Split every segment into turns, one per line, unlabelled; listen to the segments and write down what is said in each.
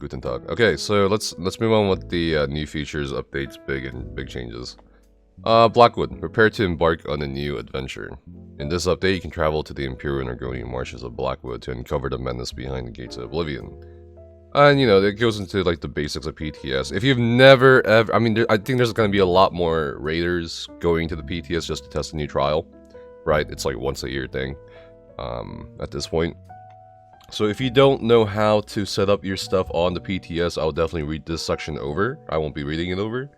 Guten Tag. Okay, so let's move on with the new features, updates, big changes. Blackwood, prepare to embark on a new adventure. In this update, you can travel to the Imperial and Argonian marshes of Blackwood to uncover the menace behind the gates of Oblivion. And you know, it goes into like the basics of PTS. If you've never ever, I mean, I think there's going to be a lot more raiders going to the PTS just to test a new trial, right? It's like once a year thing at this point. So if you don't know how to set up your stuff on the PTS, I'll definitely read this section over. I won't be reading it over.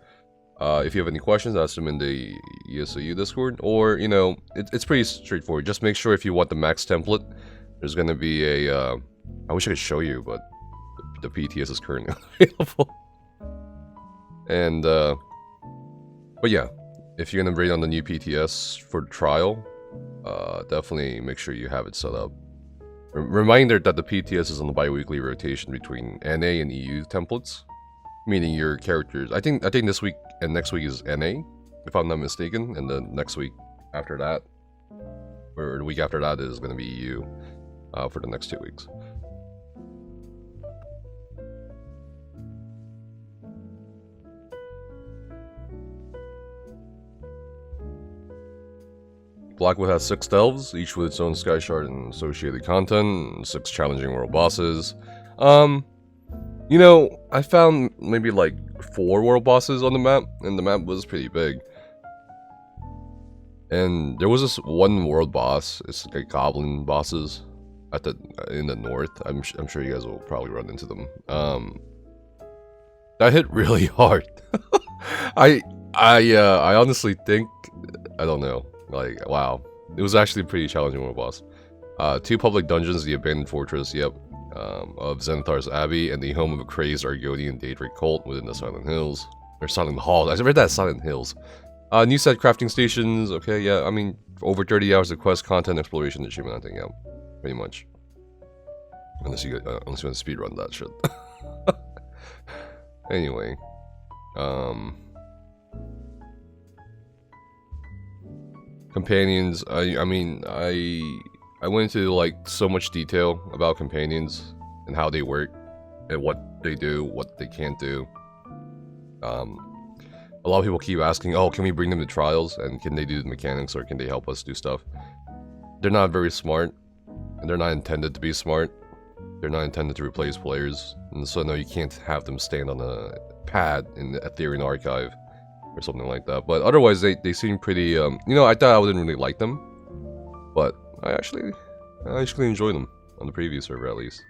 If you have any questions, ask them in the ESOU Discord, or, you know, it's pretty straightforward. Just make sure if you want the max template, there's going to be a, I wish I could show you, but the PTS is currently available. And, but yeah, if you're going to raid on the new PTS for the trial, definitely make sure you have it set up. Reminder that the PTS is on the bi-weekly rotation between NA and EU templates, meaning your characters. I think this week and next week is NA, if I'm not mistaken, and then next week after that, or the week after that, is going to be EU for the next 2 weeks. Blackwood has 6 delves, each with its own sky shard and associated content, and 6 challenging world bosses. You know, I found maybe like 4 world bosses on the map, and the map was pretty big. And there was this one world boss, it's like goblin bosses at in the north. I'm sure you guys will probably run into them. That hit really hard. I honestly think, I don't know. Like, wow. It was actually a pretty challenging world boss. 2 public dungeons, the Abandoned Fortress, yep, of Xanathar's Abbey, and the home of a crazed Argonian Daedric cult within the Silent Hills. Or Silent Halls. I read that Silent Hills. New set crafting stations, okay, yeah, I mean, over 30 hours of quest, content, exploration, achievement, I think, yeah, pretty much. Unless you want to speedrun that shit. Anyway, companions, I mean, I went into like so much detail about companions and how they work and what they do, what they can't do. A lot of people keep asking, oh, can we bring them to trials, and can they do the mechanics, or can they help us do stuff? They're not very smart, and they're not intended to be smart. They're not intended to replace players, and so no, you can't have them stand on a pad in the Ethereum archive or something like that. But otherwise, they seem pretty, you know, I thought I wouldn't really like them, but I actually enjoy them on the previous server at least.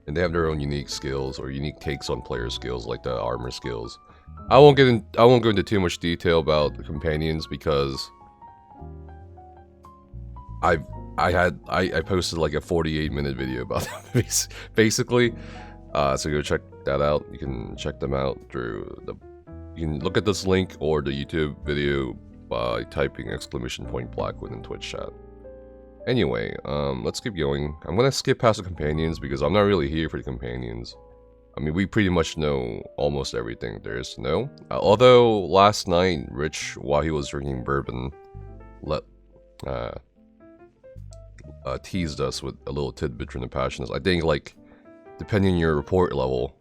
And they have their own unique skills or unique takes on player skills, like the armor skills. I won't go into too much detail about the companions because I posted like a 48-minute video about them basically. So go check that out. You can check them out through you can look at this link or the YouTube video by typing !Blackwood in Twitch chat. Anyway, let's keep going. I'm gonna skip past the companions because I'm not really here for the companions. I mean, we pretty much know almost everything there is to know. Although last night, Rich, while he was drinking bourbon, teased us with a little tidbit from the Passions. I think, like, depending on your report level,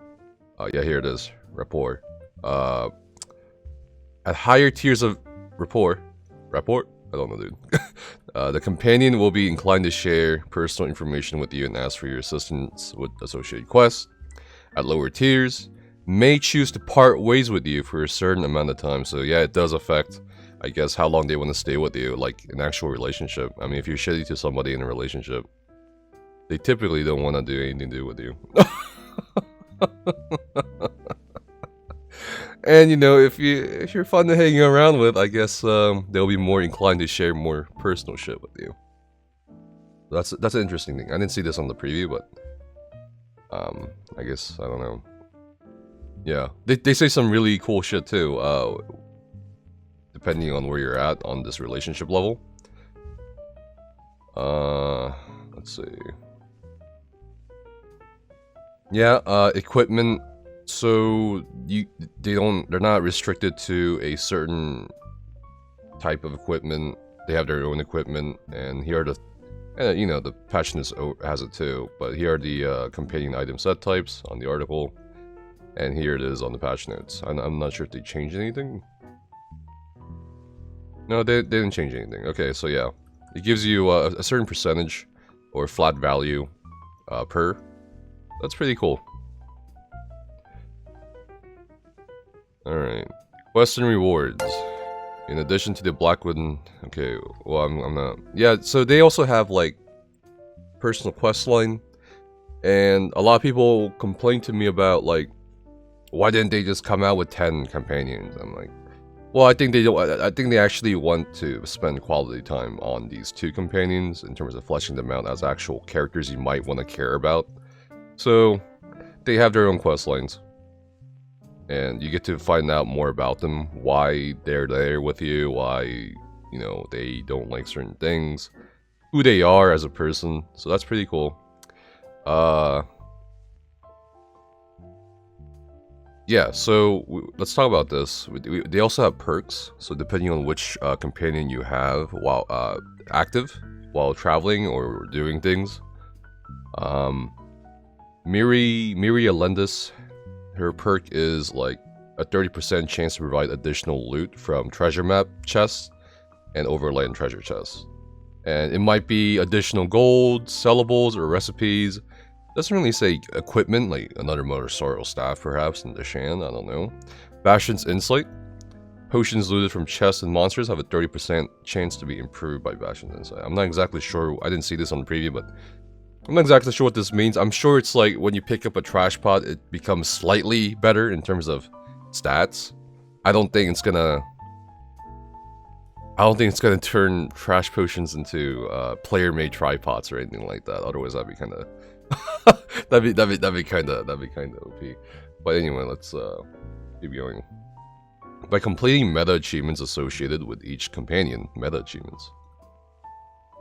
yeah, here it is, rapport. At higher tiers of rapport? I don't know, dude. The companion will be inclined to share personal information with you and ask for your assistance with associated quests. At lower tiers, may choose to part ways with you for a certain amount of time. So yeah, it does affect, I guess, how long they want to stay with you, like an actual relationship. I mean, if you're shitty to somebody in a relationship, they typically don't want to do anything to do with you. And you know, if you're fun to hang around with, I guess they'll be more inclined to share more personal shit with you. That's an interesting thing. I didn't see this on the preview, but I guess I don't know. Yeah, they say some really cool shit too. Depending on where you're at on this relationship level. Let's see. Yeah, equipment. So they're not restricted to a certain type of equipment. They have their own equipment, and here are the And you know, the patch notes has it too, but here are the companion item set types on the article, and here it is on the patch notes. I'm not sure if they changed anything. No, they didn't change anything. Okay, so yeah, it gives you a certain percentage or flat value per. That's pretty cool. Alright. Quests and rewards. In addition to the Blackwood... Okay, well, I'm not... Yeah, so they also have, like, personal quest line. And a lot of people complain to me about, like, why didn't they just come out with 10 companions? I'm like, well, I think they don't... I think they actually want to spend quality time on these 2 companions in terms of fleshing them out as actual characters you might want to care about. So, they have their own quest lines. And you get to find out more about them, why they're there with you, why, you know, they don't like certain things, who they are as a person, so that's pretty cool. Yeah, so let's talk about this. They also have perks, so depending on which companion you have while active, while traveling or doing things. Miri Alendis, her perk is like a 30% chance to provide additional loot from treasure map chests and overland treasure chests. And it might be additional gold, sellables, or recipes. Doesn't really say equipment, like another motorsaurial staff perhaps in the Shan, I don't know. Bastion's Insight. Potions looted from chests and monsters have a 30% chance to be improved by Bastion's Insight. I'm not exactly sure, I didn't see this on the preview, but I'm not exactly sure what this means. I'm sure it's like when you pick up a trash pot, it becomes slightly better in terms of stats. I don't think it's gonna turn trash potions into player-made tripods or anything like that. Otherwise, that'd be kind of that'd be kind of OP. But anyway, let's keep going. By completing meta achievements associated with each companion, meta achievements.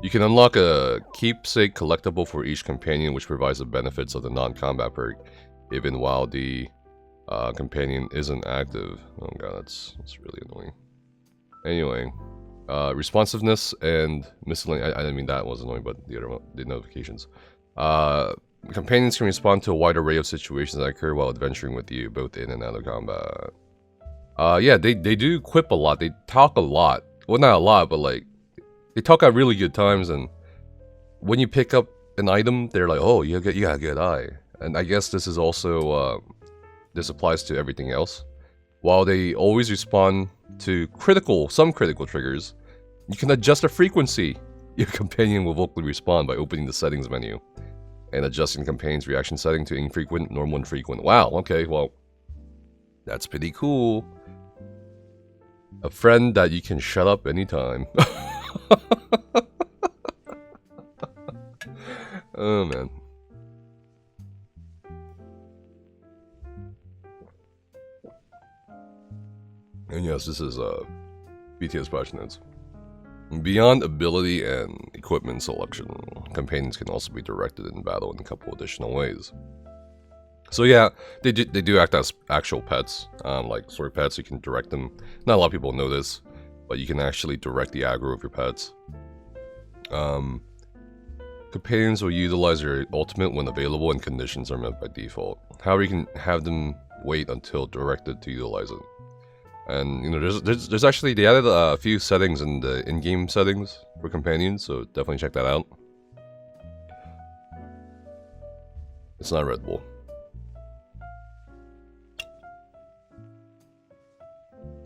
You can unlock a keepsake collectible for each companion, which provides the benefits of the non-combat perk, even while the companion isn't active. Oh god, that's really annoying. Anyway, responsiveness and miscellaneous. I didn't mean that was annoying, but the other one, the notifications. Companions can respond to a wide array of situations that occur while adventuring with you, both in and out of combat. Yeah, they do quip a lot. They talk a lot. Well, not a lot, but like, they talk at really good times, and when you pick up an item, they're like, oh, you got a good eye. And I guess this is also, this applies to everything else. While they always respond to some critical triggers, you can adjust the frequency your companion will vocally respond by opening the settings menu and adjusting the companion's reaction setting to infrequent, normal, and frequent. Wow, okay, well, that's pretty cool. A friend that you can shut up anytime. Oh man. And yes, this is BTS patch notes. Beyond ability and equipment selection, companions can also be directed in battle in a couple additional ways. So yeah, they do act as actual pets, like sword pets. You can direct them. Not a lot of people know this, but you can actually direct the aggro of your pets. Companions will utilize their ultimate when available and conditions are met by default. However, you can have them wait until directed to utilize it. And you know, there's actually, they added a few settings in the in-game settings for companions, so definitely check that out. It's not Red Bull.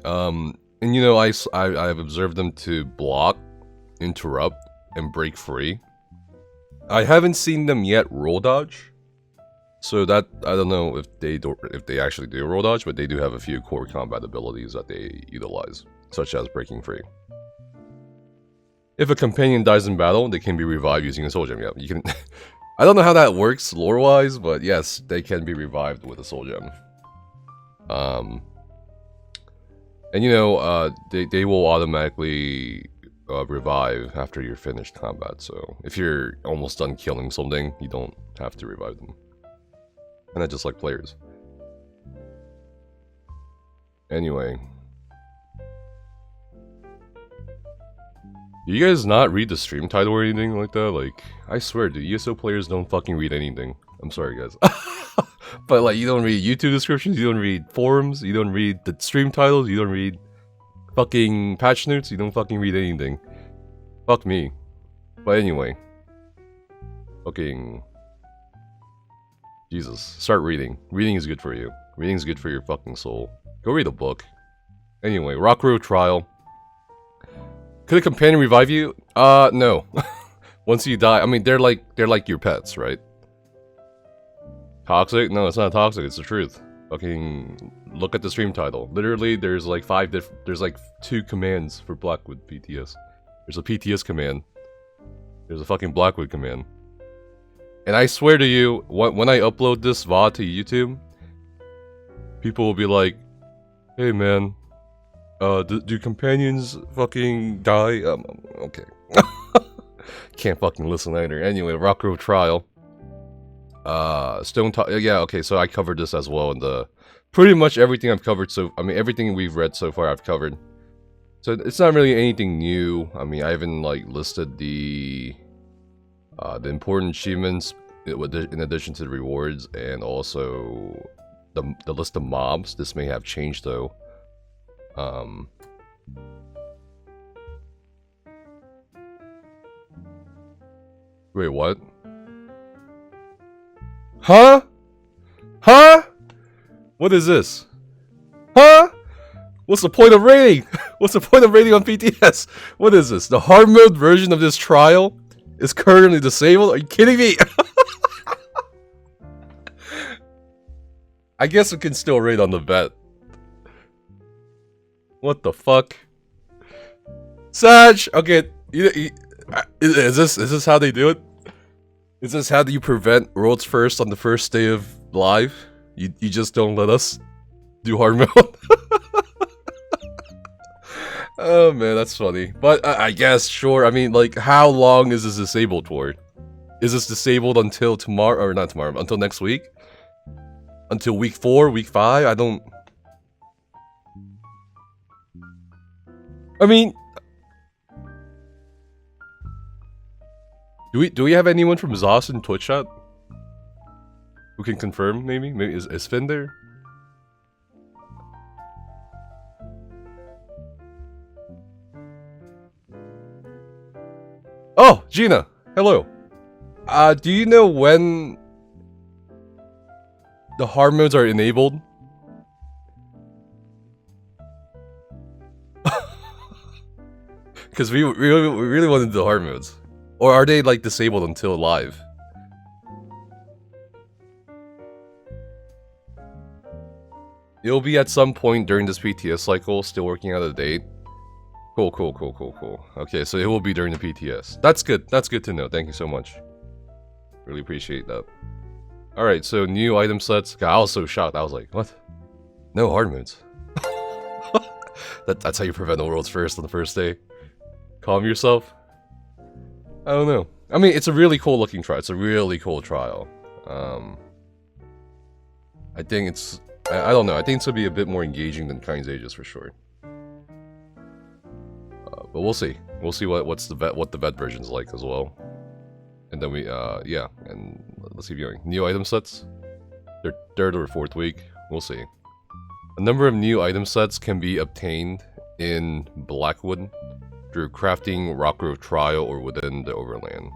And you know, I've observed them to block, interrupt, and break free. I haven't seen them yet roll dodge, so that I don't know if they actually do roll dodge, but they do have a few core combat abilities that they utilize, such as breaking free. If a companion dies in battle, they can be revived using a soul gem. Yeah, you can. I don't know how that works lore-wise, but yes, they can be revived with a soul gem. And you know, they will automatically revive after you're finished combat, so if you're almost done killing something, you don't have to revive them. And I just like players. Anyway. You guys not read the stream title or anything like that? Like, I swear, dude, ESO players don't fucking read anything. I'm sorry, guys. But, like, you don't read YouTube descriptions, you don't read forums, you don't read the stream titles, you don't read fucking patch notes, you don't fucking read anything. Fuck me. But anyway. Fucking... Jesus. Start reading. Reading is good for you. Reading is good for your fucking soul. Go read a book. Anyway, Rock Road Trial. Could a companion revive you? No. Once you die, I mean, they're like your pets, right? Toxic? No, it's not toxic, it's the truth. Fucking look at the stream title. Literally, there's like there's like 2 commands for Blackwood PTS. There's a PTS command. There's a fucking Blackwood command. And I swear to you, when I upload this VOD to YouTube, people will be like, hey man, do companions fucking die? Okay. Can't fucking listen either. Anyway, Rock Road Trial. Yeah, okay, so I covered this as well in the... Pretty much everything I've covered I mean, everything we've read so far I've covered. So it's not really anything new. I mean, I haven't, like, listed the important achievements in addition to the rewards, and also the list of mobs. This may have changed, though. Wait, what? Huh? Huh? What is this? Huh? What's the point of raiding? What's the point of raiding on PTS? What is this? The hard mode version of this trial is currently disabled? Are you kidding me? I guess we can still raid on the vet. What the fuck? Saj! Okay, is this how they do it? Is this how do you prevent world's first on the first day of live? You just don't let us do hard mode? Oh man, that's funny. But I guess, sure, I mean, like, how long is this disabled for? Is this disabled until tomorrow, or not tomorrow, until next week? Until week 4, week 5? I don't... I mean... Do we have anyone from Zos in Twitch chat? Who can confirm, maybe? Maybe is Finn there? Oh, Gina! Hello! Do you know when the hard modes are enabled? Because we really want to do the hard modes. Or are they, like, disabled until live? It'll be at some point during this PTS cycle, still working out a date. Cool. Okay, so it will be during the PTS. That's good to know. Thank you so much. Really appreciate that. Alright, so new item sets. God, I was so shocked. I was like, what? No hard modes. That's how you prevent the world's first on the first day. Calm yourself. I don't know. I mean, it's a really cool looking trial. It's a really cool trial. I think it's... I don't know. I think it's gonna be a bit more engaging than Kind's Aegis for sure. But we'll see. We'll see what the vet version's like as well. And then yeah. And let's keep going. New item sets. They're 3rd or 4th week. We'll see. A number of new item sets can be obtained in Blackwood through crafting Rock Road Trial or within the Overland.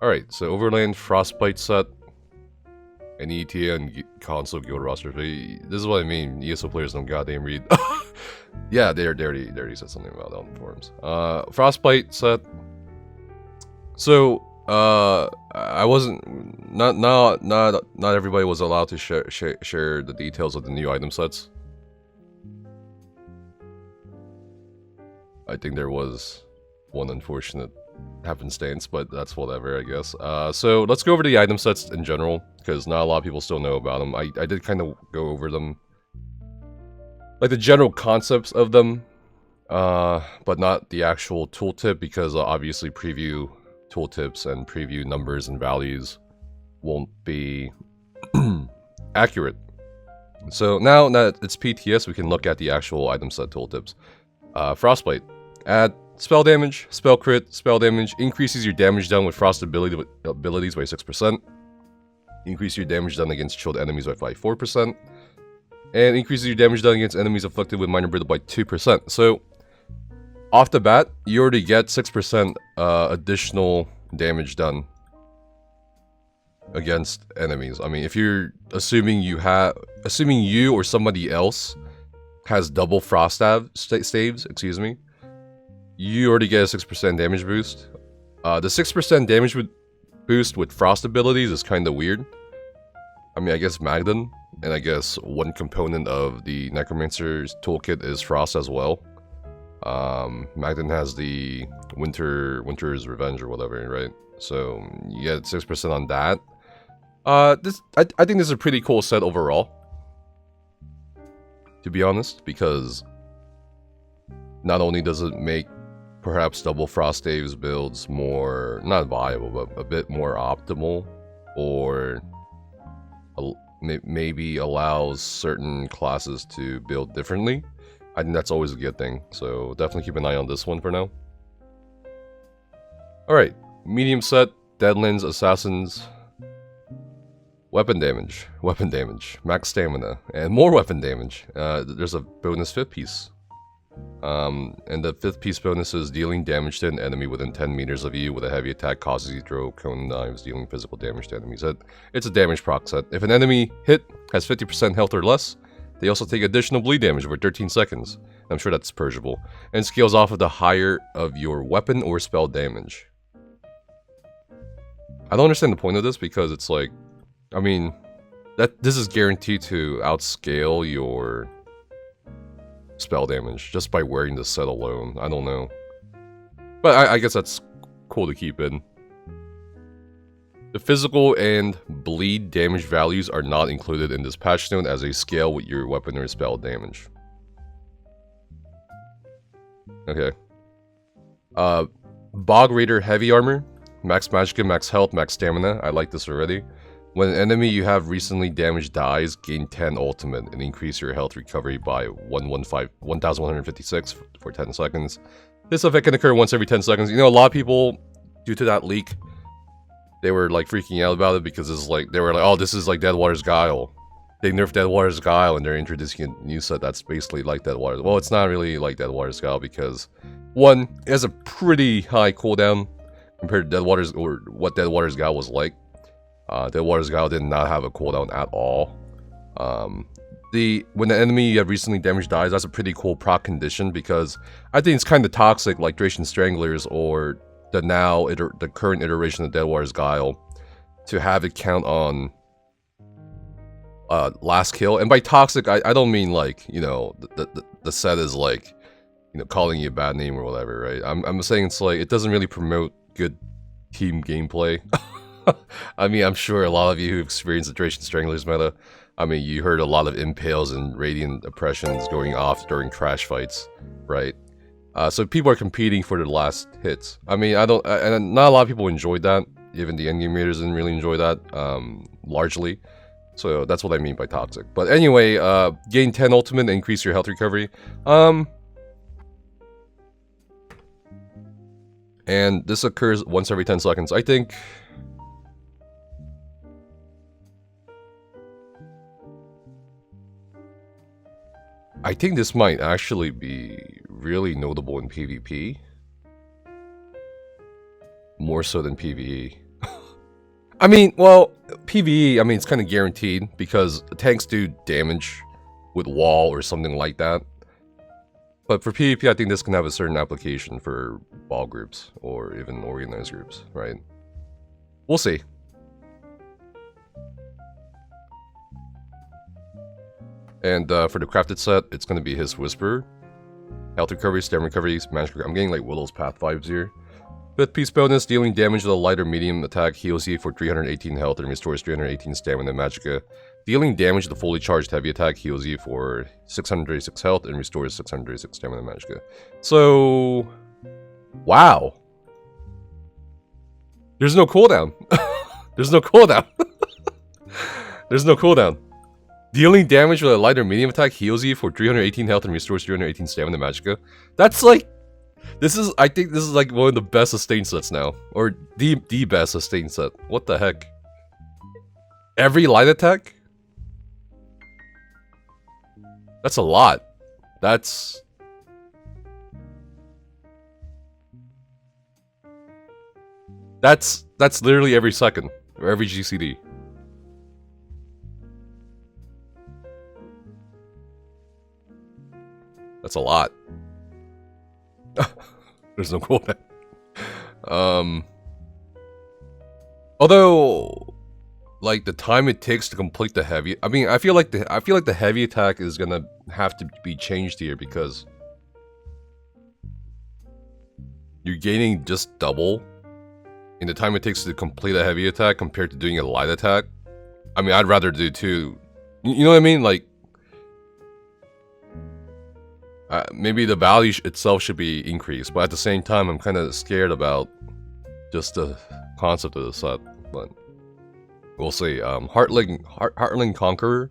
Alright, so Overland Frostbite set. And ETA and console guild roster. This is what I mean. ESO players don't goddamn read. Yeah, they already said something about that on the forums. Frostbite set. So, I wasn't not everybody was allowed to share the details of the new item sets. I think there was one unfortunate happenstance, but that's whatever, I guess. So let's go over the item sets in general, because not a lot of people still know about them. I did kind of go over them, like the general concepts of them, but not the actual tooltip, because obviously preview tooltips and preview numbers and values won't be accurate. So now that it's PTS, we can look at the actual item set tooltips. Frostbite. Add spell damage, spell crit, spell damage. Increases your damage done with frost abilities by 6%. Increase your damage done against chilled enemies by 4%. And increases your damage done against enemies afflicted with minor brittle by 2%. So, off the bat, you already get 6% additional damage done against enemies. I mean, if you're assuming you or somebody else has double frost staves, excuse me, you already get a 6% damage boost. The 6% damage boost with frost abilities is kind of weird. I mean, I guess Magden, and I guess one component of the Necromancer's toolkit is frost as well. Magden has the Winter's Revenge or whatever, right? So you get 6% on that. I think this is a pretty cool set overall, to be honest, because not only does it make perhaps double frost staves builds more, not viable, but a bit more optimal, or maybe allows certain classes to build differently. I think that's always a good thing, so definitely keep an eye on this one for now. Alright, medium set, Deadlands, Assassins, weapon damage, max stamina, and more weapon damage. There's a bonus 5th piece. And the 5th piece bonus is dealing damage to an enemy within 10 meters of you with a heavy attack causes you to throw cone knives, dealing physical damage to enemies. It's a damage proc set. If an enemy hit has 50% health or less, they also take additional bleed damage for 13 seconds. I'm sure that's purgeable. And scales off of the higher of your weapon or spell damage. I don't understand the point of this because it's like, I mean, this is guaranteed to outscale your spell damage just by wearing the set alone. I don't know. But I guess that's cool to keep in. The physical and bleed damage values are not included in this patch note as they scale with your weapon or spell damage. Okay. Bog Raider Heavy Armor. Max Magicka, max health, max stamina. I like this already. When an enemy you have recently damaged dies, gain 10 ultimate and increase your health recovery by 1,156 for 10 seconds. This effect can occur once every 10 seconds. You know, a lot of people, due to that leak, they were like freaking out about it because it's like, they were like, oh, this is like Deadwater's Guile. They nerfed Deadwater's Guile and they're introducing a new set that's basically like Deadwater's. Well, it's not really like Deadwater's Guile because, one, it has a pretty high cooldown compared to Deadwater's, or what Deadwater's Guile was like. Deadwater's Guile did not have a cooldown at all. When the enemy you have recently damaged dies, that's a pretty cool proc condition because I think it's kind of toxic, like Thracian Stranglers or the current iteration of Deadwater's Guile, to have it count on last kill. And by toxic, I don't mean like, you know, the set is like, you know, calling you a bad name or whatever, right? I'm saying it's like, it doesn't really promote good team gameplay. I mean, I'm sure a lot of you who experienced the Thracian Stranglers meta, I mean, you heard a lot of impales and radiant oppressions going off during trash fights, right? So people are competing for the last hits. I mean, and not a lot of people enjoyed that. Even the endgame raiders didn't really enjoy that, largely. So that's what I mean by toxic. But anyway, gain 10 ultimate and increase your health recovery. And this occurs once every 10 seconds. I think this might actually be really notable in PvP. More so than PvE. I mean, well, PvE, I mean, it's kind of guaranteed because tanks do damage with wall or something like that. But for PvP, I think this can have a certain application for ball groups or even organized groups, right? We'll see. And for the crafted set, it's going to be his Whisper. Health recovery, stamina recovery, magic recovery. I'm getting like Willow's Path vibes here. 5th piece bonus, dealing damage with a light or medium attack heals you for 318 health and restores 318 stamina and magicka. Dealing damage with a fully charged heavy attack heals you for 636 health and restores 636 stamina and magicka. So, wow. There's no cooldown. There's no cooldown. There's no cooldown. Dealing damage with a light or medium attack heals you for 318 health and restores 318 stamina magicka. That's like... I think this is like one of the best sustain sets now. Or the best sustain set. What the heck? Every light attack? That's a lot. That's literally every second. Or every GCD. That's a lot. There's no quota. Although, like the time it takes to complete the heavy, I mean, I feel like the heavy attack is gonna have to be changed here because you're gaining just double in the time it takes to complete a heavy attack compared to doing a light attack. I mean, I'd rather do two. You know what I mean? Like, maybe the value itself should be increased, but at the same time, I'm kind of scared about just the concept of the set. But we'll see. Heartling Conqueror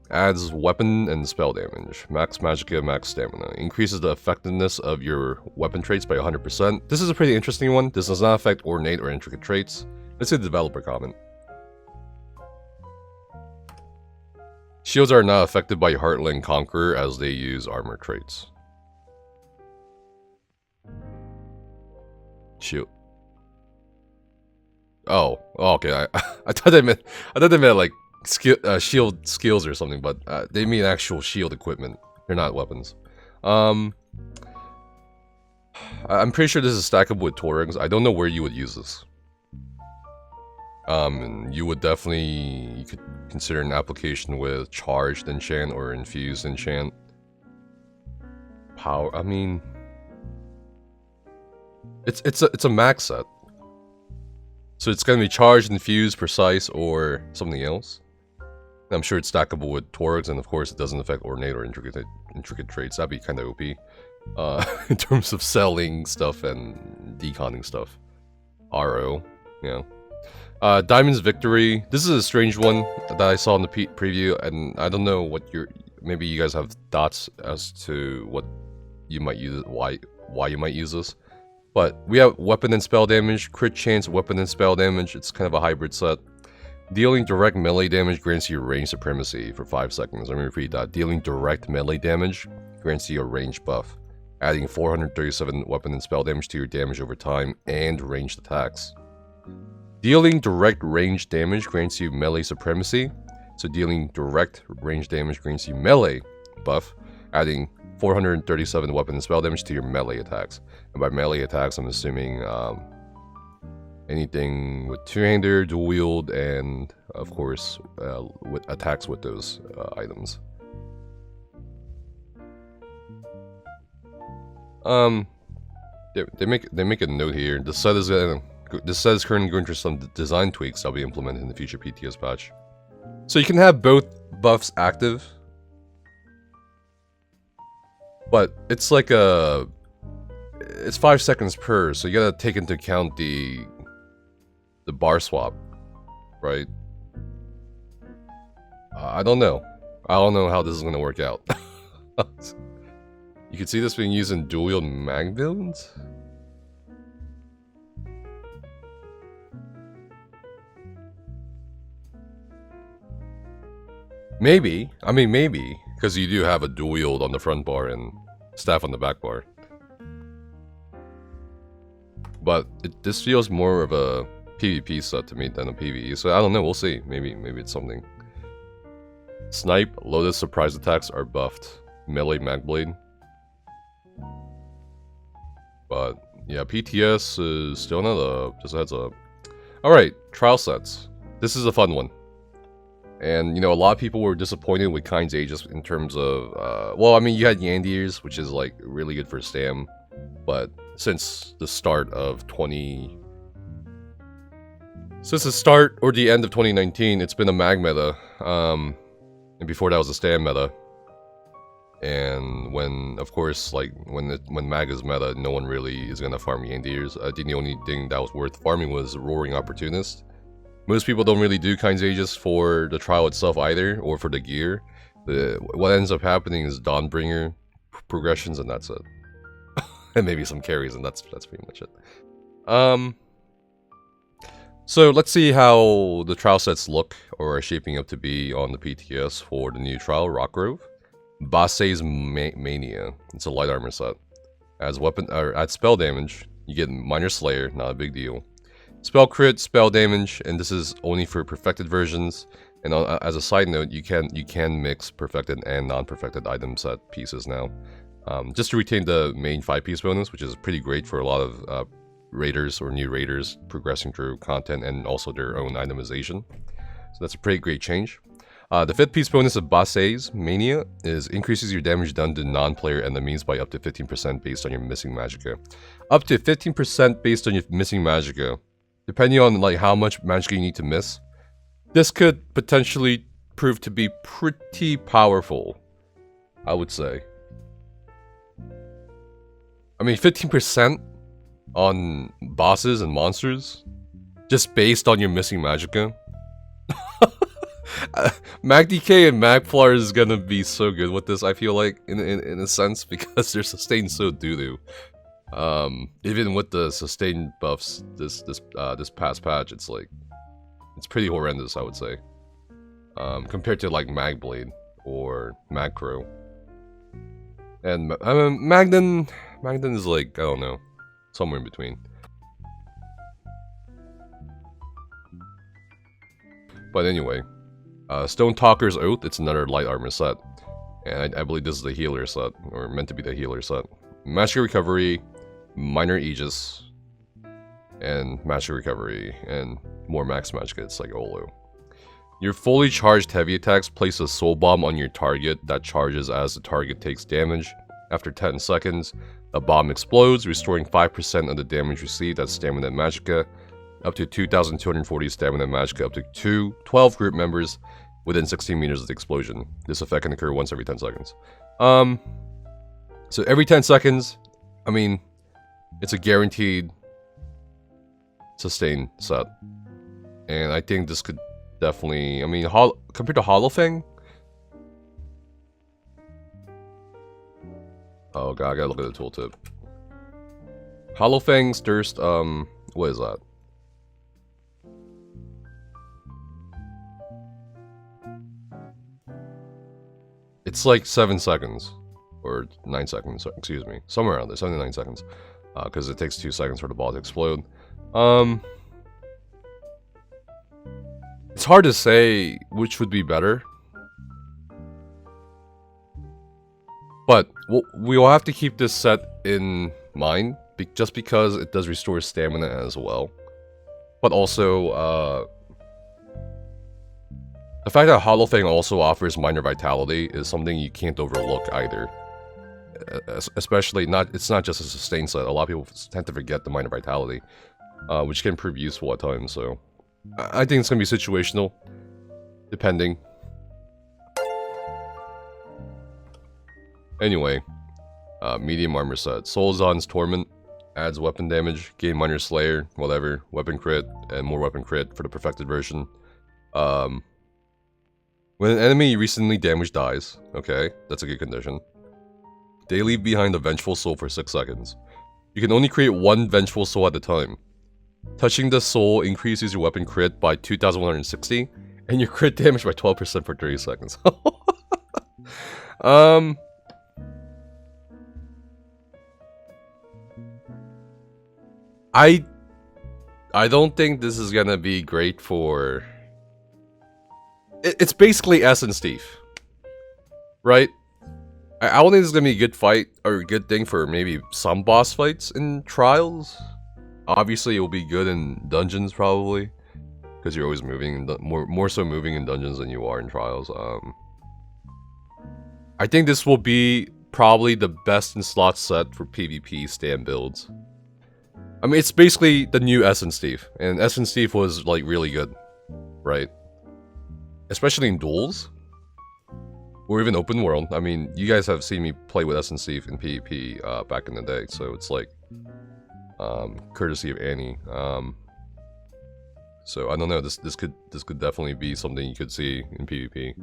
adds weapon and spell damage, max magicka, max stamina, increases the effectiveness of your weapon traits by 100%. This is a pretty interesting one. This does not affect ornate or intricate traits. Let's see the developer comment. Shields are not affected by Heartling Conqueror as they use armor traits. Shield. Oh, okay. I thought they meant like shield skills or something, but they mean actual shield equipment. They're not weapons. I'm pretty sure this is stackable with Torrents. I don't know where you would use this. You would you could consider an application with charged enchant or infused enchant. Power. I mean, it's a max set. So it's going to be charged, infused, precise, or something else. I'm sure it's stackable with Torrents, and of course it doesn't affect ornate or intricate traits. That'd be kind of OP. In terms of selling stuff and deconning stuff. RO, yeah. Diamond's Victory. This is a strange one that I saw in the preview, and I don't know what maybe you guys have thoughts as to what you might use it, why you might use this. But we have weapon and spell damage, crit chance, weapon and spell damage. It's kind of a hybrid set. Dealing direct melee damage grants you range supremacy for 5 seconds. Let me repeat that. Dealing direct melee damage grants you a range buff, adding 437 weapon and spell damage to your damage over time and ranged attacks. Dealing direct range damage grants you melee supremacy, so dealing direct range damage grants you melee buff, adding 437 weapon and spell damage to your melee attacks. And by melee attacks, I'm assuming anything with two-hander, dual wield, and of course with attacks with those items. They make a note here. The set is currently going through some design tweaks that'll be implemented in the future PTS patch. So you can have both buffs active, but it's like it's 5 seconds per, so you gotta take into account the bar swap, right? I don't know how this is gonna work out. You can see this being used in dual wield mag builds. Maybe. I mean, maybe. Because you do have a dual wield on the front bar and staff on the back bar. But this feels more of a PvP set to me than a PvE. So I don't know, we'll see. Maybe it's something. Snipe, Lotus surprise attacks are buffed. Melee Magblade. But yeah, PTS is still not up. Just a heads up. Alright, trial sets. This is a fun one. And, you know, a lot of people were disappointed with Kind's Aegis in terms of, well, I mean, you had Yandir's, which is, like, really good for Stam. But since the start of Since the start or the end of 2019, it's been a mag meta. And before that was a Stam meta. And when, of course, like, when mag is meta, no one really is gonna farm Yandir's. I think the only thing that was worth farming was Roaring Opportunist. Most people don't really do Kind's Aegis for the trial itself either, or for the gear. What ends up happening is Dawnbringer progressions, and that's it. And maybe some carries, and that's pretty much it. So let's see how the trial sets look, or are shaping up to be on the PTS for the new trial, Rockgrove. Basse's Mania. It's a light armor set. Adds spell damage. You get Minor Slayer, not a big deal. Spell crit, spell damage, and this is only for perfected versions. And as a side note, you can mix perfected and non-perfected item set pieces now, just to retain the main 5-piece bonus, which is pretty great for a lot of raiders or new raiders progressing through content and also their own itemization. So that's a pretty great change. The 5th piece bonus of Basse's Mania increases your damage done to non-player enemies by up to 15% based on your missing magicka. Up to 15% based on your missing magicka. Depending on like how much magicka you need to miss, this could potentially prove to be pretty powerful, I would say. I mean, 15% on bosses and monsters, just based on your missing magicka. MagDK and MagFlar is gonna be so good with this, I feel like, in a sense, because they're sustained so doo-doo. Even with the sustained buffs this past patch, it's like, it's pretty horrendous, I would say. Compared to like Magblade or Magcrow. And Magden is like, I don't know, somewhere in between. But anyway, Stone Talker's Oath, it's another light armor set. And I believe this is the healer set, or meant to be the healer set. Magic Recovery, Minor Aegis, and Magic Recovery, and more max magic. It's like Olo. Your fully charged heavy attacks place a soul bomb on your target that charges as the target takes damage. After 10 seconds, the bomb explodes, restoring 5% of the damage received as stamina magicka, up to 2,240 stamina magicka, up to 12 group members within 16 meters of the explosion. This effect can occur once every 10 seconds. So every 10 seconds, I mean, it's a guaranteed sustain set. And I think this could definitely, I mean, compared to Holofang? Oh god, I gotta look at the tooltip. Holofang's Thirst, what is that? It's like 7 seconds. Or 9 seconds, excuse me. Somewhere around there, 7 to 9 seconds. Because it takes 2 seconds for the ball to explode. It's hard to say which would be better. But we will have to keep this set in mind, just because it does restore stamina as well. But also, the fact that Holofang also offers minor vitality is something you can't overlook either. Especially, it's not just a sustain set. A lot of people tend to forget the minor vitality, which can prove useful at times, so I think it's going to be situational, depending. Anyway, medium armor set. Soulzon's Torment adds weapon damage, gain minor slayer, whatever, weapon crit, and more weapon crit for the perfected version. When an enemy recently damaged dies, okay, that's a good condition. They leave behind a Vengeful Soul for 6 seconds. You can only create 1 Vengeful Soul at a time. Touching the soul increases your weapon crit by 2,160, and your crit damage by 12% for 30 seconds. I don't think this is gonna be great for... It's basically Essence Thief, right? I don't think this is gonna be a good fight, or a good thing for maybe some boss fights in Trials. Obviously, it will be good in Dungeons, probably. Because you're always moving, more so moving in Dungeons than you are in Trials. I think this will be probably the best in slot set for PvP stand builds. I mean, it's basically the new Essence Thief, and Essence Thief was, like, really good, right? Especially in duels, or even open world. I mean, you guys have seen me play with Essence Thief in PvP back in the day, so it's like, courtesy of Annie. So I don't know. This could definitely be something you could see in PvP.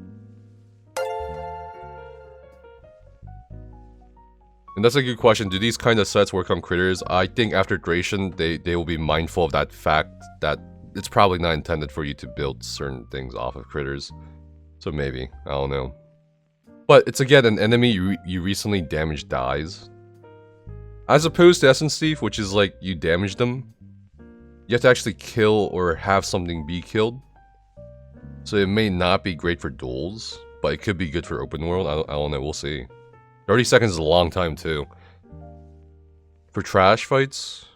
And that's a good question. Do these kind of sets work on critters? I think after duration, they will be mindful of that fact that it's probably not intended for you to build certain things off of critters. So maybe, I don't know. But it's again an enemy you recently damaged dies. As opposed to Essence Thief, which is like you damage them. You have to actually kill or have something be killed. So it may not be great for duels, but it could be good for open world. I don't know, we'll see. 30 seconds is a long time too. For trash fights?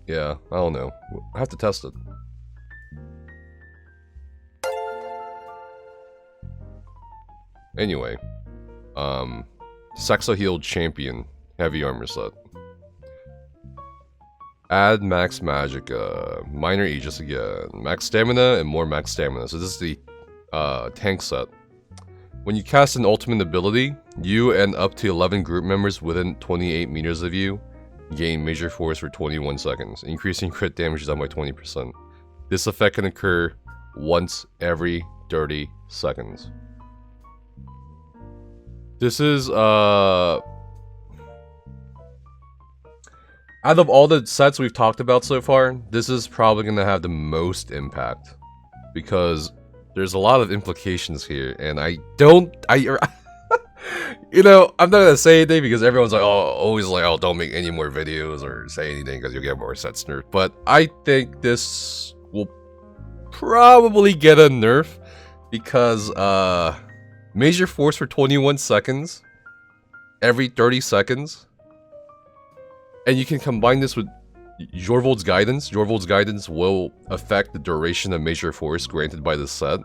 Yeah, I don't know. I have to test it. Anyway. Saxo Healed Champion. Heavy armor set. Add max magic, minor aegis again. Max stamina and more max stamina. So this is the tank set. When you cast an ultimate ability, you and up to 11 group members within 28 meters of you gain major force for 21 seconds, increasing crit damage done by 20%. This effect can occur once every 30 seconds. This is, out of all the sets we've talked about so far, this is probably going to have the most impact. Because there's a lot of implications here, and you know, I'm not gonna say anything because everyone's like, oh, always like, oh, don't make any more videos or say anything because you'll get more sets nerfed. But I think this will probably get a nerf because major force for 21 seconds every 30 seconds, and you can combine this with Jorvold's Guidance. Jorvold's Guidance will affect the duration of major force granted by the set.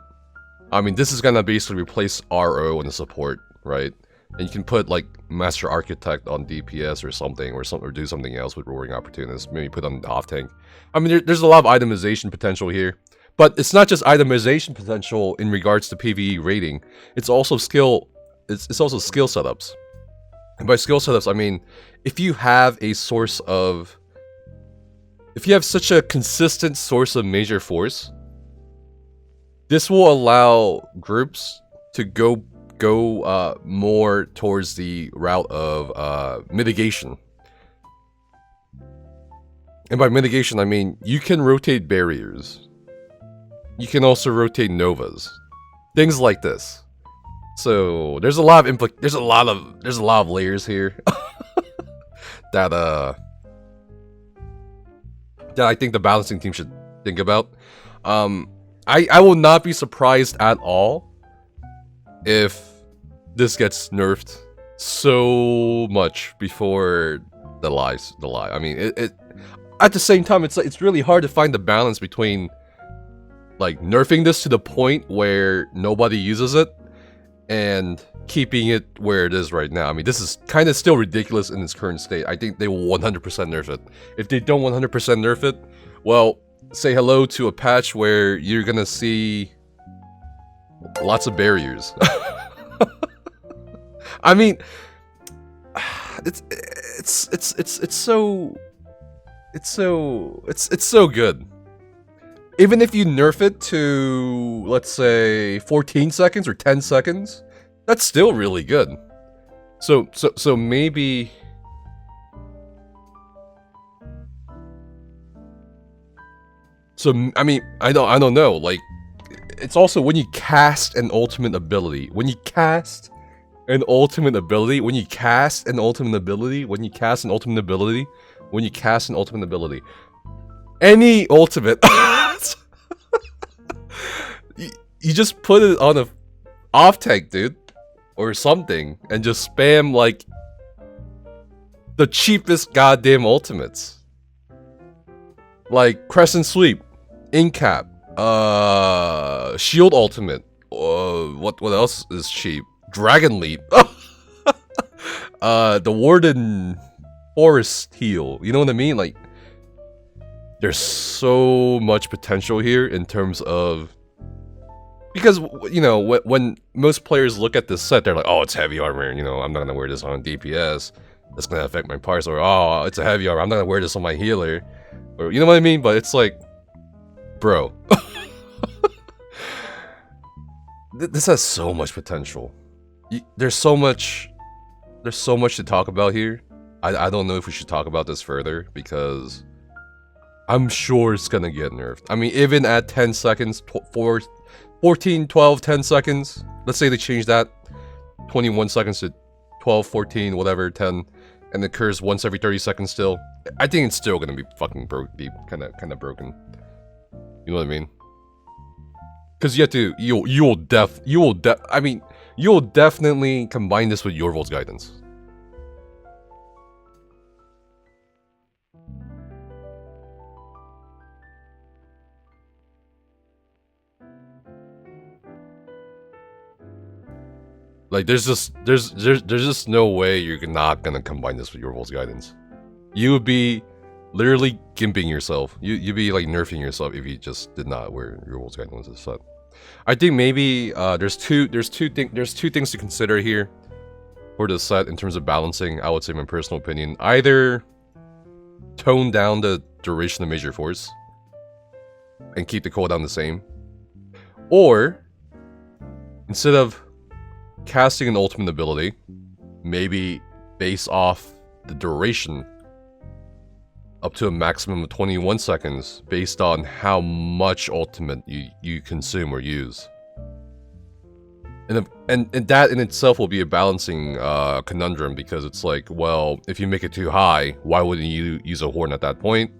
I mean, this is gonna basically replace RO in the support, right? And you can put like Master Architect on DPS or something, or do something else with Roaring Opportunist. Maybe put on the off tank. I mean, there's a lot of itemization potential here, but it's not just itemization potential in regards to PvE rating. It's also skill. It's also skill setups. And by skill setups, I mean if you have a source of if you have such a consistent source of major force, this will allow groups to go more towards the route of mitigation. And by mitigation, I mean you can rotate barriers. You can also rotate novas, things like this. So there's a lot of there's a lot of layers here that I think the balancing team should think about. I will not be surprised at all if this gets nerfed so much before the lie. I mean, it at the same time, it's really hard to find the balance between like nerfing this to the point where nobody uses it and keeping it where it is right now. I mean, this is kind of still ridiculous in its current state. I think they will 100% nerf it. If they don't 100% nerf it, well, say hello to a patch where you're gonna see lots of barriers. I mean, it's so good. Even if you nerf it to, let's say, 14 seconds or 10 seconds, that's still really good. So maybe... So, I mean, I don't know, like, it's also when you cast an ultimate ability. When you cast an ultimate ability. Any ultimate... you just put it on a off tank, dude, or something, and just spam like the cheapest goddamn ultimates, like Crescent Sweep, Incap, Shield Ultimate. What else is cheap? Dragon Leap. The Warden Forest Heal. You know what I mean? Like, there's so much potential here in terms of... Because, you know, when most players look at this set, they're like, oh, it's heavy armor, you know, I'm not gonna wear this on DPS. That's gonna affect my parts. Or, oh, it's a heavy armor, I'm not gonna wear this on my healer. Or, you know what I mean? But it's like, bro. This has so much potential. There's so much to talk about here. I don't know if we should talk about this further because I'm sure it's gonna get nerfed. I mean, even at 10 seconds, 14, 12, 10 seconds. Let's say they change that 21 seconds to 12, 14, whatever, 10, and it occurs once every 30 seconds still. I think it's still gonna be fucking kind of broken. You know what I mean? Because you have to, you'll definitely combine this with Yorvol's guidance. Like, there's just no way you're not gonna combine this with Yorvol's guidance. You would be literally gimping yourself. You'd be like nerfing yourself if you just did not wear Yorvol's guidance as a set. I think maybe there's two things to consider here for the set in terms of balancing. I would say, my personal opinion, either tone down the duration of major force and keep the cooldown the same, or instead of casting an ultimate ability, maybe base off the duration up to a maximum of 21 seconds based on how much ultimate you consume or use. And that in itself will be a balancing conundrum, because it's like, well, if you make it too high, why wouldn't you use a horn at that point?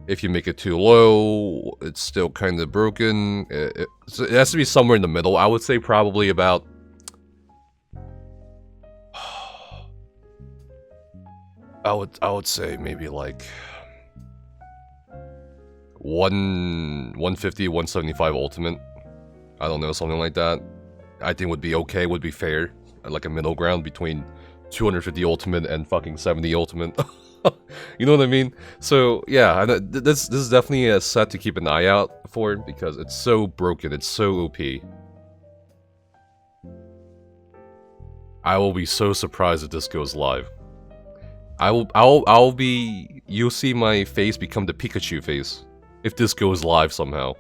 If you make it too low, it's still kind of broken. So it has to be somewhere in the middle. I would say probably about... I would say maybe like 150, 175 ultimate. I don't know, something like that. I think would be okay, would be fair. Like a middle ground between 250 ultimate and fucking 70 ultimate. You know what I mean? So yeah, this is definitely a set to keep an eye out for, because it's so broken, it's so OP. I will be so surprised if this goes live. I'll be... You'll see my face become the Pikachu face if this goes live somehow.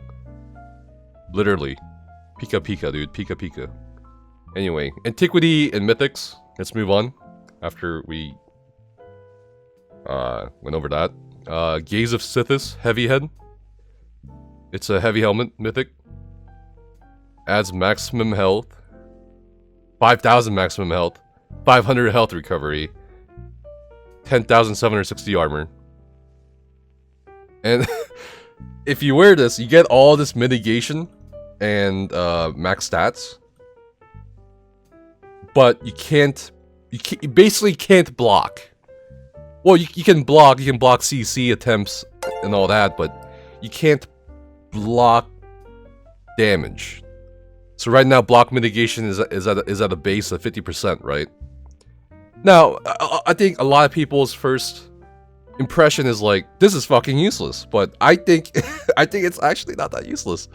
Literally. Pika Pika, dude. Pika Pika. Anyway, Antiquity and Mythics. Let's move on. After we went over that. Gaze of Sithis, Heavy Head. It's a heavy helmet, Mythic. Adds maximum health. 5,000 maximum health. 500 health recovery. 10,760 armor. And if you wear this, you get all this mitigation and max stats. But you basically can't block. Well, you can block CC attempts and all that, but you can't block damage. So right now, block mitigation is at a base of 50%, right? Now, I think a lot of people's first impression is like, this is fucking useless. But I think it's actually not that useless.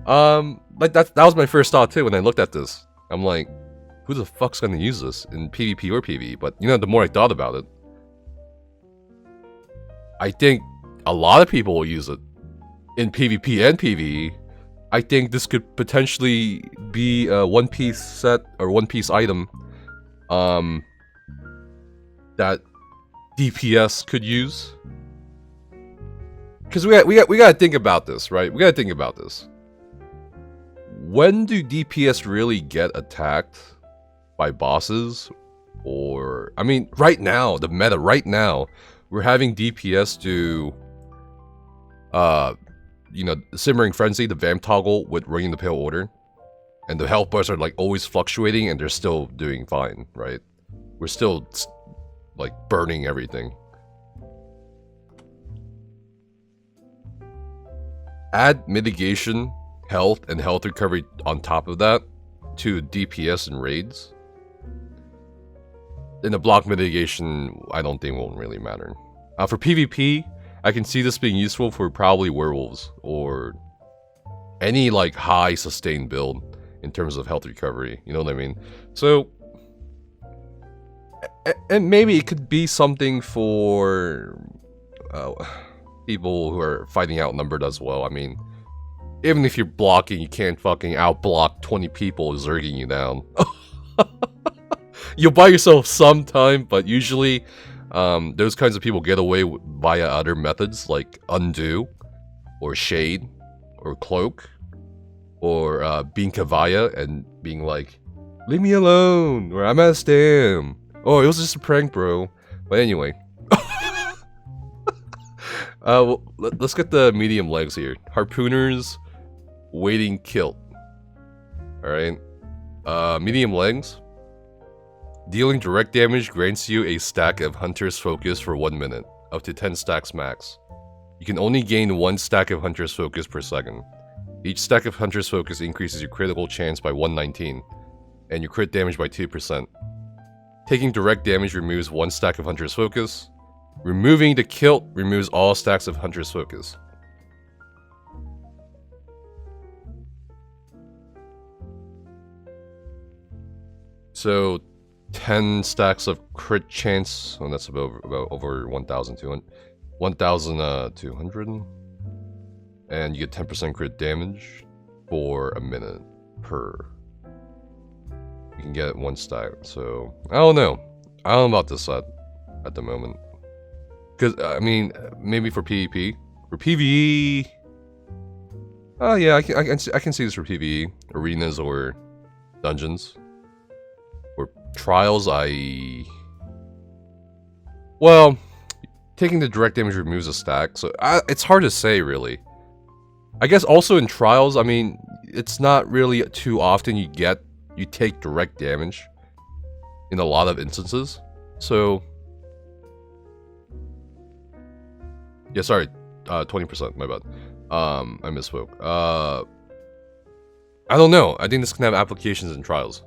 Like that was my first thought too when I looked at this. I'm like, who the fuck's gonna use this in PvP or PvE? But you know, the more I thought about it, I think a lot of people will use it in PvP and PvE. I think this could potentially be a one-piece set or one-piece item that DPS could use. Because we gotta think about this, right? We gotta think about this. When do DPS really get attacked by bosses? Or, I mean, right now, the meta right now, we're having DPS do, you know, Simmering Frenzy, the Vamp toggle with Ringing the Pale Order. And the health bars are like always fluctuating and they're still doing fine, right? We're still like burning everything. Add mitigation, health, and health recovery on top of that to DPS and raids. And the block mitigation, I don't think won't really matter. For PvP, I can see this being useful for probably werewolves or any like high sustained build in terms of health recovery. You know what I mean? So, and maybe it could be something for people who are fighting outnumbered as well. I mean, Even if you're blocking, you can't fucking outblock 20 people zerging you down. You'll buy yourself some time, but usually those kinds of people get away via other methods like undo, or shade, or cloak, or being Kavaya and being like, leave me alone, or I'm at a stam. Oh, it was just a prank, bro. But anyway. Well, let's get the medium legs here. Harpooners, waiting kilt. Alright. Medium legs. Dealing direct damage grants you a stack of Hunter's Focus for 1 minute, up to 10 stacks max. You can only gain 1 stack of Hunter's Focus per second. Each stack of Hunter's Focus increases your critical chance by 119, and your crit damage by 2%. Taking direct damage removes 1 stack of Hunter's Focus. Removing the kilt removes all stacks of Hunter's Focus. So, 10 stacks of crit chance. Oh, that's about over 1,200. 1,200. And you get 10% crit damage for a minute per. You can get 1 stack. So, I don't know. I don't know about this set at the moment. Because, I mean, maybe for PvP. For PvE... Oh yeah, I can see this for PvE. Arenas or dungeons. Or trials, well, taking the direct damage removes a stack, so it's hard to say, really. I guess also in trials, I mean, it's not really too often you take direct damage in a lot of instances. So... Yeah, sorry, 20%, my bad. I misspoke. I don't know. I think this can have applications in trials.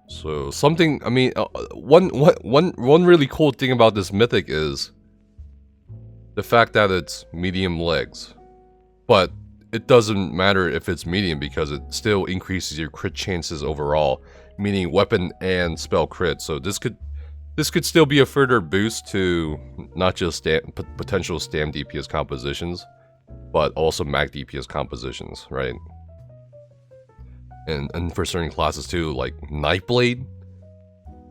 So something, I mean, one really cool thing about this mythic is the fact that it's medium legs. But it doesn't matter if it's medium because it still increases your crit chances overall, meaning weapon and spell crit. So this could still be a further boost to not just potential stam DPS compositions, but also mag DPS compositions, right? And for certain classes too, like Nightblade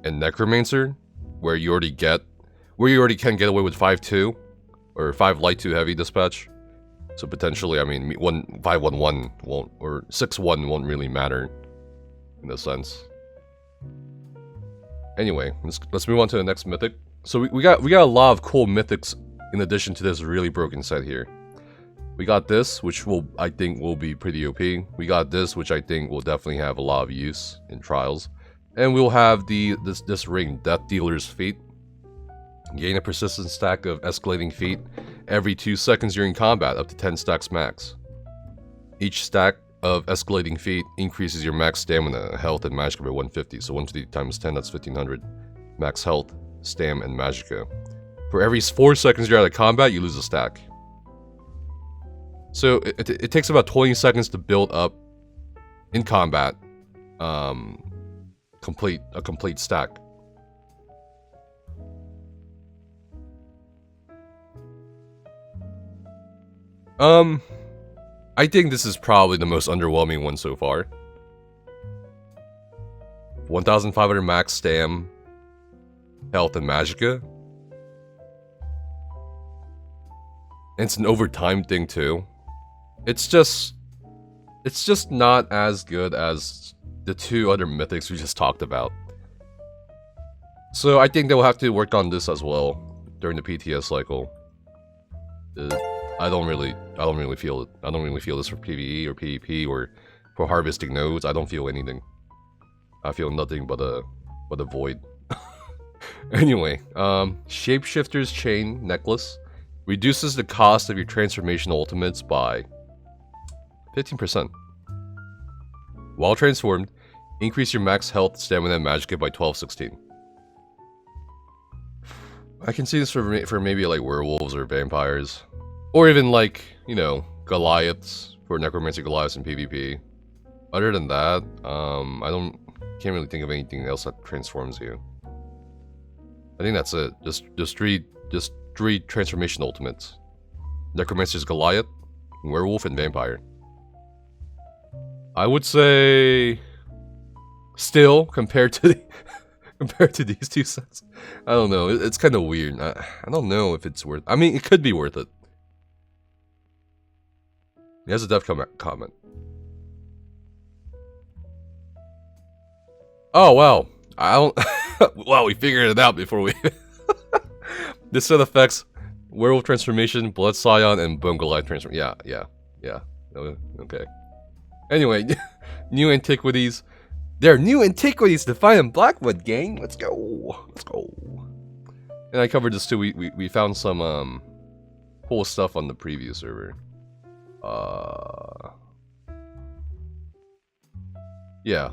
and Necromancer, where you already can get away with 5-2 or 5 light 2 heavy dispatch. So potentially, I mean, 5-1-1 won't, or 6-1 won't really matter in a sense. Anyway, let's move on to the next mythic. So we got a lot of cool mythics in addition to this really broken set here. We got this, which I think will be pretty OP. We got this, which I think will definitely have a lot of use in trials. And we'll have this ring, Death Dealer's Feat. Gain a persistent stack of escalating feet every 2 seconds during combat, up to 10 stacks max. Each stack of escalating feet increases your max stamina, health, and magicka by 150. So 150 times 10, that's 1500. Max health, stam, and magicka. For every 4 seconds you're out of combat, you lose a stack. So it takes about 20 seconds to build up in combat a complete stack. I think this is probably the most underwhelming one so far. 1,500 max stam, health, and magicka. And it's an overtime thing too. It's just not as good as the 2 other mythics we just talked about. So I think they'll have to work on this as well during the PTS cycle. I don't really feel it. I don't really feel this for PvE or PvP or for harvesting nodes. I don't feel anything. I feel nothing but a void. Anyway, Shapeshifters Chain Necklace reduces the cost of your transformation ultimates by 15%. While transformed, increase your max health, stamina, and magicka by 12-16. I can see this for maybe like werewolves or vampires. Or even like, you know, Goliaths, for Necromancer Goliaths in PvP. Other than that, can't really think of anything else that transforms you. I think that's it. Just three transformation ultimates. Necromancer's Goliath, Werewolf, and Vampire. I would say still compared to compared to these two sets, I don't know. It's kind of weird. I don't know if it's worth. I mean, it could be worth it. He has a dev comment. Oh wow! I don't. Wow, we figured it out before we. This set affects Werewolf transformation, Blood Scion, and Bone Goliath transformation. Yeah. Okay. Anyway, new antiquities. There are new antiquities to find in Blackwood, gang. Let's go. And I covered this too. We found some cool stuff on the preview server. Yeah,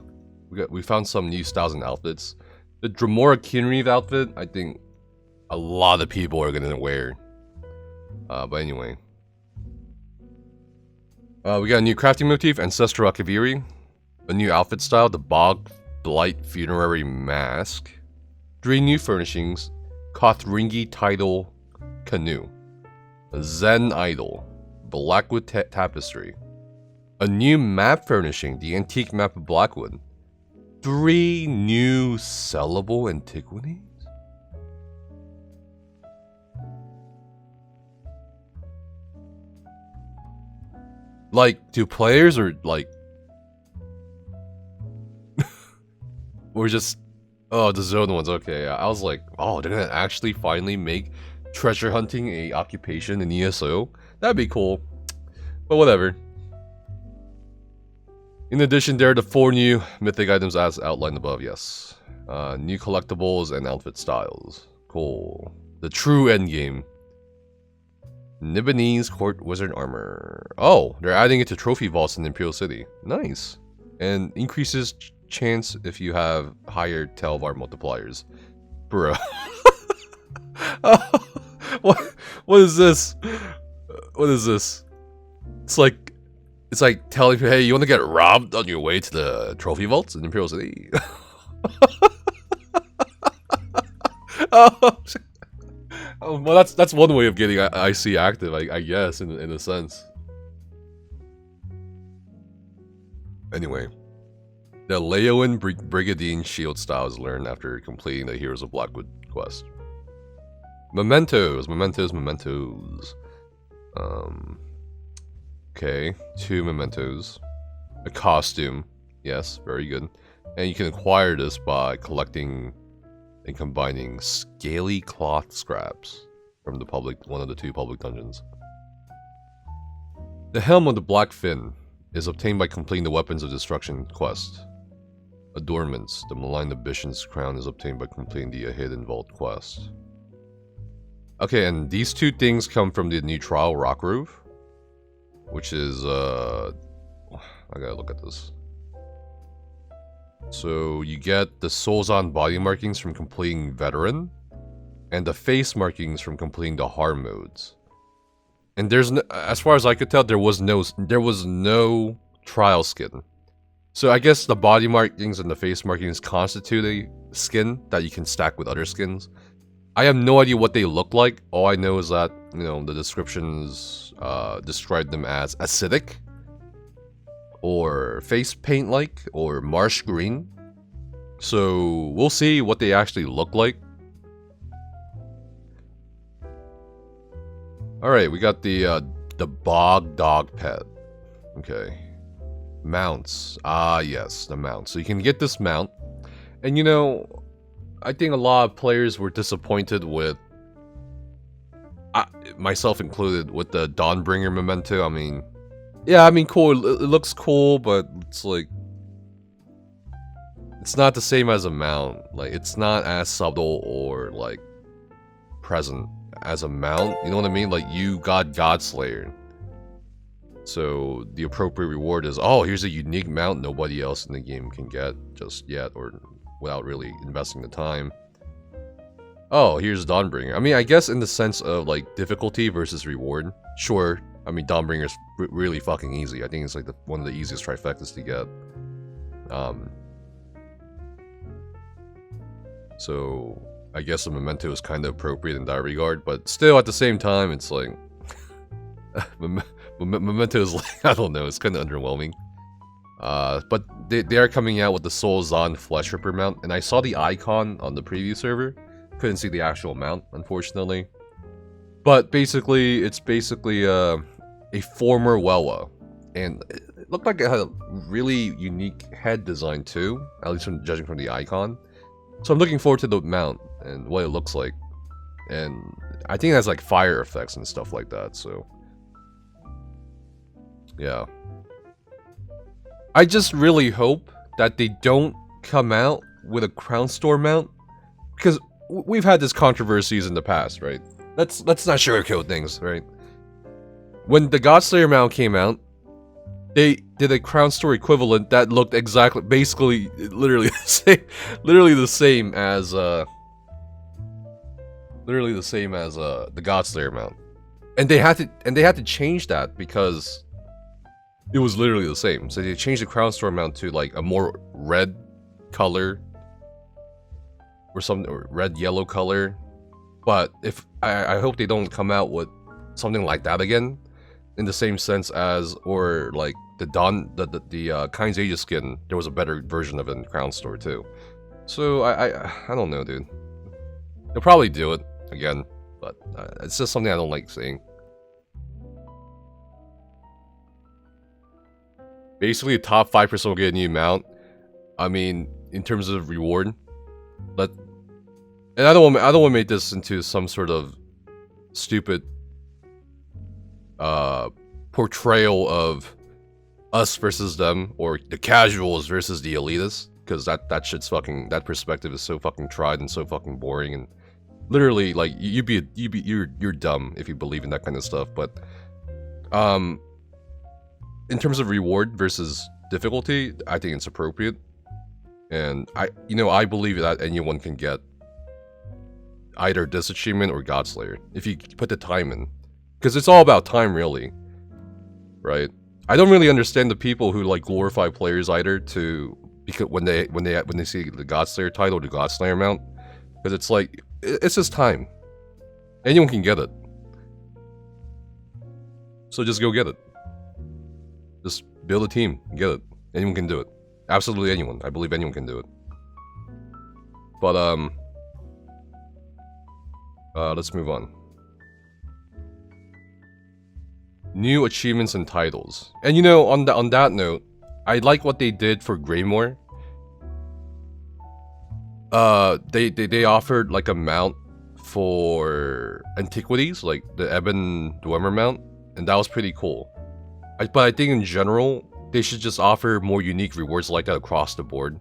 we found some new styles and outfits. The Dremora Kinreeve outfit, I think a lot of people are gonna wear. But anyway, we got a new crafting motif, Ancestral Akaviri, a new outfit style, the Bog Blight Funerary Mask, 3 new furnishings, Kothringi Tidal Canoe, a Zen Idol, Blackwood Tapestry, a new map furnishing, the Antique Map of Blackwood, 3 new sellable antiquities? Like, do players or like... We're just... Oh, the zone ones, okay. I was like, oh, they're gonna actually finally make treasure hunting a occupation in ESO? That'd be cool. But whatever. In addition, there are the 4 new mythic items as outlined above, yes. New collectibles and outfit styles. Cool. The true endgame. Nibonese Court Wizard Armor. Oh, they're adding it to trophy vaults in Imperial City. Nice. And increases chance if you have higher Telvar multipliers. Bro. What is this? What is this? It's like telling you, hey, you want to get robbed on your way to the trophy vaults in Imperial City? Oh, well, that's one way of getting IC active, I guess, in a sense. Anyway, the Leowen Brigadine shield style is learned after completing the Heroes of Blackwood quest. Mementos. Okay, 2 mementos. A costume. Yes, very good. And you can acquire this by collecting and combining scaly cloth scraps from the one of the 2 public dungeons. The Helm of the Black Fin is obtained by completing the Weapons of Destruction quest. Adornments. The Malign Ambition's crown is obtained by completing the Hidden Vault quest. Okay, and these 2 things come from the new trial Rock Roof, which is I gotta look at this. So you get the Souls on body markings from completing Veteran, and the face markings from completing the hard modes. And there's no, as far as I could tell, there was no trial skin. So I guess the body markings and the face markings constitute a skin that you can stack with other skins. I have no idea what they look like. All I know is that, you know, the descriptions describe them as acidic, or face paint like, or marsh green. So we'll see what they actually look like. Alright, we got the Bog Dog Pet. Okay. Mounts. Ah, yes, the mount. So you can get this mount. And you know, I think a lot of players were disappointed with, myself included, with the Dawnbringer memento. I mean, yeah, I mean, cool. It looks cool, but it's like, it's not the same as a mount. Like, it's not as subtle or like present as a mount. You know what I mean? Like, you got Godslayer. So the appropriate reward is, oh, here's a unique mount nobody else in the game can get just yet, or without really investing the time. Oh, here's Dawnbringer. I mean, I guess in the sense of like difficulty versus reward, sure. I mean, Dawnbringer's really fucking easy. I think it's like one of the easiest trifectas to get. So I guess a memento is kind of appropriate in that regard, but still at the same time, it's like, Memento is like, I don't know, it's kind of underwhelming. But they are coming out with the Soul Zahn Flesh Ripper mount, and I saw the icon on the preview server. Couldn't see the actual mount, unfortunately. But basically, it's basically a former Wewa, and it looked like it had a really unique head design too, at least judging from the icon. So I'm looking forward to the mount and what it looks like, and I think it has like fire effects and stuff like that. So yeah, I just really hope that they don't come out with a Crown Store mount, because we've had this controversies in the past, right? Let's not sugarcoat things, right? When the Godslayer mount came out, they did a Crown Store equivalent that looked exactly, basically, literally the same as the Godslayer mount, and they had to change that because it was literally the same. So they changed the Crown Store mount to like a more red color or something, or red yellow color. But if I hope they don't come out with something like that again, in the same sense as, or like the Kyne's Aegis skin, there was a better version of it in Crown Store too. So I don't know, dude. They'll probably do it again, but it's just something I don't like seeing. Basically, the top 5% will get a new mount. I mean, in terms of reward, and I don't want to make this into some sort of stupid portrayal of us versus them, or the casuals versus the elitists, because that shit's fucking, that perspective is so fucking tried and so fucking boring, and literally like you're dumb if you believe in that kind of stuff. But in terms of reward versus difficulty, I think it's appropriate, and I believe that anyone can get either this achievement or Godslayer if you put the time in, because it's all about time, really, right? I don't really understand the people who like glorify players either, because when they see the Godslayer title or the Godslayer mount, because it's like, it's just time. Anyone can get it, so just go get it. Just build a team, get it. Anyone can do it. Absolutely anyone. I believe anyone can do it. But let's move on. New achievements and titles. And on that note, I like what they did for Greymoor. They offered like a mount for antiquities, like the Ebon Dwemer mount, and that was pretty cool. But I think in general, they should just offer more unique rewards like that across the board.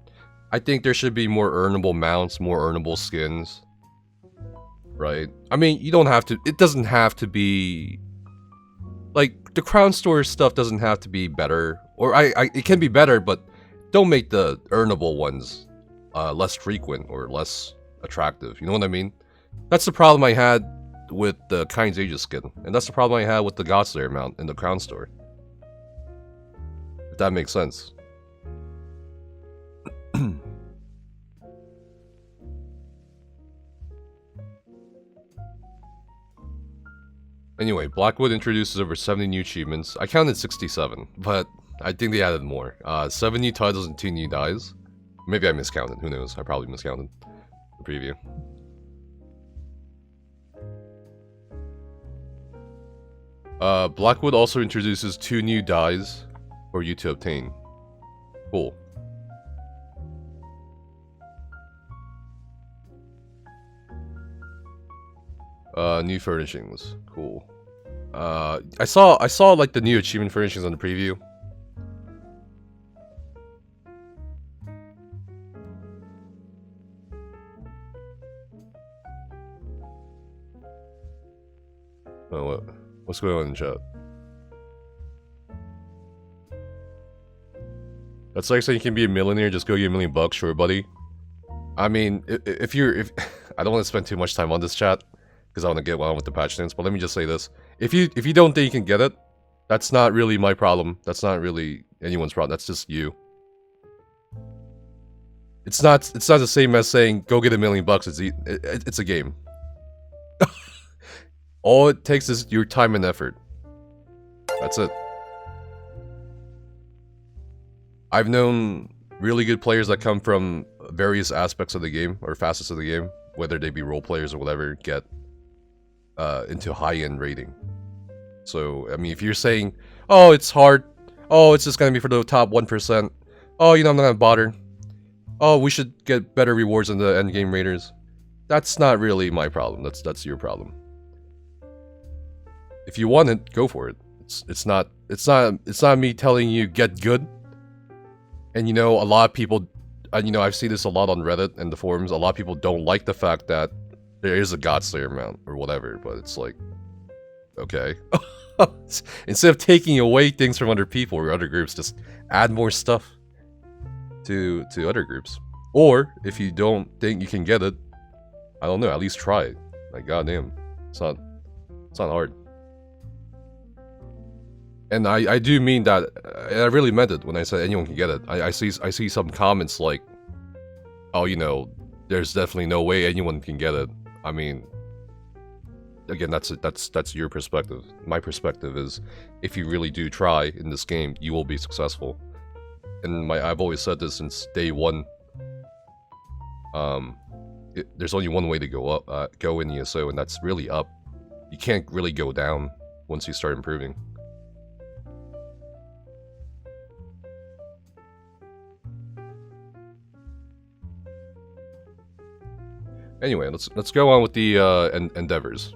I think there should be more earnable mounts, more earnable skins. Right? I mean, you don't have to, it doesn't have to be, like, the Crown Store stuff doesn't have to be better. Or it can be better, but don't make the earnable ones less frequent or less attractive. You know what I mean? That's the problem I had with the Kyne's Aegis skin. And that's the problem I had with the Godslayer mount in the Crown Store. If that makes sense. Anyway, Blackwood introduces over 70 new achievements. I counted 67, but I think they added more. 7 new titles and 2 new dies. Maybe I miscounted, who knows, I probably miscounted the preview. Blackwood also introduces 2 new dies for you to obtain. Cool. New furnishings. Cool. I saw like the new achievement furnishings on the preview. Oh, what's going on in chat? That's like saying you can be a millionaire, just go get $1 million, sure, buddy. I mean, if I don't want to spend too much time on this chat, because I want to get on with the patch notes, but let me just say this. If you don't think you can get it, that's not really my problem. That's not really anyone's problem. That's just you. It's not the same as saying, go get $1 million. It's a game. All it takes is your time and effort. That's it. I've known really good players that come from various aspects of the game, or facets of the game, whether they be role players or whatever, get into high-end rating. So, I mean, if you're saying, oh, it's hard, oh, it's just gonna be for the top 1%, oh, you know, I'm not gonna bother, oh, we should get better rewards in the endgame raiders, that's not really my problem. That's your problem. If you want it, go for it. It's not me telling you get good. And you know, a lot of people, you know, I've seen this a lot on Reddit and the forums. A lot of people don't like the fact that there is a Godslayer mount or whatever, but it's like, okay. Instead of taking away things from other people or other groups, just add more stuff to other groups. Or if you don't think you can get it, I don't know, at least try it. Like, goddamn, it's not hard. And I do mean that, and I really meant it when I said anyone can get it. I see some comments like, oh, you know, there's definitely no way anyone can get it. I mean, again, that's your perspective. My perspective is, if you really do try in this game, you will be successful. And I've always said this since day one. There's only one way to go up, go in ESO, and that's really up. You can't really go down once you start improving. Anyway, let's go on with the endeavors.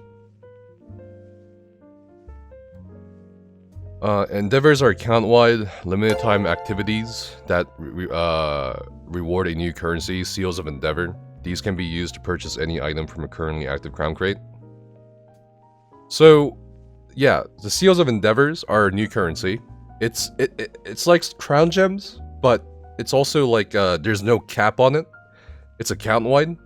Endeavors are account-wide, limited-time activities that reward a new currency, Seals of Endeavor. These can be used to purchase any item from a currently active crown crate. So, yeah, the Seals of Endeavors are a new currency. It's like crown gems, but it's also like there's no cap on it. It's account-wide.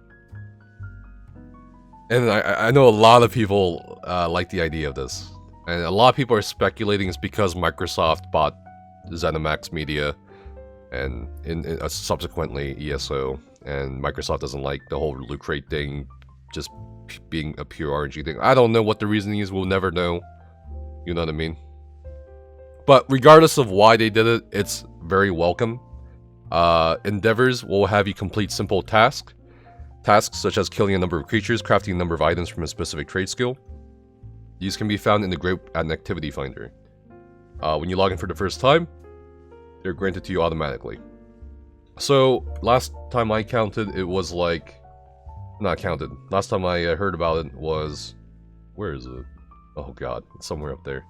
And I know a lot of people like the idea of this. And a lot of people are speculating it's because Microsoft bought ZeniMax Media and subsequently ESO. And Microsoft doesn't like the whole loot crate thing just being a pure RNG thing. I don't know what the reasoning is. We'll never know. You know what I mean? But regardless of why they did it, it's very welcome. Endeavors will have you complete simple tasks. Tasks such as killing a number of creatures, crafting a number of items from a specific trade skill. These can be found in the group at an activity finder. When you log in for the first time, they're granted to you automatically. So, last time I counted, it was like... Not counted. Last time I heard about it was... Where is it? Oh god, it's somewhere up there.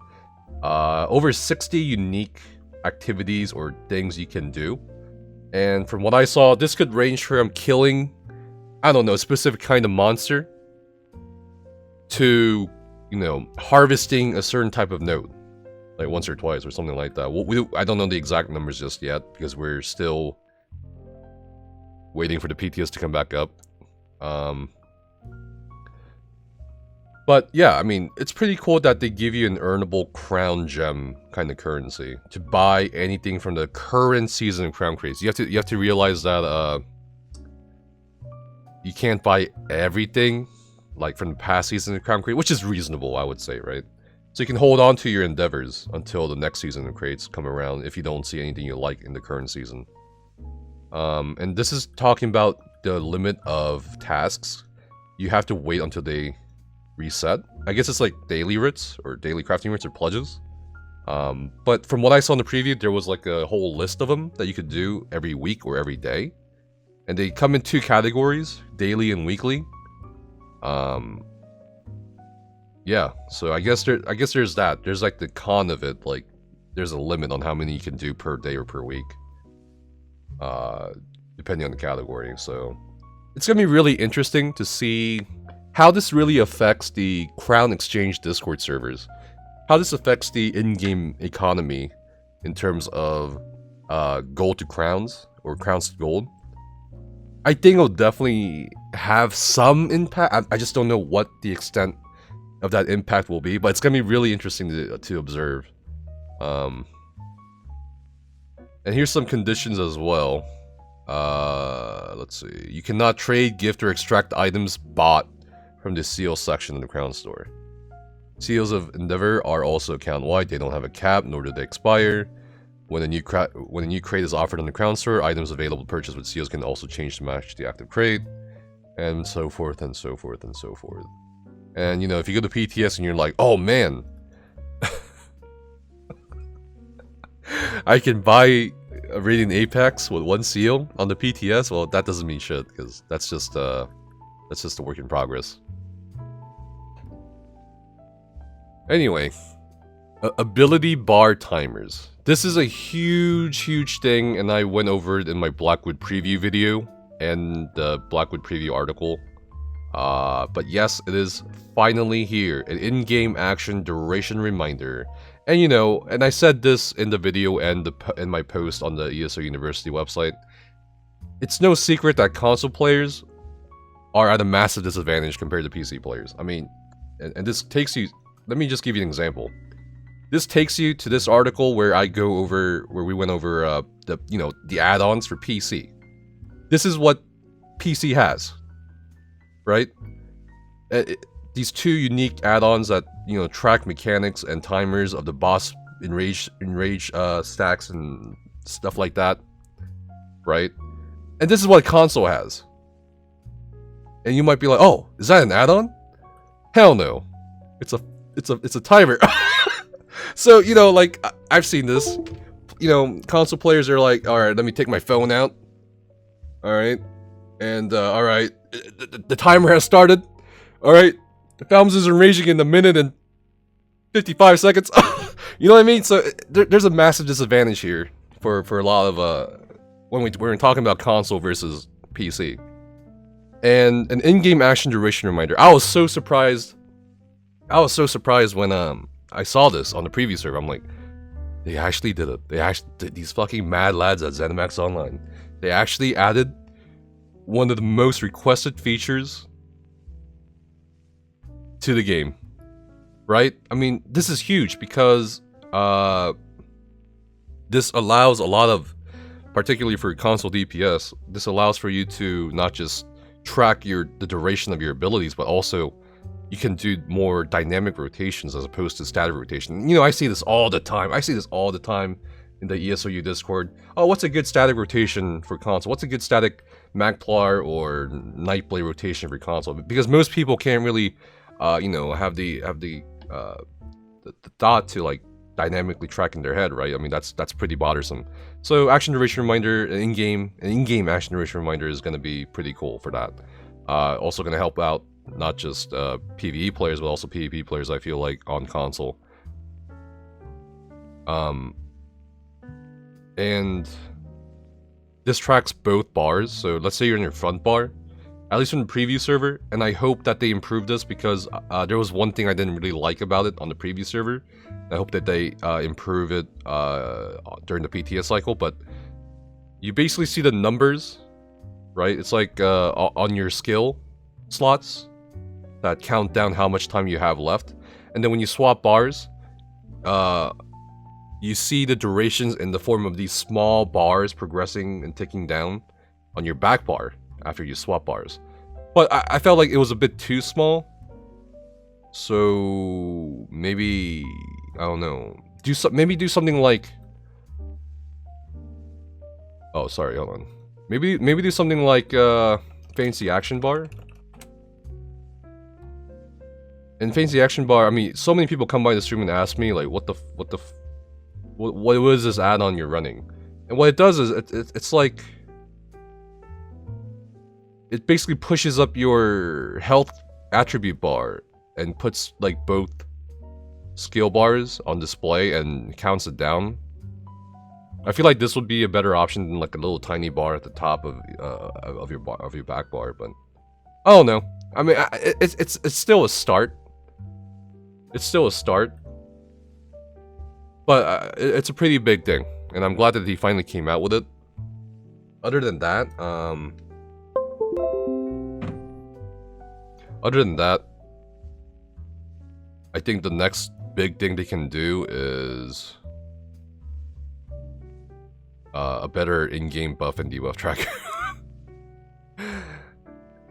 Over 60 unique activities or things you can do. And from what I saw, this could range from killing... I don't know, a specific kind of monster to, you know, harvesting a certain type of node, like once or twice or something like that. I don't know the exact numbers just yet because we're still waiting for the PTS to come back up. But yeah, I mean, it's pretty cool that they give you an earnable crown gem kind of currency to buy anything from the current season of crown crates. You have to realize that you can't buy everything, like from the past season of Crown Crate, which is reasonable, I would say, right? So you can hold on to your endeavors until the next season of crates come around if you don't see anything you like in the current season. And this is talking about the limit of tasks. You have to wait until they reset. I guess it's like daily writs, or daily crafting writs, or pledges. But from what I saw in the preview, there was like a whole list of them that you could do every week or every day. And they come in two categories, daily and weekly. Yeah, so I guess there's that. There's like the con of it, like there's a limit on how many you can do per day or per week. Depending on the category. So it's gonna be really interesting to see how this really affects the Crown Exchange Discord servers. How this affects the in-game economy in terms of gold to crowns or crowns to gold. I think it'll definitely have some impact. I just don't know what the extent of that impact will be, but it's gonna be really interesting to observe. And here's some conditions as well. Let's see. You cannot trade, gift, or extract items bought from the seal section in the Crown Store. Seals of Endeavor are also account-wide. They don't have a cap, nor do they expire. When a new crate is offered on the Crown Store, items available to purchase with seals can also change to match the active crate, and so forth and so forth and so forth. And you know, if you go to PTS and you're like, oh man, I can buy a Radiant Apex with 1 seal on the PTS, well, that doesn't mean shit, because that's just a work in progress. Anyway, ability bar timers. This is a huge thing, and I went over it in my Blackwood preview video and the Blackwood preview article. But yes, it is finally here, an in-game action duration reminder. And you know, and I said this in the video and in my post on the ESO University website, it's no secret that console players are at a massive disadvantage compared to PC players. I mean, and this takes you, let me just give you an example. This takes you to this article where we went over the add-ons for PC. This is what PC has, right? These 2 unique add-ons that, you know, track mechanics and timers of the boss enrage stacks and stuff like that, right? And this is what console has. And you might be like, oh, is that an add-on? Hell no, it's a timer. So, you know, like, I've seen this. You know, console players are like, alright, let me take my phone out. Alright. And, alright, the timer has started. Alright, the Falmos is enraging in a minute and 55 seconds. You know what I mean? So, there's a massive disadvantage here for a lot of, when we're talking about console versus PC. And an in-game action duration reminder. I was so surprised when, I saw this on the preview server. I'm like, they actually did it. These fucking mad lads at ZeniMax Online, they actually added one of the most requested features to the game, right? I mean, this is huge because this allows a lot of, particularly for console DPS, this allows for you to not just track the duration of your abilities, but also you can do more dynamic rotations as opposed to static rotation. You know, I see this all the time. In the ESOU Discord. Oh, what's a good static rotation for console? What's a good static Magplar or Nightblade rotation for console? Because most people can't really, you know, have the thought to like dynamically track in their head, right? I mean, that's pretty bothersome. So, action duration reminder, an in-game action duration reminder is going to be pretty cool for that. Also going to help out not just PvE players, but also PvP players, I feel like, on console. And this tracks both bars, so let's say you're in your front bar, at least in the preview server, and I hope that they improve this because there was one thing I didn't really like about it on the preview server. I hope that they improve it during the PTS cycle, but you basically see the numbers, right? It's like on your skill slots that count down how much time you have left, and then when you swap bars, you see the durations in the form of these small bars progressing and ticking down on your back bar after you swap bars. But I felt like it was a bit too small, so maybe, I don't know, maybe do something like, oh sorry, hold on, maybe do something like fancy action bar. In fancy action bar, I mean, so many people come by the stream and ask me like, what is this add-on you're running? And what it does is it's like, it basically pushes up your health attribute bar and puts like both skill bars on display and counts it down. I feel like this would be a better option than like a little tiny bar at the top of your back bar, but I don't know. I mean, it's still a start. It's still a start, but it's a pretty big thing, and I'm glad that he finally came out with it. Other than that, I think the next big thing they can do is a better in-game buff and debuff tracker.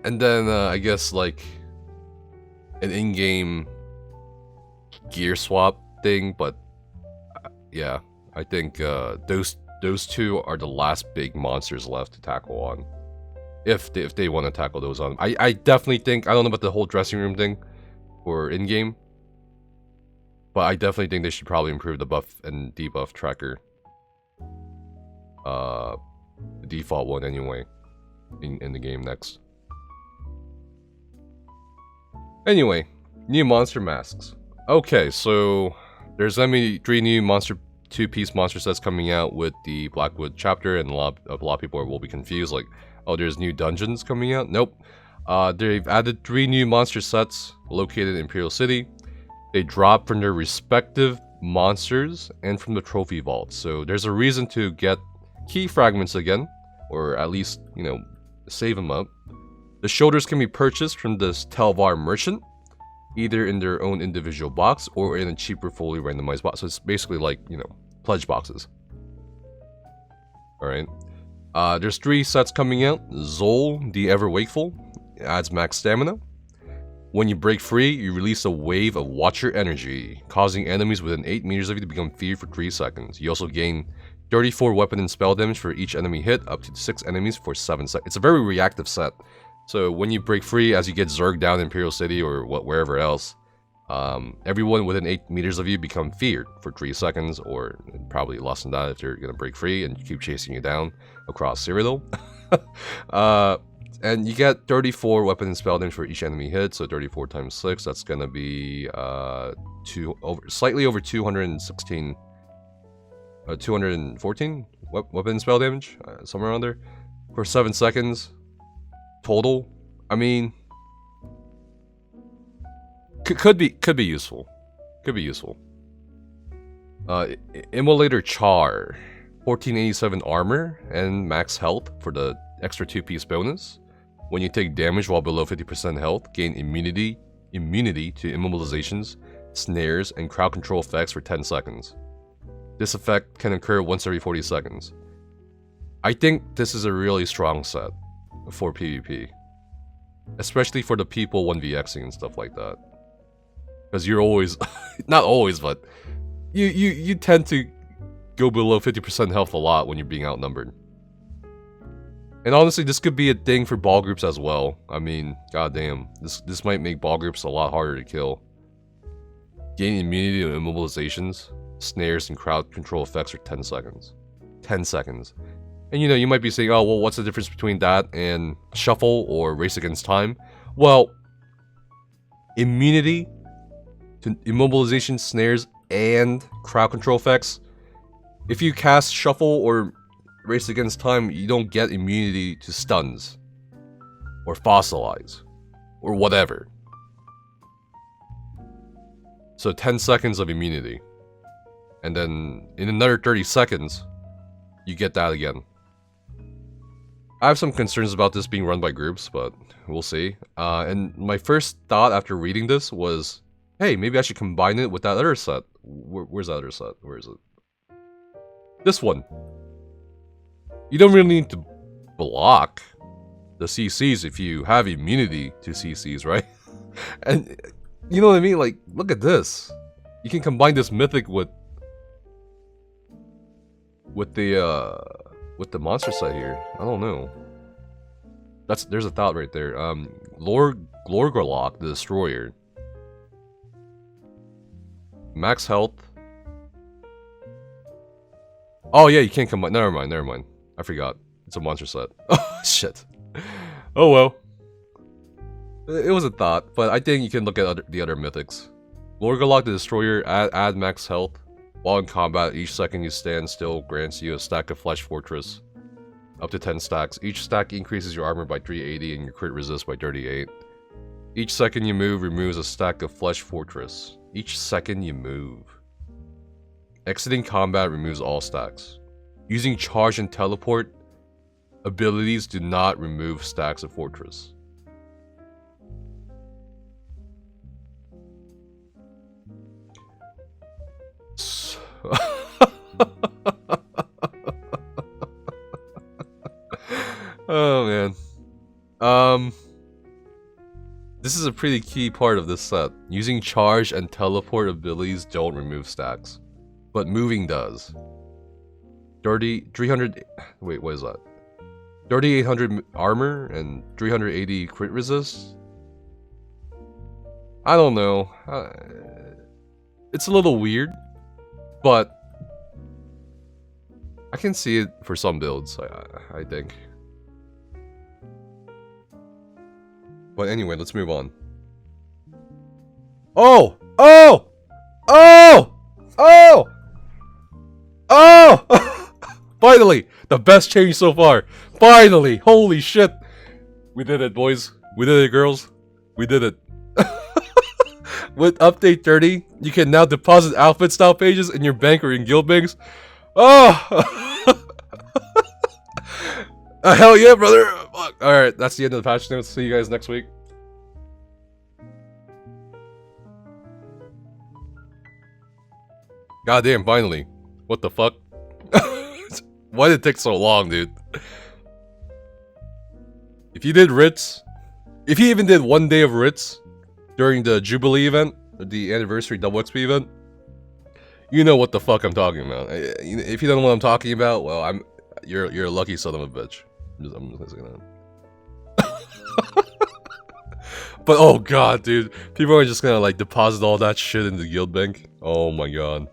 And then I guess like an in-game gear swap thing, but yeah, I think those two are the last big monsters left to tackle on. If they want to tackle those on. I definitely think, I don't know about the whole dressing room thing for in-game, but I definitely think they should probably improve the buff and debuff tracker. The default one anyway, in the game next. Anyway, new monster masks. Okay, so there's gonna be 3 new two-piece monster sets coming out with the Blackwood chapter, and a lot of people will be confused, like, oh, there's new dungeons coming out? Nope. They've added 3 new monster sets located in Imperial City. They drop from their respective monsters and from the trophy vault. So there's a reason to get key fragments again, or at least, you know, save them up. The shoulders can be purchased from this Telvar merchant, either in their own individual box or in a cheaper fully randomized box. So it's basically like, you know, pledge boxes. Alright. There's 3 sets coming out. Zol, the Ever Wakeful, adds max stamina. When you break free, you release a wave of Watcher energy, causing enemies within 8 meters of you to become feared for 3 seconds. You also gain 34 weapon and spell damage for each enemy hit, up to 6 enemies for 7 seconds. It's a very reactive set. So when you break free, as you get zerged down in Imperial City or wherever else, everyone within 8 meters of you become feared for 3 seconds, or probably less than that if they're going to break free and keep chasing you down across Cyrodiil. And you get 34 weapon and spell damage for each enemy hit, so 34 times 6, that's going to be slightly over 216, 214 weapon and spell damage, somewhere around there, for 7 seconds. Total, I mean, could be useful. Could be useful. Immolator Char, 1487 armor and max health for the extra 2-piece bonus. When you take damage while below 50% health, gain immunity to immobilizations, snares, and crowd control effects for 10 seconds. This effect can occur once every 40 seconds. I think this is a really strong set for PvP, especially for the people 1vxing and stuff like that, because you're always not always, but you tend to go below 50% health a lot when you're being outnumbered. And honestly, this could be a thing for ball groups as well. I mean, goddamn, this might make ball groups a lot harder to kill. Gain immunity to immobilizations, snares, and crowd control effects for 10 seconds. 10 seconds. And you know, you might be saying, oh, well, what's the difference between that and Shuffle or Race Against Time? Well, immunity to immobilization, snares, and crowd control effects. If you cast Shuffle or Race Against Time, you don't get immunity to stuns or fossilize or whatever. So 10 seconds of immunity. And then in another 30 seconds, you get that again. I have some concerns about this being run by groups, but we'll see. And my first thought after reading this was, hey, maybe I should combine it with that other set. Where's that other set? Where is it? This one. You don't really need to block the CCs if you have immunity to CCs, right? And you know what I mean? Like, look at this. You can combine this mythic with the monster set here. I don't know. There's a thought right there. Glorgorlock, the Destroyer. Max health. Oh yeah, you can't combine. Never mind. I forgot. It's a monster set. Oh shit. Oh well. It was a thought, but I think you can look at the other mythics. Glorgorlock, the Destroyer, add max health. While in combat, each second you stand still grants you a stack of Flesh Fortress. Up to 10 stacks. Each stack increases your armor by 380 and your crit resist by 38. Each second you move removes a stack of Flesh Fortress. Each second you move. Exiting combat removes all stacks. Using Charge and Teleport abilities do not remove stacks of Fortress. Oh man. This is is a pretty key part of this set. Using charge and teleport abilities don't remove stacks, but moving does. 300. Wait, what is that? 3800 armor and 380 crit resist. I don't know. It's a little weird, but I can see it for some builds. I think. But anyway, let's move on. Oh! Oh! Oh! Oh! Oh! Finally! The best change so far! Finally! Holy shit! We did it, boys. We did it, girls. We did it. With update 30, you can now deposit outfit style pages in your bank or in guild banks. Oh! Hell yeah, brother! Alright, that's the end of the patch notes. See you guys next week. Goddamn, finally. What the fuck? Why did it take so long, dude? If you did Ritz, if you even did 1 day of Ritz during the Jubilee event, or the anniversary double XP event, you know what the fuck I'm talking about. If you don't know what I'm talking about, well, you're a lucky son of a bitch. I'm just saying that. But oh god, dude, people are just gonna like deposit all that shit in the guild bank. Oh my god.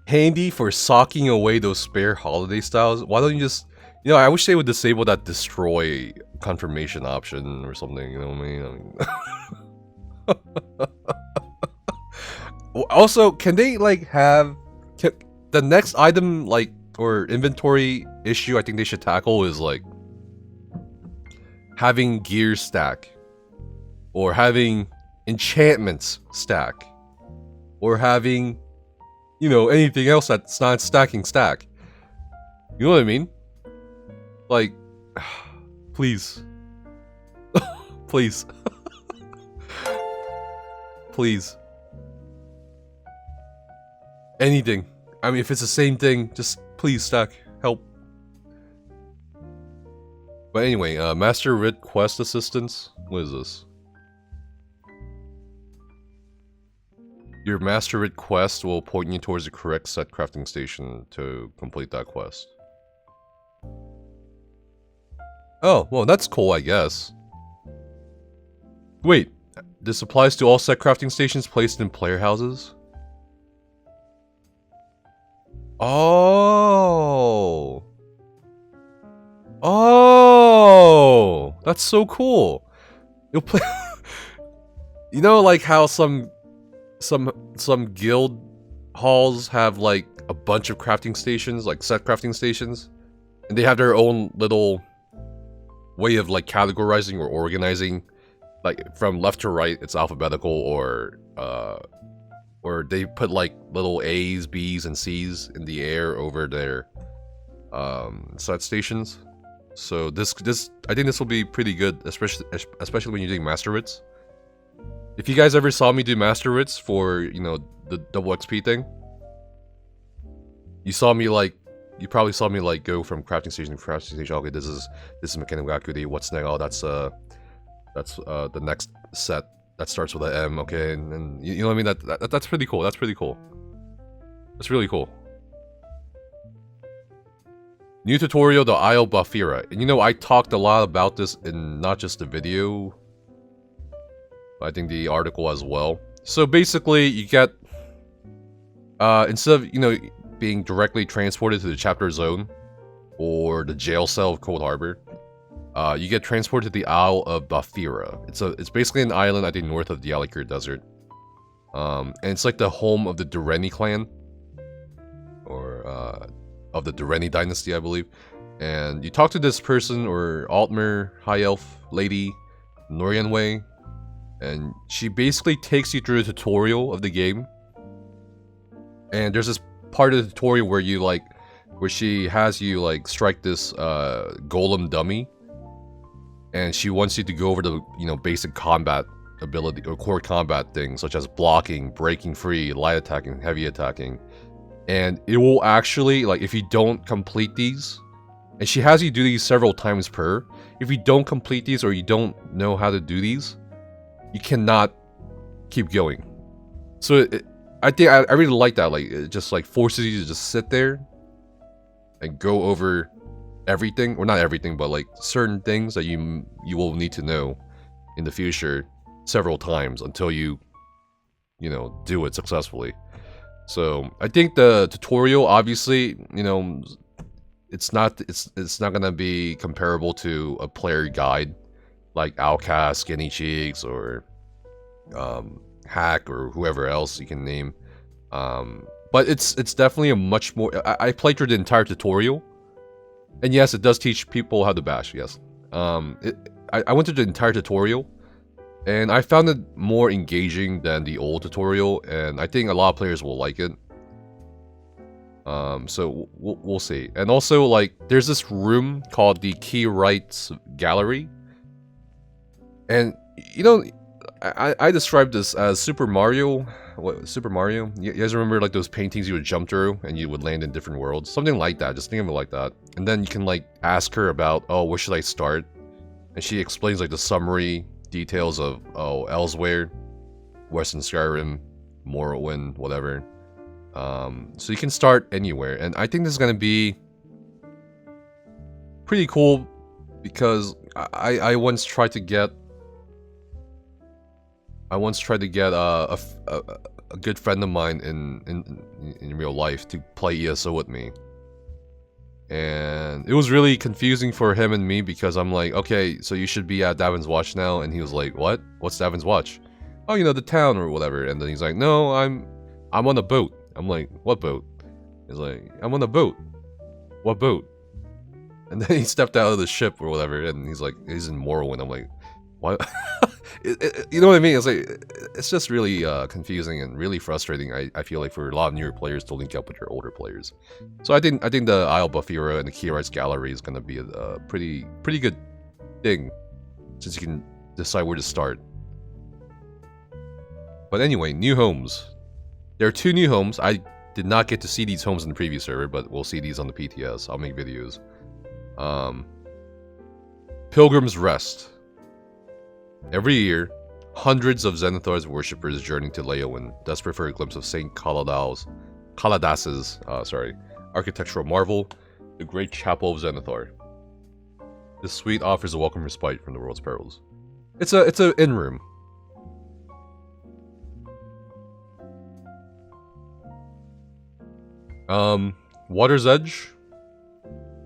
Handy for socking away those spare holiday styles. Why don't you just, you know, I wish they would disable that destroy confirmation option or something, you know what I mean? Also, can they like have the next item like or inventory issue I think they should tackle is like having gear stack, or having enchantments stack, or having, you know, anything else that's not stacking stack. You know what I mean? Like, please. Please. Please. Anything. I mean, if it's the same thing, just please stack. Help. But anyway, Master Rit Quest Assistance. What is this? Your Master Rit Quest will point you towards the correct set crafting station to complete that quest. Oh, well, that's cool, I guess. Wait, this applies to all set crafting stations placed in player houses? Oh. Oh, that's so cool. You'll play. You know, like how some guild halls have like a bunch of crafting stations, like set crafting stations, and they have their own little way of like categorizing or organizing, like from left to right, it's alphabetical, or they put like little A's, B's, and C's in the air over their set stations. So this I think this will be pretty good, especially when you're doing Master Rits. If you guys ever saw me do Master Rits for, you know, the double XP thing, you probably saw me like go from crafting station to crafting station. Okay, this is MechanikalOK. What's next? Oh, that's the next set that starts with an M. Okay, and you know what I mean. That's pretty cool. That's pretty cool. That's really cool. New tutorial, the Isle Bafira. And you know, I talked a lot about this in not just the video, but I think the article as well. So basically, you get, instead of, you know, being directly transported to the chapter zone, or the jail cell of Cold Harbor, you get transported to the Isle of Bafira. It's basically an island, I think, north of the Alikir Desert. And it's like the home of the Dureni clan, or, of the Dureni dynasty, I believe. And you talk to this person, or Altmer, High Elf Lady, Norianway, and she basically takes you through the tutorial of the game. And there's this part of the tutorial where you like, where she has you like strike this golem dummy, and she wants you to go over the, you know, basic combat ability or core combat things such as blocking, breaking free, light attacking, heavy attacking. And it will actually, like, if you don't complete these, and she has you do these several times per, if you don't complete these or you don't know how to do these, you cannot keep going. So I think I really like that. Like, it just like forces you to just sit there and go over everything, or not everything, but like certain things that you will need to know in the future several times until you know, do it successfully. So I think the tutorial, obviously, you know, it's not gonna be comparable to a player guide like Outcast, Skinny Cheeks, or Hack, or whoever else you can name. But it's definitely a much more. I played through the entire tutorial, and yes, it does teach people how to bash. Yes, I went through the entire tutorial, and I found it more engaging than the old tutorial, and I think a lot of players will like it. So we'll see. And also, like, there's this room called the Kie Gallery, and you know, I described this as Super Mario. What, Super Mario? You guys remember like those paintings you would jump through and you would land in different worlds? Something like that. Just think of it like that. And then you can like ask her about, oh, where should I start? And she explains like the summary details of, oh, Elsewhere, Western Skyrim, Morrowind, whatever. So you can start anywhere. And I think this is gonna be pretty cool because I once tried to get a good friend of mine in real life to play ESO with me, and it was really confusing for him and me because I'm like, okay, so you should be at Davin's Watch now, and he was like, what? What's Davin's Watch? Oh, you know, the town or whatever. And then he's like, no, I'm on a boat. I'm like, what boat? He's like, I'm on a boat. What boat? And then he stepped out of the ship or whatever, and he's like, he's in Morrowind. I'm like, what? You know what I mean? It's like, it's just really confusing and really frustrating. I feel like for a lot of newer players to link up with your older players. So I think the Isle Buffira and the Kie Gallery is gonna be a pretty good thing, since you can decide where to start. But anyway, new homes. There are 2 new homes. I did not get to see these homes in the previous server, but we'll see these on the PTS. I'll make videos. Pilgrims Rest. Every year, hundreds of Zenithar's worshippers journey to Leyawiin, desperate for a glimpse of Saint Kaladas's architectural marvel, the Great Chapel of Zenithar. This suite offers a welcome respite from the world's perils. It's a inn room. Water's Edge.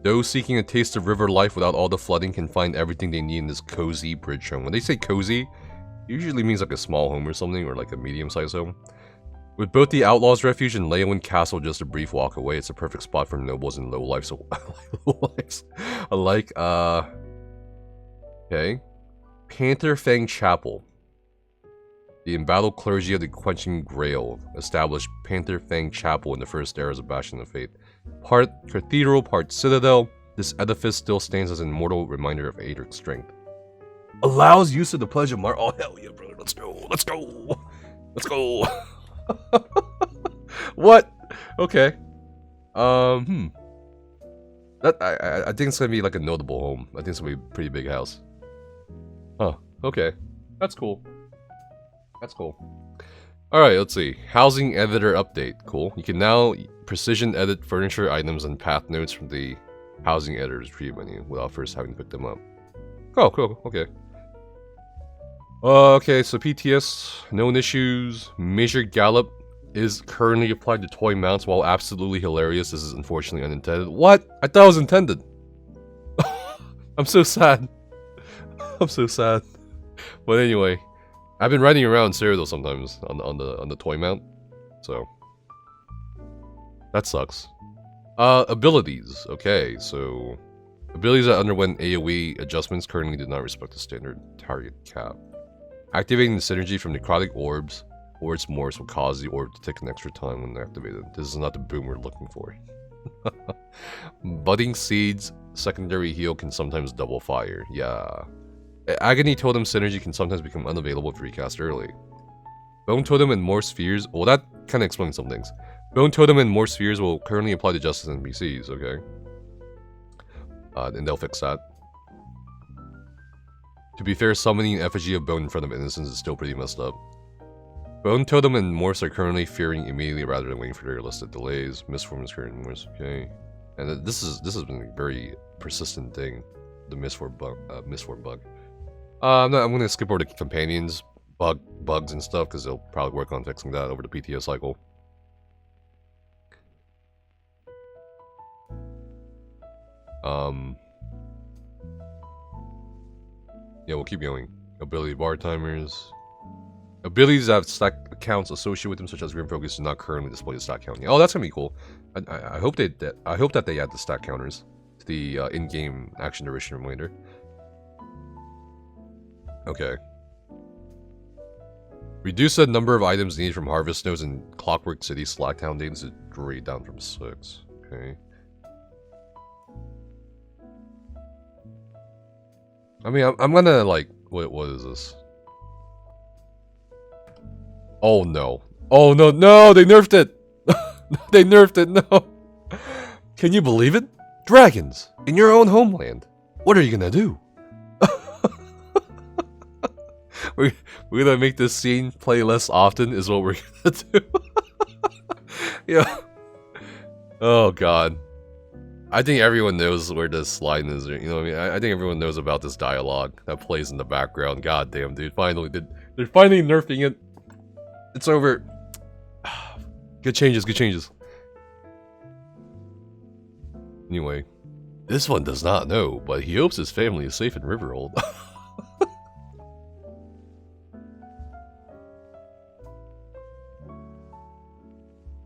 Those seeking a taste of river life without all the flooding can find everything they need in this cozy bridge home. When they say cozy, it usually means like a small home or something, or like a medium-sized home. With both the Outlaws Refuge and Leyawiin Castle just a brief walk away, it's a perfect spot for nobles and lowlifes alike. Okay. Panther Fang Chapel. The embattled clergy of the Quenching Grail established Panther Fang Chapel in the first eras of Bastion of Fate. Part cathedral, part citadel, this edifice still stands as an immortal reminder of Adric's strength. Allows use of the Pledge of Oh, hell yeah, brother. Let's go. Let's go. Let's go. What? Okay. That I think it's gonna be like a notable home. I think it's gonna be a pretty big house. Huh. Okay. That's cool. That's cool. Alright, let's see. Housing editor update. Cool. You can now precision edit furniture items and path nodes from the housing editor's preview menu without first having to pick them up. Oh, cool. Okay. Okay, so PTS, known issues. Major Gallop is currently applied to toy mounts. While absolutely hilarious, this is unfortunately unintended. What? I thought it was intended. I'm so sad. I'm so sad. But anyway, I've been riding around Cyrodiil sometimes on the toy mount, so that sucks. Abilities. Okay, so abilities that underwent AoE adjustments currently do not respect the standard target cap. Activating the synergy from Necrotic Orbs or its morphs will cause the orb to take an extra time when activated. This is not the boom we're looking for. Budding Seeds secondary heal can sometimes double fire. Yeah. Agony Totem synergy can sometimes become unavailable if recast early. Bone Totem and more spheres. Well, that kind of explains some things. Bone Totem and more spheres will currently apply to Justice NPCs, okay? And they'll fix that. To be fair, summoning an effigy of bone in front of innocents is still pretty messed up. Bone Totem and Morse are currently fearing immediately rather than waiting for their listed delays. Mistform is currently Morse, okay. And this has been a very persistent thing, the Mistform bug. I'm gonna skip over the companions, bugs and stuff, because they'll probably work on fixing that over the PTS cycle. Yeah, we'll keep going. Ability bar timers. Abilities that have stack accounts associated with them, such as Grim Focus, do not currently display the stack count. Oh, that's gonna be cool. I hope that they add the stack counters to the in-game action duration reminder. Okay. Reduce the number of items needed from Harvest Nodes in Clockwork City Slacktown days to 3 down from 6. Okay. I mean, I'm gonna like, what is this? Oh no! Oh no! No! They nerfed it! They nerfed it! No! Can you believe it? Dragons in your own homeland. What are you gonna do? We're gonna make this scene play less often. Is what we're gonna do. Yeah. Oh god. I think everyone knows where this line is, you know what I mean? I think everyone knows about this dialogue that plays in the background. God damn, dude. Finally, they're finally nerfing it. It's over. Good changes, good changes. Anyway, this one does not know, but he hopes his family is safe in Riverhold.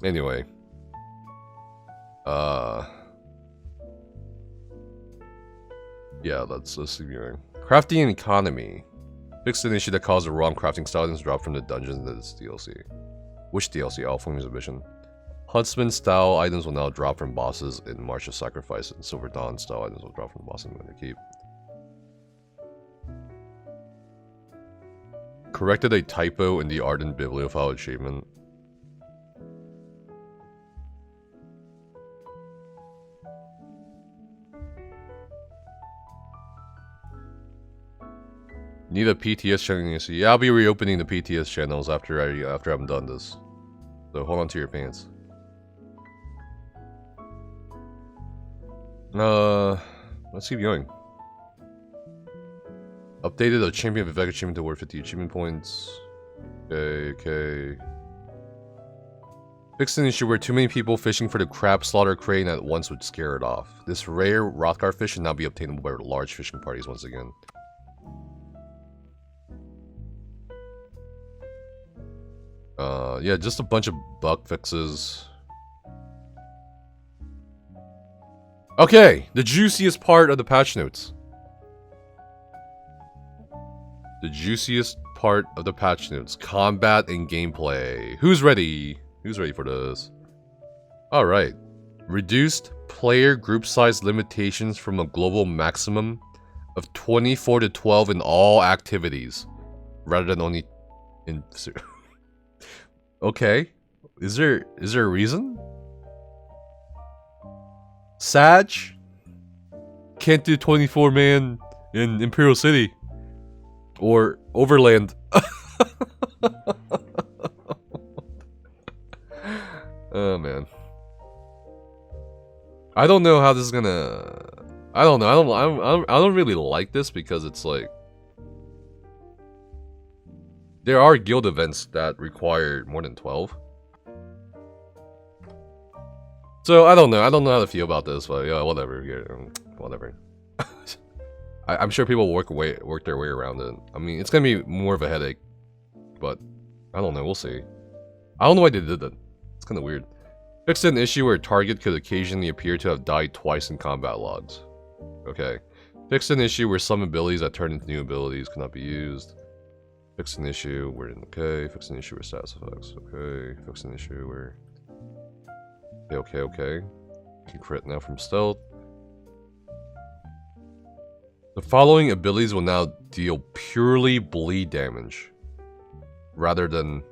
Anyway. Yeah, let's keep going. Crafting and economy. Fixed an issue that caused the wrong crafting styles to drop from the dungeons into this DLC. Which DLC? Oh, Flames Ambition. Huntsman style items will now drop from bosses in March of Sacrifice, and Silver Dawn style items will drop from bosses in Winter Keep. Corrected a typo in the Ardent Bibliophile achievement. Need a PTS channel. Yeah, I'll be reopening the PTS channels after I'm done this. So hold on to your pants. Let's keep going. Updated a Champion of Vivek achievement to award 50 achievement points. Okay. Fixed an issue where too many people fishing for the crab slaughter crane at once would scare it off. This rare Rothgar fish should now be obtainable by large fishing parties once again. Yeah, just a bunch of bug fixes. Okay, the juiciest part of the patch notes. The juiciest part of the patch notes. Combat and gameplay. Who's ready? Who's ready for this? Alright. Reduced player group size limitations from a global maximum of 24 to 12 in all activities. Rather than only in... Okay. Is there a reason? Sag? Can't do 24-man in Imperial City. Or Overland. Oh man. I don't know how this is gonna... I don't know. I don't really like this because it's like... There are guild events that require more than 12. So, I don't know. I don't know how to feel about this, but yeah, whatever. Yeah, whatever. I'm sure people work their way around it. I mean, it's gonna be more of a headache. But, I don't know. We'll see. I don't know why they did that. It's kind of weird. Fixed an issue where a target could occasionally appear to have died twice in combat logs. Okay. Fixed an issue where some abilities that turn into new abilities cannot be used. Fix an issue where okay. Fix an issue where status effects. Okay. Fix an issue where okay. Can crit now from stealth. The following abilities will now deal purely bleed damage, rather than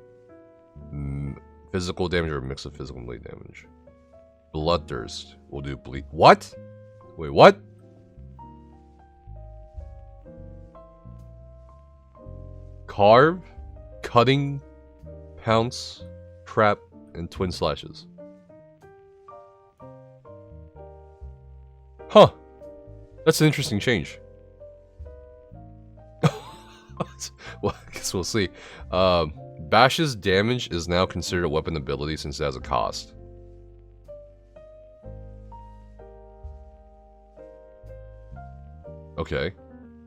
physical damage or a mix of physical and bleed damage. Bloodthirst will do bleed. What? Wait, what? Carve, Cutting, Pounce, Trap, and Twin Slashes. Huh. That's an interesting change. Well, I guess we'll see. Bash's damage is now considered a weapon ability since it has a cost. Okay.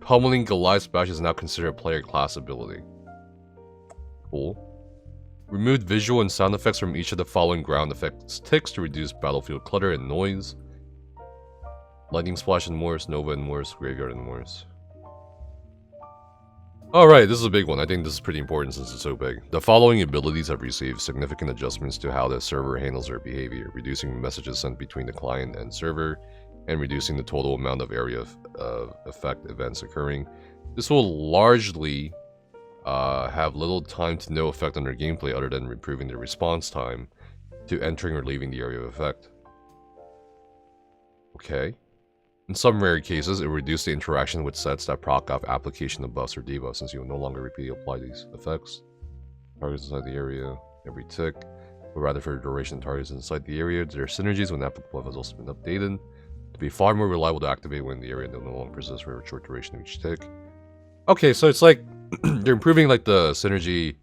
Pummeling Goliath's Bash is now considered a player class ability. Cool. Removed visual and sound effects from each of the following ground effects ticks to reduce battlefield clutter and noise. Lightning Splash and Morse, Nova and Morse, Graveyard and Morse. Alright, this is a big one. I think this is pretty important since it's so big. The following abilities have received significant adjustments to how the server handles their behavior, reducing messages sent between the client and server, and reducing the total amount of area effect events occurring. This will largely have little time to no effect on their gameplay other than improving the response time to entering or leaving the area of effect. Okay. In some rare cases, it will reduce the interaction with sets that proc off application of buffs or debuffs, since you will no longer repeatedly apply these effects. Targets inside the area, every tick, but rather for the duration of targets inside the area. Their synergies when applicable have also been updated to be far more reliable to activate when the area no longer persists for a short duration of each tick. Okay, so it's like they're improving like the synergy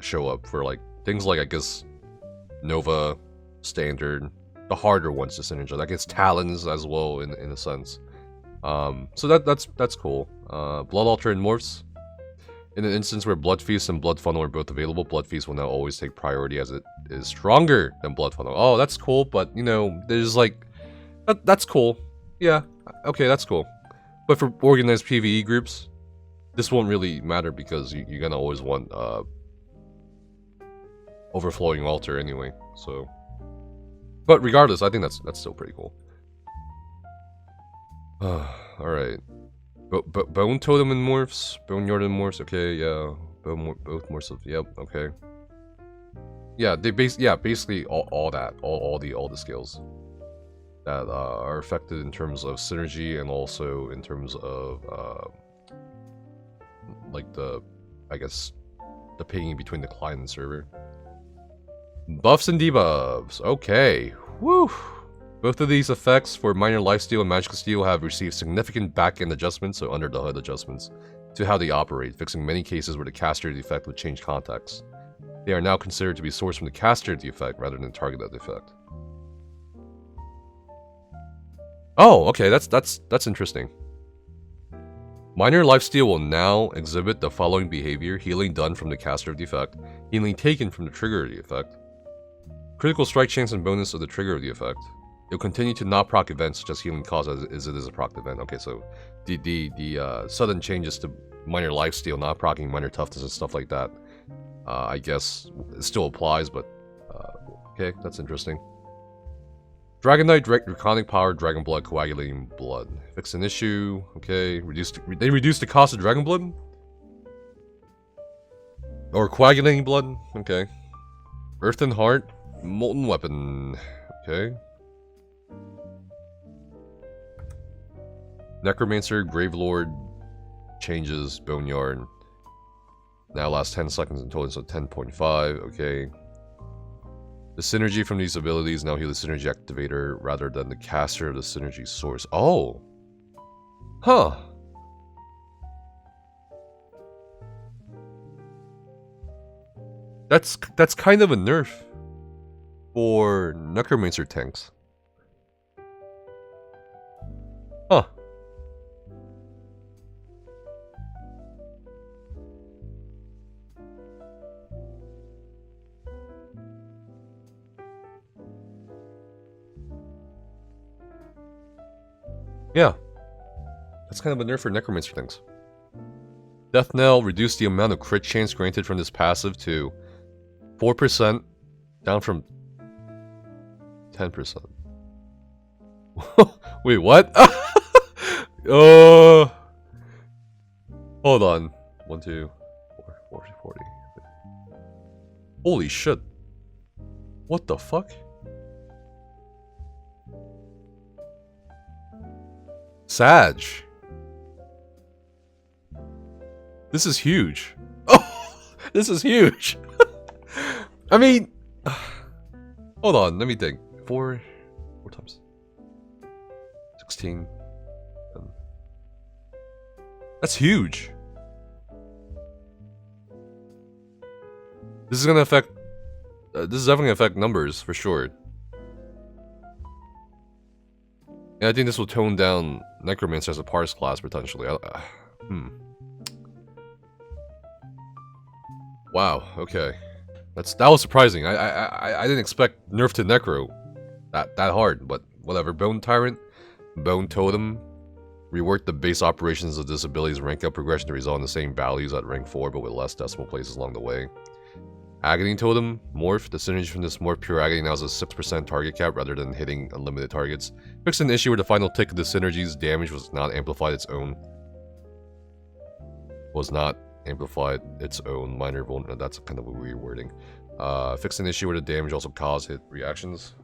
show up for like things like, I guess, Nova, Standard, the harder ones to synergize. I guess Talons as well in a sense. So that's cool. Blood Altar and Morphs. In an instance where Blood Feast and Blood Funnel are both available, Blood Feast will now always take priority as it is stronger than Blood Funnel. Oh, that's cool, but you know, there's like that's cool. Yeah, okay, that's cool. But for organized PvE groups, this won't really matter because you're gonna always want Overflowing Altar anyway. So, but regardless, I think that's still pretty cool. All right. Bone Totem and Morphs, Boneyard and Morphs, okay, yeah. Both Morphs, yep, okay. Yeah, basically all the skills that are affected in terms of synergy and also in terms of like the, I guess, the pinging between the client and server. Buffs and debuffs, okay, woo. Both of these effects for minor lifesteal and magical steal have received significant back-end adjustments, so under the hood adjustments, to how they operate, fixing many cases where the caster of the effect would change context. They are now considered to be sourced from the caster of the effect rather than the target of the effect. Oh, okay, that's interesting. Minor lifesteal will now exhibit the following behavior: healing done from the caster of the effect, healing taken from the trigger of the effect, critical strike chance and bonus of the trigger of the effect. It'll continue to not proc events such as healing cause as it is a proc event. Okay, so the sudden changes to minor lifesteal, not proccing minor toughness and stuff like that, I guess it still applies, but okay, that's interesting. Dragon Knight, Draconic Power, Dragon Blood, Coagulating Blood. Fix an issue, okay. They reduced the cost of Dragon Blood? Or Coagulating Blood, okay. Earthen Heart, Molten Weapon, okay. Necromancer, Gravelord, changes, Boneyard. Now lasts 10 seconds in total, so 10.5, okay. The synergy from these abilities now heal the synergy activator rather than the caster of the synergy source. Oh! Huh! That's kind of a nerf for Necromancer tanks. Huh. Yeah. That's kind of a nerf for Necromancer things. Death Knell reduced the amount of crit chance granted from this passive to 4%, down from 10%. Wait, what? Hold on. 1, 2, 4, 40, 40. Holy shit. What the fuck? Sag. This is huge. Oh, this is huge. I mean, hold on, let me think. 4 times 16. That's huge. This is gonna affect. This is definitely gonna affect numbers for sure. And I think this will tone down Necromancer as a parse class potentially. Wow. Okay, that was surprising. I didn't expect nerf to Necro that hard, but whatever. Bone Tyrant, Bone Totem, rework the base operations of this ability's rank up progression to result in the same values at rank 4, but with less decimal places along the way. Agony Totem, morph. The synergy from this morph pure agony now has a 6% target cap rather than hitting unlimited targets. Fixed an issue where the final tick of the synergy's damage was not amplified its own. Minor vulnerability. That's kind of a weird wording. Fixed an issue where the damage also caused hit reactions,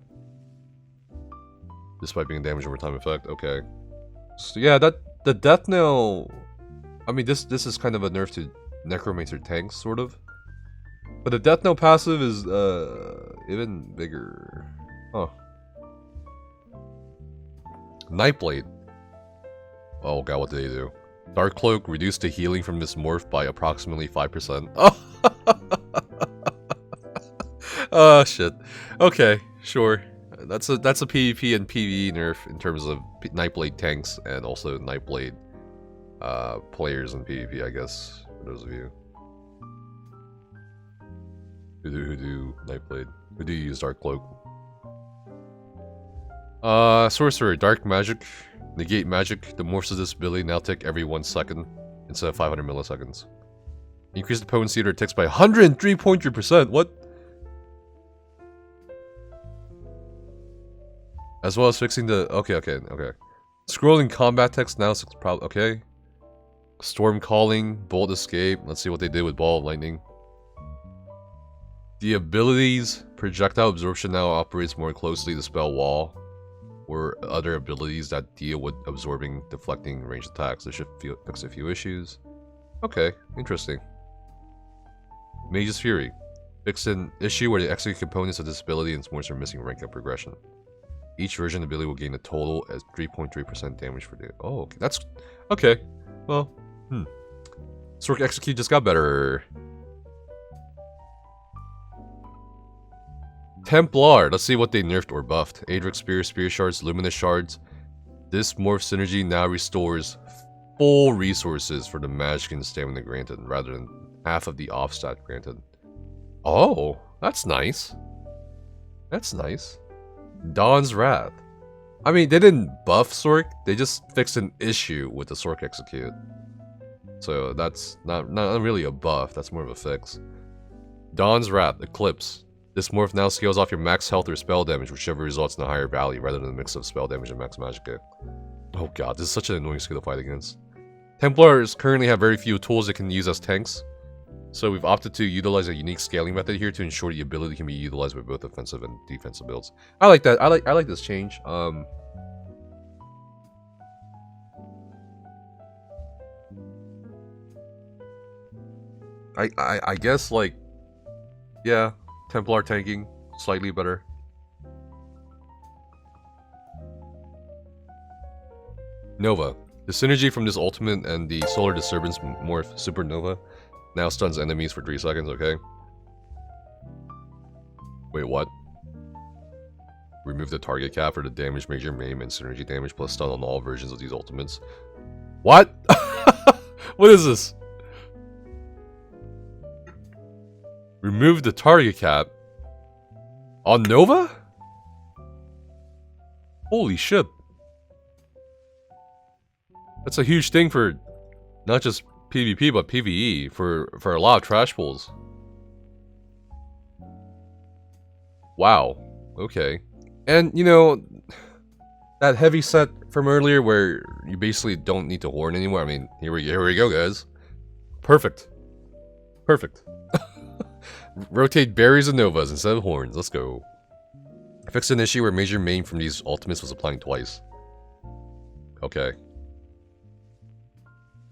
despite being a damage over time effect. Okay. So yeah, the death knell. I mean, this is kind of a nerf to Necromancer tanks, sort of. But the death knell passive is even bigger. Huh. Nightblade. Oh god, what did they do? Dark Cloak reduced the healing from this morph by approximately 5%. Oh shit. Okay, sure. That's a PvP and PvE nerf in terms of Nightblade tanks and also Nightblade players in PvP, I guess, for those of you who do Nightblade, who do use Dark Cloak. Sorcerer, Dark Magic. Negate magic. The morphs of this ability now tick every 1 second instead of 500 milliseconds. Increase the potency of their ticks by 103.3%. What? As well as fixing the... Okay. Scrolling combat text now... Okay. Storm Calling, Bolt Escape. Let's see what they did with Ball of Lightning. The abilities... Projectile Absorption now operates more closely to spell Wall, or other abilities that deal with absorbing, deflecting ranged attacks. This should fix a few issues. Okay, interesting. Mage's Fury. Fix an issue where the execute components of this ability and sports are missing rank up progression. Each version of the ability will gain a total as 3.3% damage for the... Oh, okay. That's... Okay. Well, Sork Execute just got better. Templar. Let's see what they nerfed or buffed. Adric Spear, Spear Shards, Luminous Shards. This morph synergy now restores full resources for the magic and stamina granted, rather than half of the offstat granted. Oh, that's nice. That's nice. Dawn's Wrath. I mean, they didn't buff Sork, they just fixed an issue with the Sork Execute. So that's not really a buff, that's more of a fix. Dawn's Wrath, Eclipse. This morph now scales off your max health or spell damage, whichever results in a higher value, rather than a mix of spell damage and max magicka. Oh god, this is such an annoying skill to fight against. Templars currently have very few tools they can use as tanks, so we've opted to utilize a unique scaling method here to ensure the ability can be utilized by both offensive and defensive builds. I like that. I like this change. I guess, like, yeah, Templar tanking slightly better. Nova. The synergy from this ultimate and the Solar Disturbance morph Supernova now stuns enemies for 3 seconds, okay? Wait, what? Remove the target cap for the damage, major, maim, and synergy damage plus stun on all versions of these ultimates. What? What is this? Remove the target cap on Nova? Holy shit. That's a huge thing for not just PvP but PvE for a lot of trash pulls. Wow. Okay. And you know, that heavy set from earlier where you basically don't need to horn anymore. I mean, here we go, guys. Perfect. Perfect. Rotate berries and novas instead of horns. Let's go. Fix an issue where major main from these ultimates was applying twice. Okay.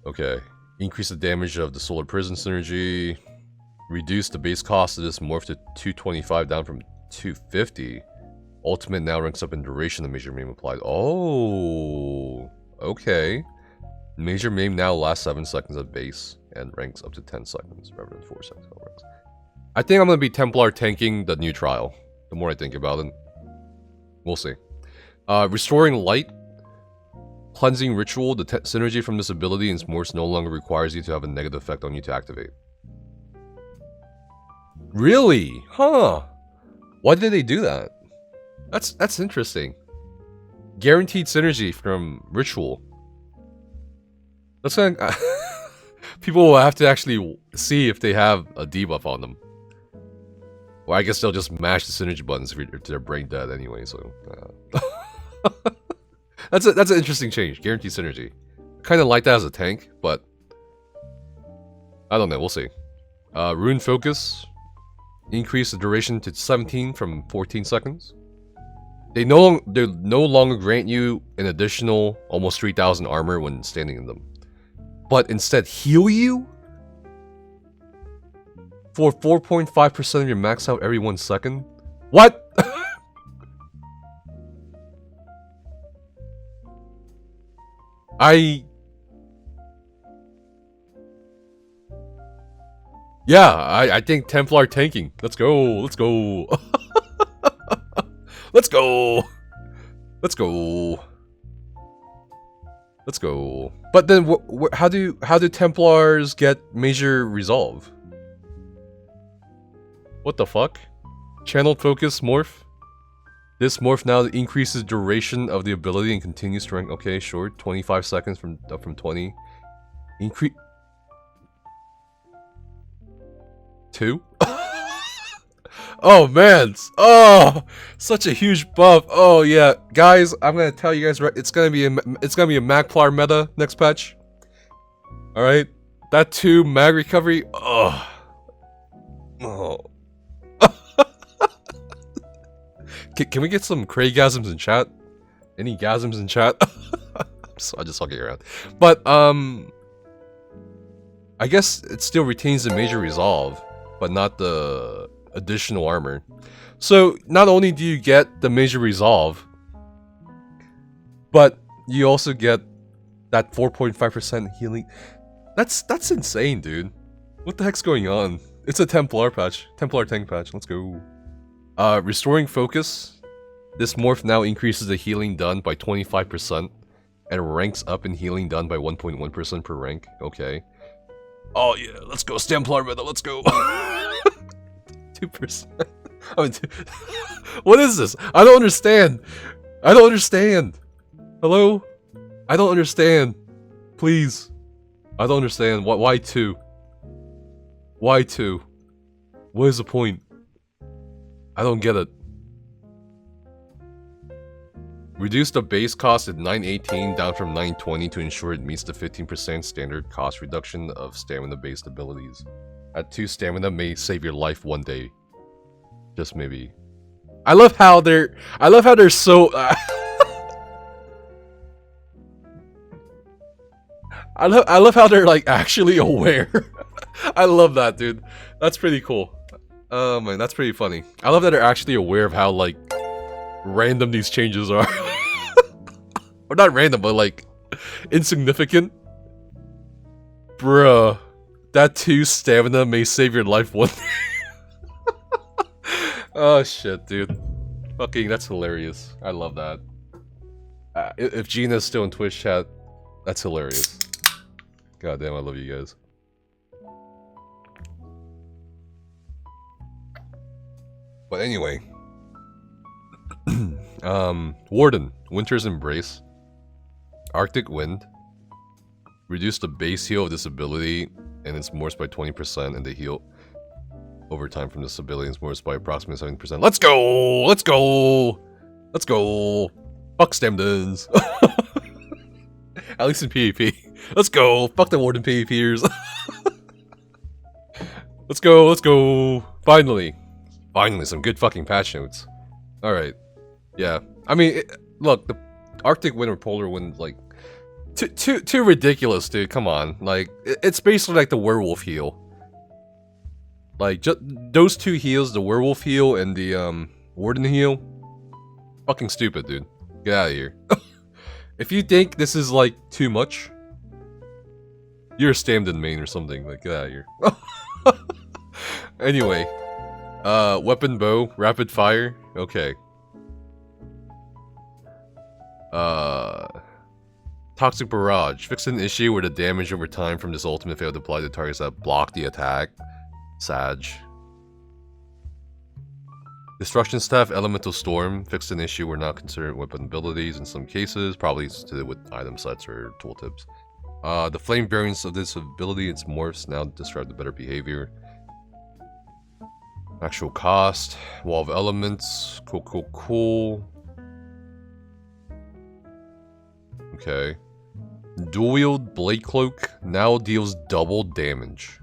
Okay. Increase the damage of the Solar Prison synergy. Reduce the base cost of this morph to 225 down from 250. Ultimate now ranks up in duration the Major Meme applied. Oh, okay. Major Meme now lasts 7 seconds at base and ranks up to 10 seconds rather than 4 seconds. I think I'm going to be Templar tanking the new trial. The more I think about it. We'll see. Restoring Light. Cleansing Ritual. The synergy from this ability in Morphs no longer requires you to have a negative effect on you to activate. Really? Huh. Why did they do that? That's interesting. Guaranteed synergy from Ritual. That's gonna... People will have to actually see if they have a debuff on them. Well, I guess they'll just mash the synergy buttons if they're brain dead anyway, so... That's an interesting change. Guaranteed synergy. Kind of like that as a tank, but... I don't know, we'll see. Rune Focus. Increase the duration to 17 from 14 seconds. They no longer grant you an additional almost 3,000 armor when standing in them. But instead heal you? For 4.5% of your max out every 1 second? What? Yeah, I think Templar tanking. Let's go, let's go. Let's go. Let's go. Let's go. But then, how do Templars get major resolve? What the fuck? Channeled focus morph. This morph now increases duration of the ability and continues to rank. Okay, sure. 25 seconds from 20. Increase. 2? Oh man! Oh, such a huge buff. Oh yeah, guys, I'm gonna tell you guys right. It's gonna be a Magplar meta next patch. All right, that 2 mag recovery. Oh. Can we get some Craigasms in chat? Any gasms in chat? I'm just fucking around. But I guess it still retains the major resolve, but not the additional armor. So not only do you get the major resolve, but you also get that 4.5% healing. That's insane, dude. What the heck's going on? It's a Templar patch. Templar tank patch. Let's go. Restoring focus. This morph now increases the healing done by 25% and ranks up in healing done by 1.1% per rank. Okay. Oh yeah, let's go Templar meta. Let's go. 2%. I mean, what is this? I don't understand. I don't understand. Hello? I don't understand. Please. I don't understand. Why 2? Why 2? What is the point? I don't get it. Reduce the base cost at 918 down from 920 to ensure it meets the 15% standard cost reduction of stamina-based abilities. At 2 stamina may save your life 1 day. Just maybe. I love how they're so I love how they're like actually aware. I love that, dude. That's pretty cool. Oh man, that's pretty funny. I love that they're actually aware of how like random these changes are. Or not random, but like insignificant. Bruh. That 2 stamina may save your life 1 day. Oh shit, dude. Fucking, that's hilarious. I love that. If Gina's still in Twitch chat, that's hilarious. God damn, I love you guys. But anyway. Warden, Winter's Embrace. Arctic Wind. Reduce the base heal of this ability and its morphs by 20%, and the heal over time from this ability is morphs by approximately 70%. Let's go! Let's go! Let's go! Fuck Stemdens! At least in PvP. Let's go! Fuck the Warden PvPers! Let's go! Let's go! Finally! Finally, some good fucking patch notes. Alright. Yeah. I mean, look, the Arctic Wind or Polar Wind, like, Too ridiculous, dude. Come on. Like, it's basically like the werewolf heal. Like, just those two heals, the werewolf heal and the warden heal. Fucking stupid, dude. Get out of here. If you think this is like too much, you're a Stamden main or something. Like, get out of here. Anyway, weapon bow, rapid fire. Okay. Toxic barrage. Fix an issue where the damage over time from this ultimate failed to apply to targets that block the attack. Sag. Destruction Staff, Elemental Storm. Fixed an issue were not considered weapon abilities in some cases, probably to do with item sets or tooltips. The flame variants of this ability, its morphs now describe the better behavior. Actual cost. Wall of Elements. Cool. Okay. Dual wield Blade Cloak now deals double damage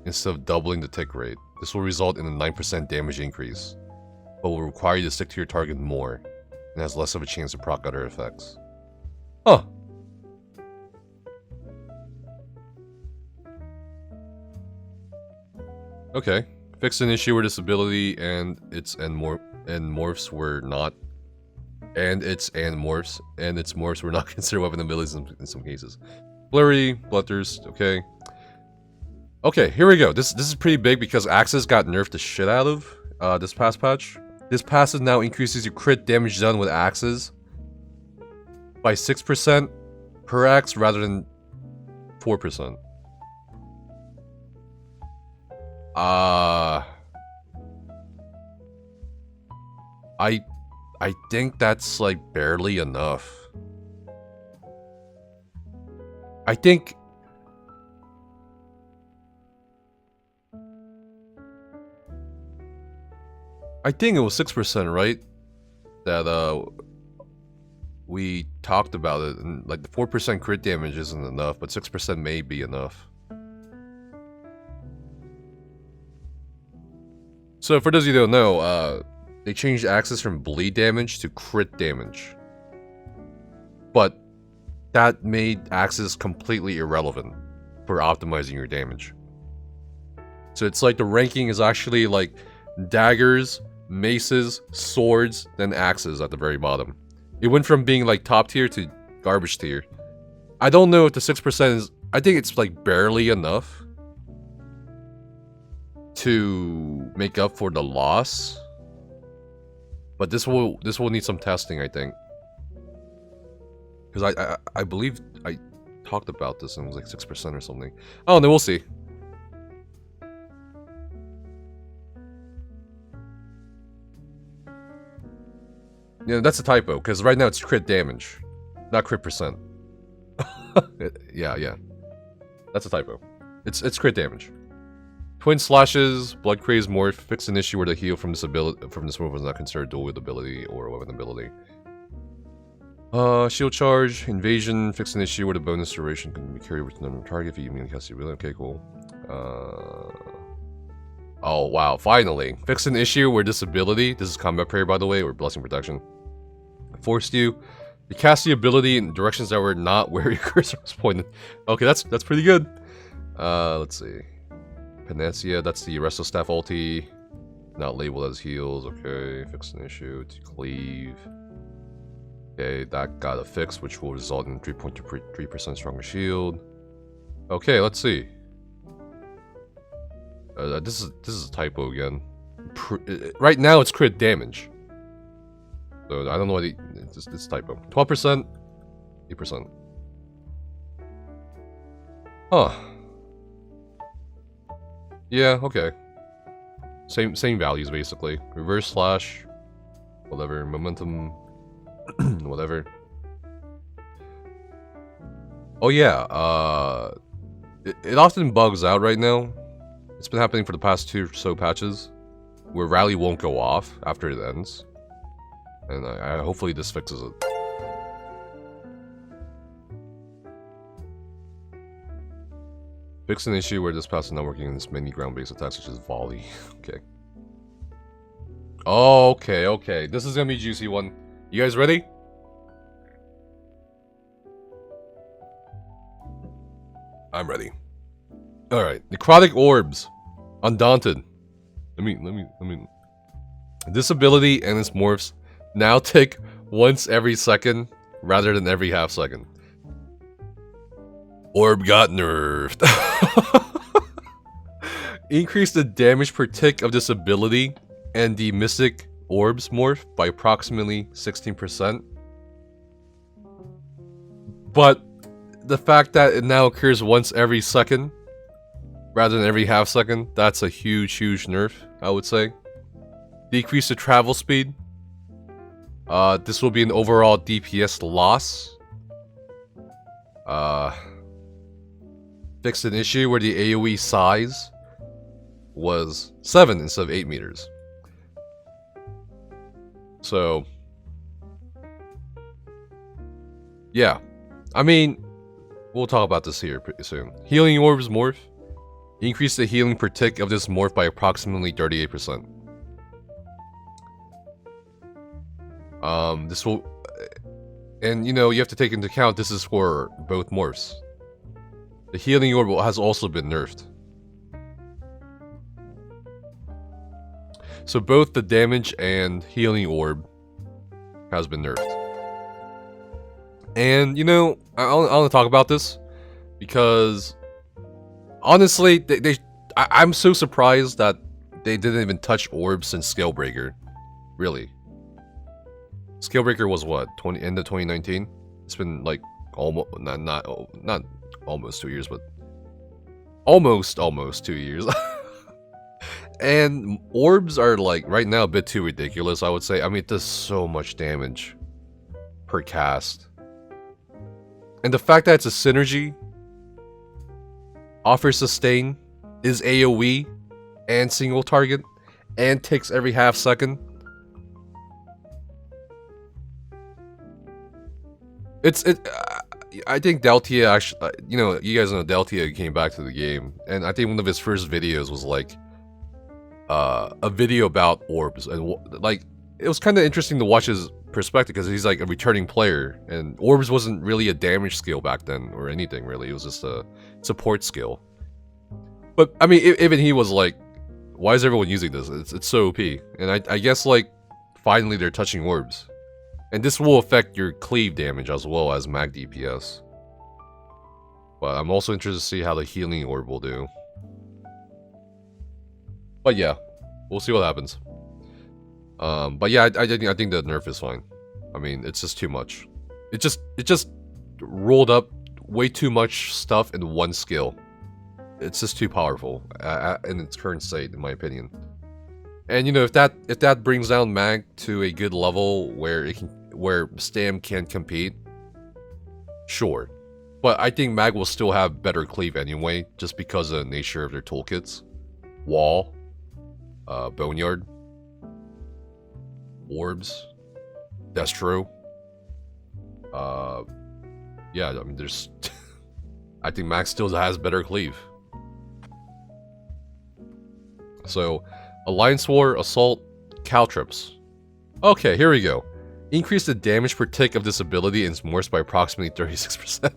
instead of doubling the tick rate. This will result in a 9% damage increase, but will require you to stick to your target more, and has less of a chance to proc other effects. Huh. Okay. Fixed an issue where this ability and its morphs were not. And its morphs were not considered weapon abilities in some cases. Blurry, Bloodthirst, okay. Okay, here we go. This is pretty big because Axes got nerfed the shit out of this past patch. This passive now increases your crit damage done with Axes by 6% per axe rather than 4%. I think that's like barely enough. I think it was 6%, right? That we talked about it, and like the 4% crit damage isn't enough, but 6% may be enough. So for those of you who don't know, they changed Axes from bleed damage to crit damage. But that made Axes completely irrelevant for optimizing your damage. So it's like the ranking is actually like daggers, maces, swords, then Axes at the very bottom. It went from being like top tier to garbage tier. I don't know if the 6% is... I think it's like barely enough to make up for the loss. But this will need some testing, I think. Because I believe I talked about this and it was like 6% or something. Oh, then we'll see. Yeah, that's a typo, because right now it's crit damage, not crit percent. Yeah. That's a typo. It's crit damage. Twin Slashes, Blood Craze Morph, fix an issue where the heal from this move was not considered dual wield ability or weapon ability. Shield Charge, Invasion, fix an issue where the bonus duration can be carried with the number of target if you immediately cast the ability. Okay, cool. Oh wow, finally. Fix an issue where this ability, this is combat prayer by the way, or blessing protection, forced you to cast the ability in directions that were not where your cursor was pointed. Okay, that's pretty good. Let's see. Panacea, that's the Resto Staff ulti. Not labeled as heals. Okay, fix an issue to cleave. Okay, that got a fix, which will result in 3.3% stronger shield. Okay, let's see. This is a typo again. Right now it's crit damage. So I don't know what it's typo. 12%, 8%. Huh. Yeah, okay. Same values basically. Reverse slash, whatever, momentum, whatever. Oh yeah, it often bugs out right now. It's been happening for the past 2 or so patches, where rally won't go off after it ends, and hopefully this fixes it. Fix an issue where this pass is not working in this many ground-based attacks, such as volley. Okay. Oh, okay. This is gonna be a juicy one. You guys ready? I'm ready. Alright, Necrotic Orbs. Undaunted. Let me... This ability and its morphs now tick once every second rather than every half second. Orb got nerfed. Increase the damage per tick of this ability and the Mythic Orbs morph by approximately 16%. But the fact that it now occurs once every second rather than every half second, that's a huge nerf, I would say. Decrease the travel speed. This will be an overall DPS loss. Fixed an issue where the AoE size was 7 instead of 8 meters. So, yeah. I mean, we'll talk about this here pretty soon. Healing Orbs morph. Increase the healing per tick of this morph by approximately 38%. This will... And, you know, you have to take into account this is for both morphs. The Healing Orb has also been nerfed. So both the damage and Healing Orb has been nerfed. And, you know, I want to talk about this because, honestly, I'm so surprised that they didn't even touch Orbs since Scalebreaker. Really. Scalebreaker was what, end of 2019? It's been like almost not almost 2 years, but almost 2 years. And orbs are like right now a bit too ridiculous, I would say. I mean, it does so much damage per cast. And the fact that it's a synergy, offers sustain, is AoE, and single target, and ticks every half second. I think Deltia actually, you know, you guys know Deltia came back to the game, and I think one of his first videos was like a video about orbs, and like it was kind of interesting to watch his perspective because he's like a returning player, and orbs wasn't really a damage skill back then or anything really. It was just a support skill. But I mean, even he was like, "Why is everyone using this? It's so OP." And I guess like finally they're touching orbs. And this will affect your cleave damage as well as mag DPS. But I'm also interested to see how the Healing Orb will do. But yeah, we'll see what happens. But yeah, I think the nerf is fine. I mean, it's just too much. It just rolled up way too much stuff in one skill. It's just too powerful in its current state, in my opinion. And you know, if that brings down mag to a good level where Stam can compete, sure. But I think mag will still have better cleave anyway, just because of the nature of their toolkits. Wall, Boneyard, Orbs, Destro. Yeah, I mean, there's... I think mag still has better cleave. So, Alliance War, Assault, Caltrips. Okay, here we go. Increase the damage per tick of this ability and its morphs by approximately 36%.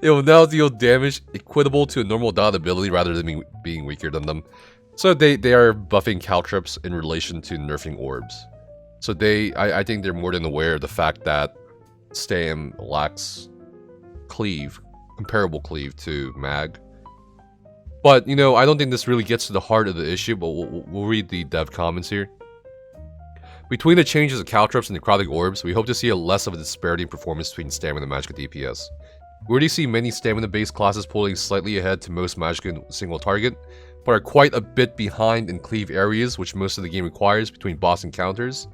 It will now deal damage equitable to a normal dot ability rather than being weaker than them. So they are buffing Caltrips in relation to nerfing orbs. So I think they're more than aware of the fact that Stam lacks cleave, comparable cleave to mag. But, you know, I don't think this really gets to the heart of the issue, but we'll read the dev comments here. Between the changes of Caltrips and Necrotic Orbs, we hope to see less of a disparity in performance between Stamina and Magicka DPS. We already see many Stamina-based classes pulling slightly ahead to most Magicka single target, but are quite a bit behind in cleave areas, which most of the game requires between boss encounters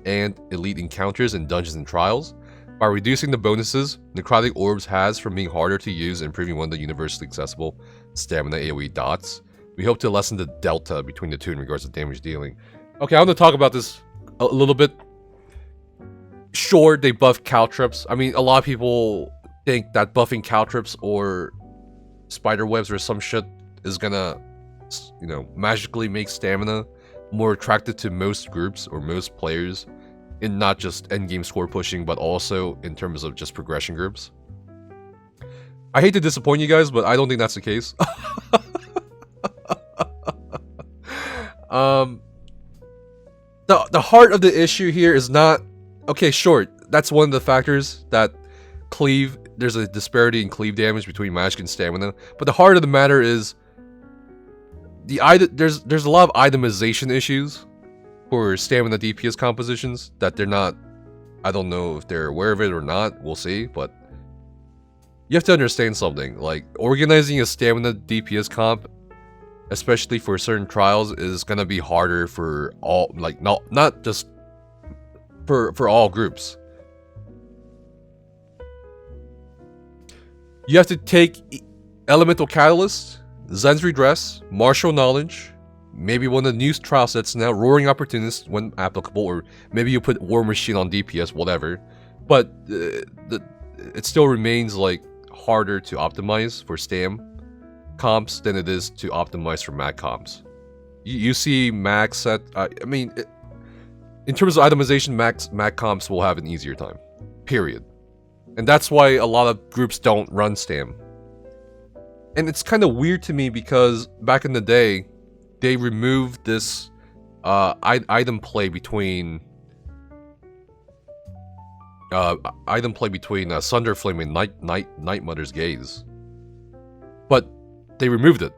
and elite encounters in dungeons and trials. By reducing the bonuses Necrotic Orbs has from being harder to use and improving one of the universally accessible Stamina AoE dots, we hope to lessen the delta between the two in regards to damage dealing. Okay, I'm going to talk about this a little bit. Sure, they buff Caltrips. I mean, a lot of people think that buffing Caltrips or Spiderwebs or some shit is gonna, you know, magically make Stamina more attractive to most groups or most players in not just endgame score pushing, but also in terms of just progression groups. I hate to disappoint you guys, but I don't think that's the case. The heart of the issue here is not... Okay, sure, that's one of the factors that cleave... There's a disparity in cleave damage between magic and stamina. But the heart of the matter is... There's a lot of itemization issues for stamina DPS compositions that they're not... I don't know if they're aware of it or not, we'll see, but... You have to understand something, like, organizing a stamina DPS comp, especially for certain trials, is gonna be harder for all, like, not just for all groups. You have to take Elemental Catalyst, Zen's Redress, Martial Knowledge, maybe one of the new trial sets now, Roaring Opportunist when applicable, or maybe you put War Machine on DPS, whatever. But it still remains, like, harder to optimize for stam comps than it is to optimize for mag comps. You see mag set... I mean, in terms of itemization, mag comps will have an easier time. Period. And that's why a lot of groups don't run stam. And it's kind of weird to me because back in the day, they removed this item play between... Sunderflame and Night Mother's Gaze. But they removed it.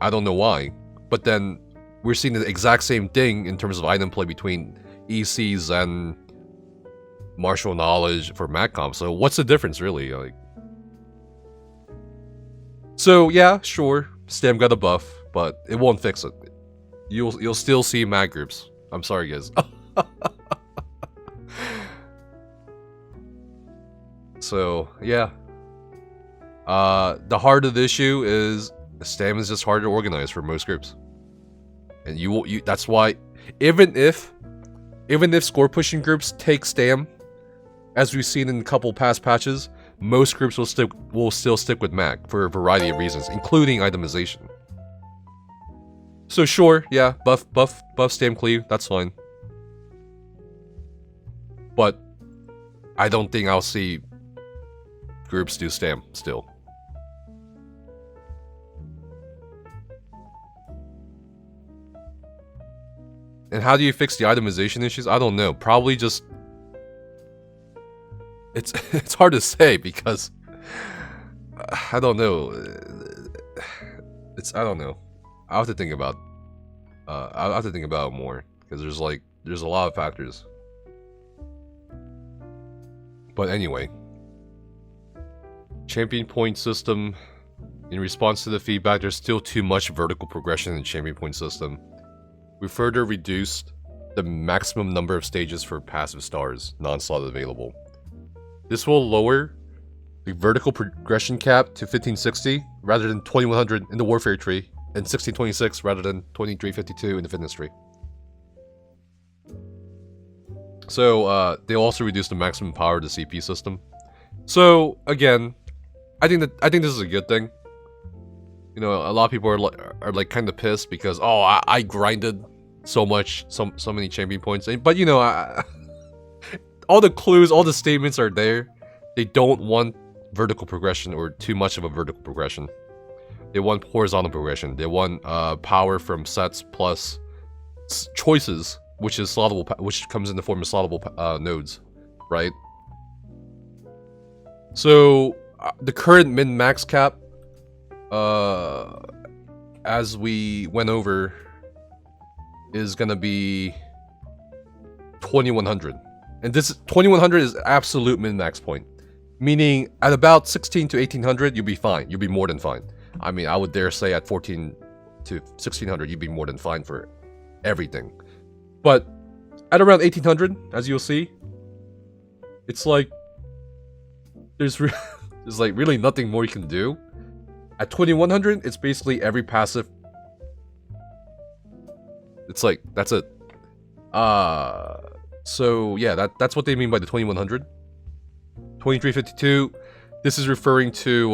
I don't know why. But then we're seeing the exact same thing in terms of item play between ECs and Martial Knowledge for MacComp. So what's the difference really? Like, so yeah, sure, Stam got a buff, but it won't fix it. You'll still see mag groups. I'm sorry, guys. So yeah, the heart of the issue is Stam is just hard to organize for most groups, and that's why even if score pushing groups take Stam, as we've seen in a couple past patches, most groups will still stick with mag for a variety of reasons, including itemization. So sure, yeah, buff Stam cleave, that's fine, but I don't think I'll see groups do Stam still. And how do you fix the itemization issues? I don't know. Probably just... It's hard to say because... I don't know. I don't know. I'll have to think about... I'll have to think about it more. Because there's a lot of factors. But anyway. Champion point system. In response to the feedback, there's still too much vertical progression in the champion point system. We further reduced the maximum number of stages for passive stars, non-slot available. This will lower the vertical progression cap to 1560 rather than 2100 in the warfare tree, and 1626 rather than 2352 in the fitness tree. So they also reduced the maximum power of the CP system. So again, I think this is a good thing. You know, a lot of people are like kind of pissed because I grinded so many champion points, but you know, all the clues, all the statements are there. They don't want vertical progression or too much of a vertical progression. They want horizontal progression. They want power from sets plus choices, which is slottable, which comes in the form of slottable nodes, right? So the current min-max cap, as we went over, is gonna be 2100, and this 2100 is absolute min-max point, meaning at about 16 to 1800 you'll be fine. You'll be more than fine. I mean, I would dare say at 14 to 1600 you'd be more than fine for everything. But at around 1800, as you'll see, it's like there's like really nothing more you can do. At 2100, it's basically every passive. It's like, that's it. So yeah, that's what they mean by the 2100. 2352, this is referring to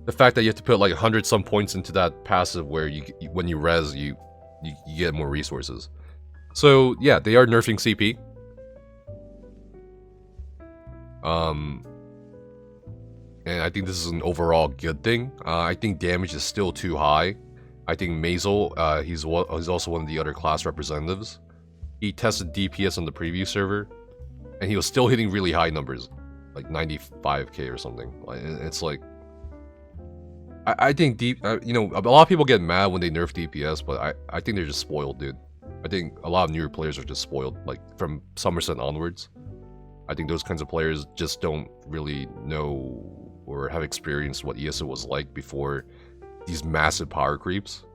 the fact that you have to put like 100 some points into that passive where when you res, you get more resources. So yeah, they are nerfing CP. and I think this is an overall good thing. I think damage is still too high. I think Mazel, he's also one of the other class representatives. He tested DPS on the preview server, and he was still hitting really high numbers, like 95k or something. It's like, I think you know, a lot of people get mad when they nerf DPS, but I think they're just spoiled, dude. I think a lot of newer players are just spoiled, like from Somerset onwards. I think those kinds of players just don't really know or have experienced what ESO was like before these massive power creeps,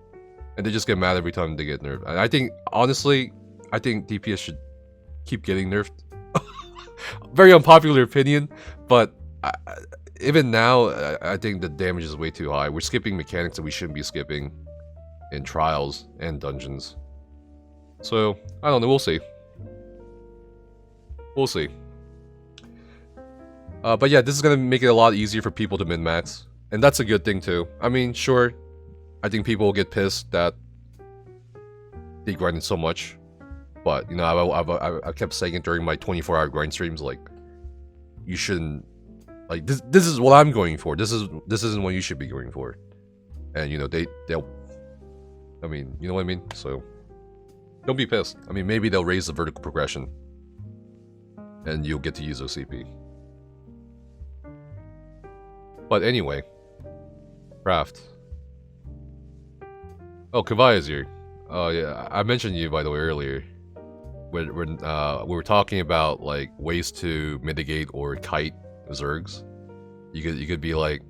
and they just get mad every time they get nerfed. And I think, honestly, I think DPS should keep getting nerfed. Very unpopular opinion, but even now, I think the damage is way too high. We're skipping mechanics that we shouldn't be skipping in trials and dungeons. So, I don't know, we'll see. We'll see. But yeah, this is gonna make it a lot easier for people to min-max. And that's a good thing too. I mean, sure, I think people will get pissed that they grinded so much. But, you know, I kept saying it during my 24-hour grind streams, like, you shouldn't, like, this is what I'm going for. This isn't what you should be going for. And, you know, they'll, I mean, you know what I mean? So, don't be pissed. I mean, maybe they'll raise the vertical progression, and you'll get to use OCP. But anyway, craft. Oh, Kavai is here. Oh yeah, I mentioned you by the way earlier. When we were talking about like ways to mitigate or kite Zergs. You could be like,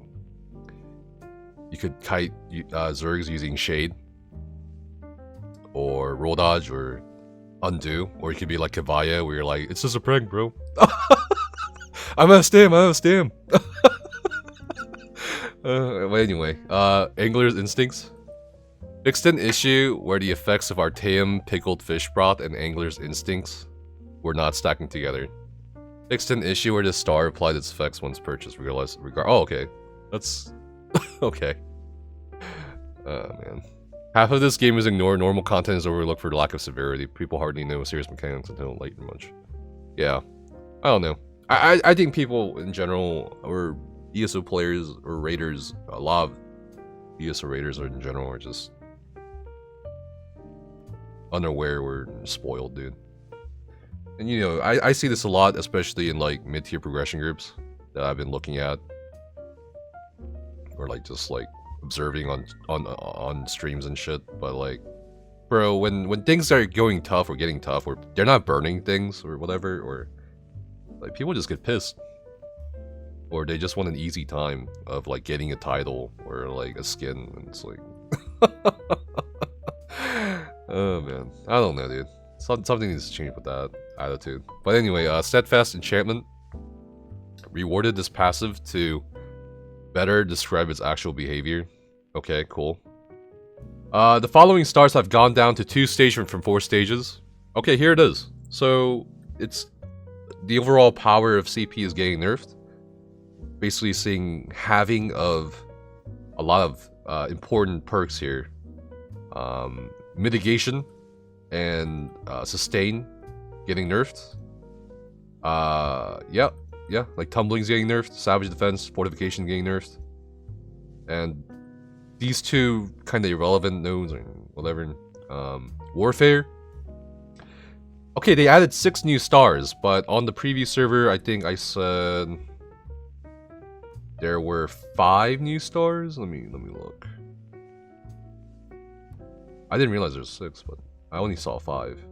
you could kite Zergs using shade, or roll dodge, or undo, or you could be like Kavaya, where you're like, it's just a prank, bro. I'm out of stam. But anyway, Angler's Instincts. Fixed an issue where the effects of Artaeum, Pickled Fish Broth, and Angler's Instincts were not stacking together. Fixed an issue where the star applied its effects once purchased, oh, okay. That's... okay. Oh, man. Half of this game is ignored, normal content is overlooked for lack of severity. People hardly know serious mechanics until late and much. Yeah. I don't know. I think people in general, or ESO players or raiders, a lot of ESO raiders in general are just unaware or spoiled, dude. And you know, I see this a lot, especially in like mid-tier progression groups that I've been looking at, or like just like observing on streams and shit. But like, bro, when things are going tough or getting tough, or they're not burning things or whatever, or like people just get pissed. Or they just want an easy time of like getting a title or like a skin, and it's like, oh man, I don't know, dude. Something needs to change with that attitude. But anyway, Steadfast Enchantment rewarded this passive to better describe its actual behavior. Okay, cool. The following stars have gone down to 2 stages from 4 stages. Okay, here it is. So it's the overall power of CP is getting nerfed. Basically seeing halving of a lot of important perks here. Mitigation and sustain getting nerfed. Yeah, like tumbling's getting nerfed, savage defense, fortification getting nerfed. And these two kind of irrelevant nodes or whatever. Warfare. Okay, they added 6 new stars, but on the preview server, I think I said there were 5 new stars. Let me look. I didn't realize there's 6, but I only saw 5.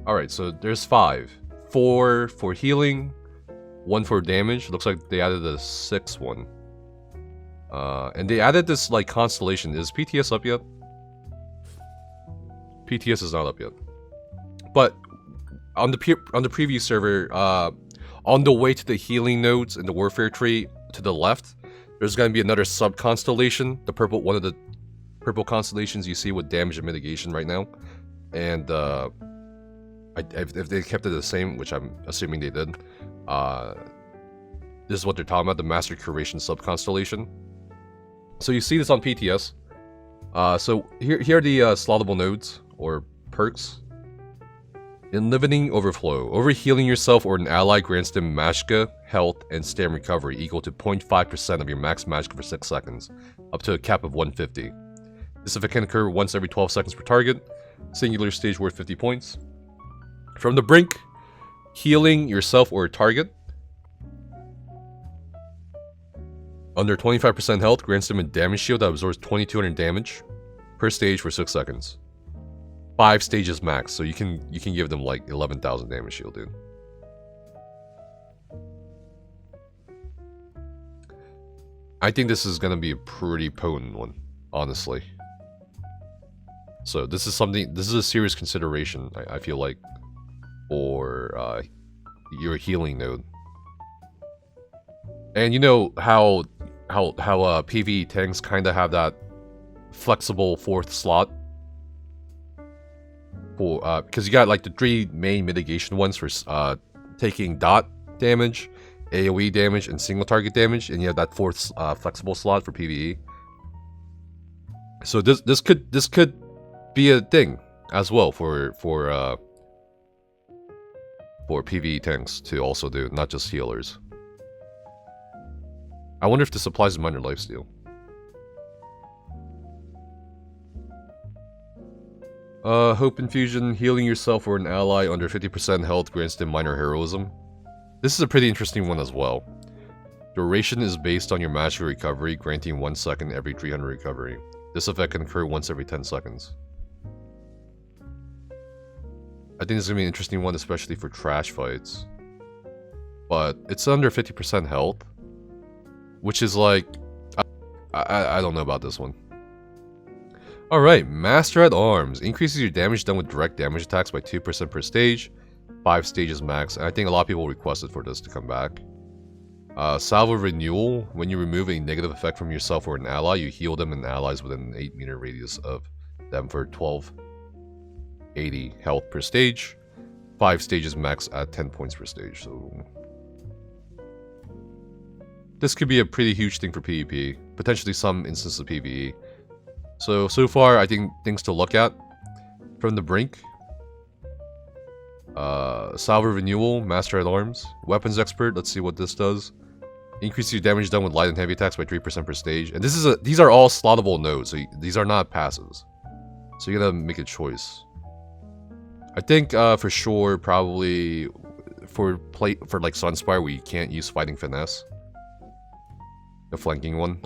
Alright, so there's 5. 4 for healing, 1 for damage. Looks like they added a 6th one. And they added this like constellation. Is PTS up yet? PTS is not up yet. But on the preview server, on the way to the healing nodes in the warfare tree to the left, there's going to be another sub-constellation, one of the purple constellations you see with damage and mitigation right now. And if they kept it the same, which I'm assuming they did, this is what they're talking about, the Master Curation sub-constellation. So you see this on PTS. So here are the slottable nodes, or perks. Enlivening Overflow. Overhealing yourself or an ally grants them magicka, health, and stam recovery equal to 0.5% of your max magicka for 6 seconds, up to a cap of 150. This effect can occur once every 12 seconds per target. Singular stage worth 50 points. From the Brink. Healing yourself or a target. Under 25% health grants them a damage shield that absorbs 2200 damage per stage for 6 seconds. 5 stages max, so you can give them like 11,000 damage shield, dude. I think this is gonna be a pretty potent one, honestly. So this is a serious consideration, I feel like, for your healing node. And you know how PvE tanks kind of have that flexible 4th slot. Because you got like the 3 main mitigation ones for taking dot damage, AoE damage, and single target damage, and you have that 4th flexible slot for PvE. So this could be a thing as well for PvE tanks to also do, not just healers. I wonder if this applies to minor lifesteal. Hope Infusion. Healing yourself or an ally under 50% health grants them minor heroism. This is a pretty interesting one as well. Duration is based on your magic recovery, granting 1 second every 300 recovery. This effect can occur once every 10 seconds. I think this is going to be an interesting one, especially for trash fights. But it's under 50% health, which is like... I don't know about this one. Alright, Master at Arms. Increases your damage done with direct damage attacks by 2% per stage. 5 stages max. And I think a lot of people requested for this to come back. Salvo Renewal. When you remove a negative effect from yourself or an ally, you heal them and allies within an 8-meter radius of them for 1280 health per stage. 5 stages max at 10 points per stage. So this could be a pretty huge thing for PvP. Potentially some instances of PvE. So far, I think things to look at. From the Brink. Salvo Renewal, Master at Arms. Weapons Expert, let's see what this does. Increases your damage done with light and heavy attacks by 3% per stage. And these are all slottable nodes, so these are not passives. So you gotta make a choice. I think for sure, probably for like Sunspire where you can't use Fighting Finesse. The flanking one.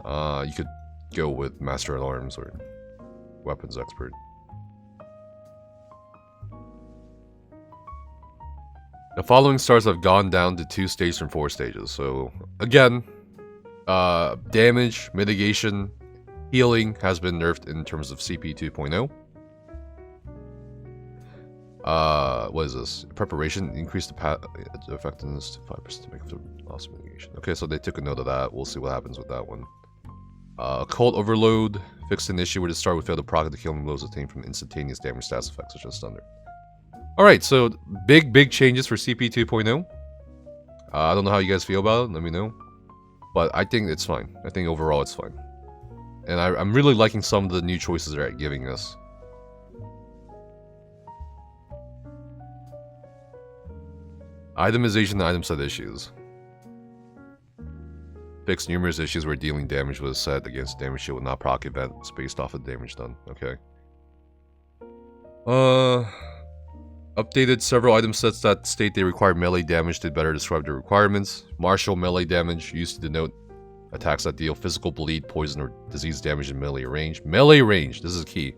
You could go with Master at Arms or Weapons Expert. The following stars have gone down to 2 stages from 4 stages. So again, damage, mitigation, healing has been nerfed in terms of CP 2.0. What is this? Preparation increased the effectiveness to 5% to make up the loss mitigation. Okay, so they took a note of that. We'll see what happens with that one. Occult Overload fixed an issue where the star would fail to proc the killing blows obtained from instantaneous damage stats effects such as thunder. Alright, so big changes for CP 2.0. I don't know how you guys feel about it, let me know. But I think it's fine. I think overall it's fine. And I'm really liking some of the new choices they're giving us. Itemization item set issues. Fix numerous issues where dealing damage with a set against damage shield with not proc events based off of damage done. Okay. Updated several item sets that state they require melee damage to better describe the requirements. Martial melee damage used to denote attacks that deal physical bleed, poison, or disease damage in melee range. Melee range, this is key.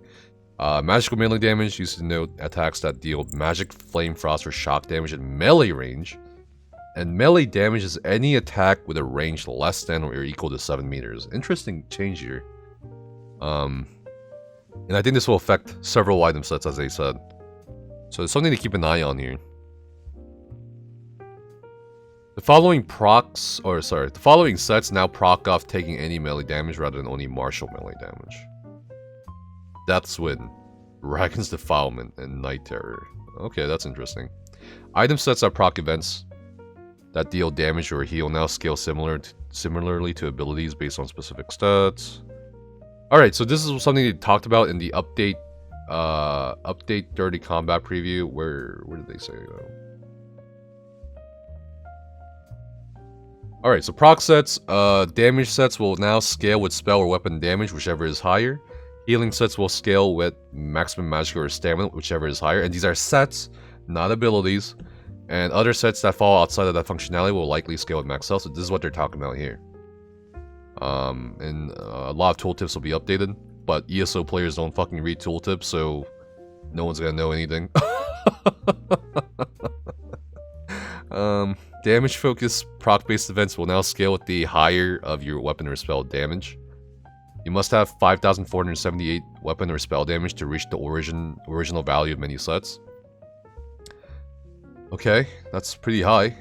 Magical melee damage used to denote attacks that deal magic, flame, frost, or shock damage in melee range. And melee damage is any attack with a range less than or equal to 7 meters. Interesting change here. And I think this will affect several item sets, as they said. So it's something to keep an eye on here. The following sets now proc off taking any melee damage rather than only martial melee damage. Death's Wind, Dragon's Defilement, and Night Terror. Okay, that's interesting. Item sets that proc events that deal damage or heal now scale similarly to abilities based on specific stats. Alright, so this is something they talked about in the update Update 30 combat preview. Where did they say though? Alright, so proc sets, damage sets will now scale with spell or weapon damage, whichever is higher. Healing sets will scale with maximum magic or stamina, whichever is higher. And these are sets, not abilities. And other sets that fall outside of that functionality will likely scale with max health. So this is what they're talking about here. And a lot of tooltips will be updated. But ESO players don't fucking read tooltips, so no one's gonna know anything. Damage focused proc based events will now scale with the higher of your weapon or spell damage. You must have 5,478 weapon or spell damage to reach the original value of many sets. Okay, that's pretty high,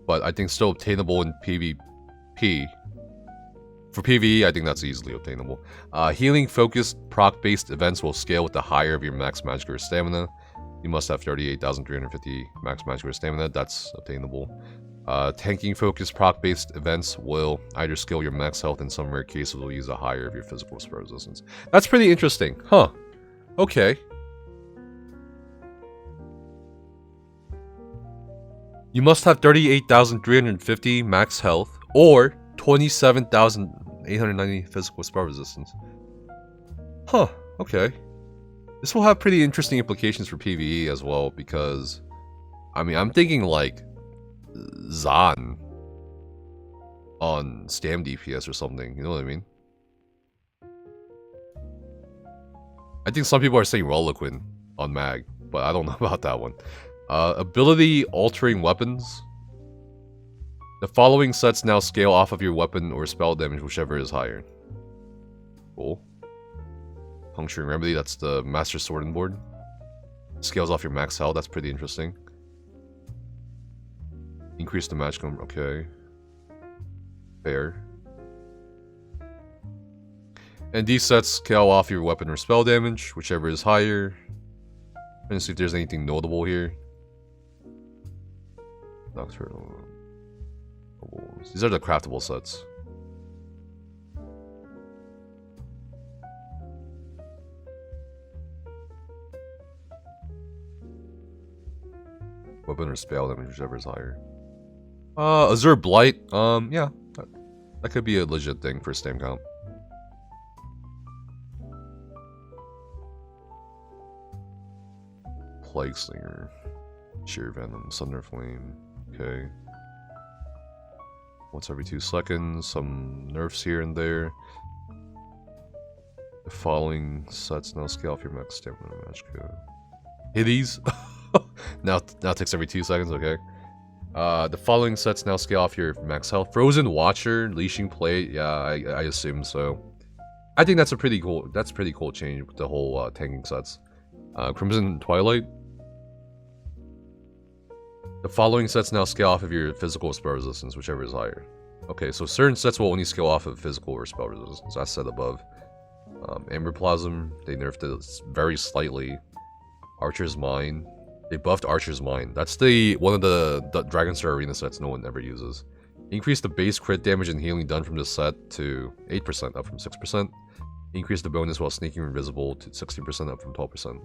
but I think still obtainable in PvP. For PvE, I think that's easily obtainable. Healing focused proc based events will scale with the higher of your max magic or stamina. You must have 38,350 max magic or stamina. That's obtainable. Tanking focused proc based events will either scale your max health, in some rare cases will use a higher of your physical spell resistance. That's pretty interesting. Huh. Okay. You must have 38,350 max health or 27,890 physical spell resistance. Huh. Okay. This will have pretty interesting implications for PvE as well, because I mean, I'm thinking like Zan on Stam DPS or something, you know what I mean? I think some people are saying Rolliquin on Mag, but I don't know about that one. Ability altering weapons. The following sets now scale off of your weapon or spell damage, whichever is higher. Cool. Puncturing Remedy, that's the Master Sword and Board. Scales off your max health, that's pretty interesting. Increase the match number, okay. Fair. And these sets scale off your weapon or spell damage, whichever is higher. Trying to see if there's anything notable here. Nocturnal. These are the craftable sets. Weapon or spell damage, whichever is higher. Azure Blight, yeah. That could be a legit thing for Stam count. Plague Slinger. Sheer Venom, Thunder Flame. Okay. Once every 2 seconds, some nerfs here and there. The following sets now scale off your max stamina match code. Hades? now takes every 2 seconds, okay. The following sets now scale off your max health. Frozen Watcher, Leashing Plate, yeah, I assume so. I think that's a pretty cool change with the whole tanking sets. Crimson Twilight. The following sets now scale off of your physical spell resistance, whichever is higher. Okay, so certain sets will only scale off of physical or spell resistance, as said above. Amber Plasm, they nerfed it very slightly. Archer's Mine, they buffed Archer's Mine. That's one of the Dragonstar Arena sets no one ever uses. Increase the base crit damage and healing done from this set to 8%, up from 6%. Increase the bonus while sneaking invisible to 16%, up from 12%.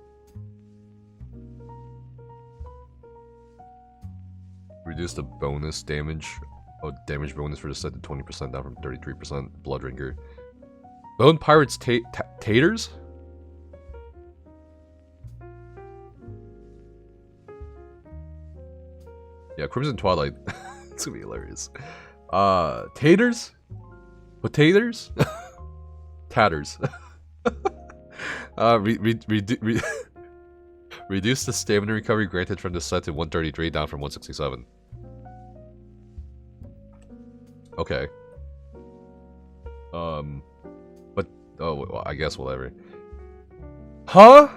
Reduce the bonus damage, damage bonus for the set to 20%, down from 33%. Bloodringer. Bone Pirates Taters? Yeah, Crimson Twilight. It's gonna be hilarious. Taters? Potatoes? Tatters. Reduce the stamina recovery granted from the set to 133, down from 167. Okay. But well, I guess whatever. Huh?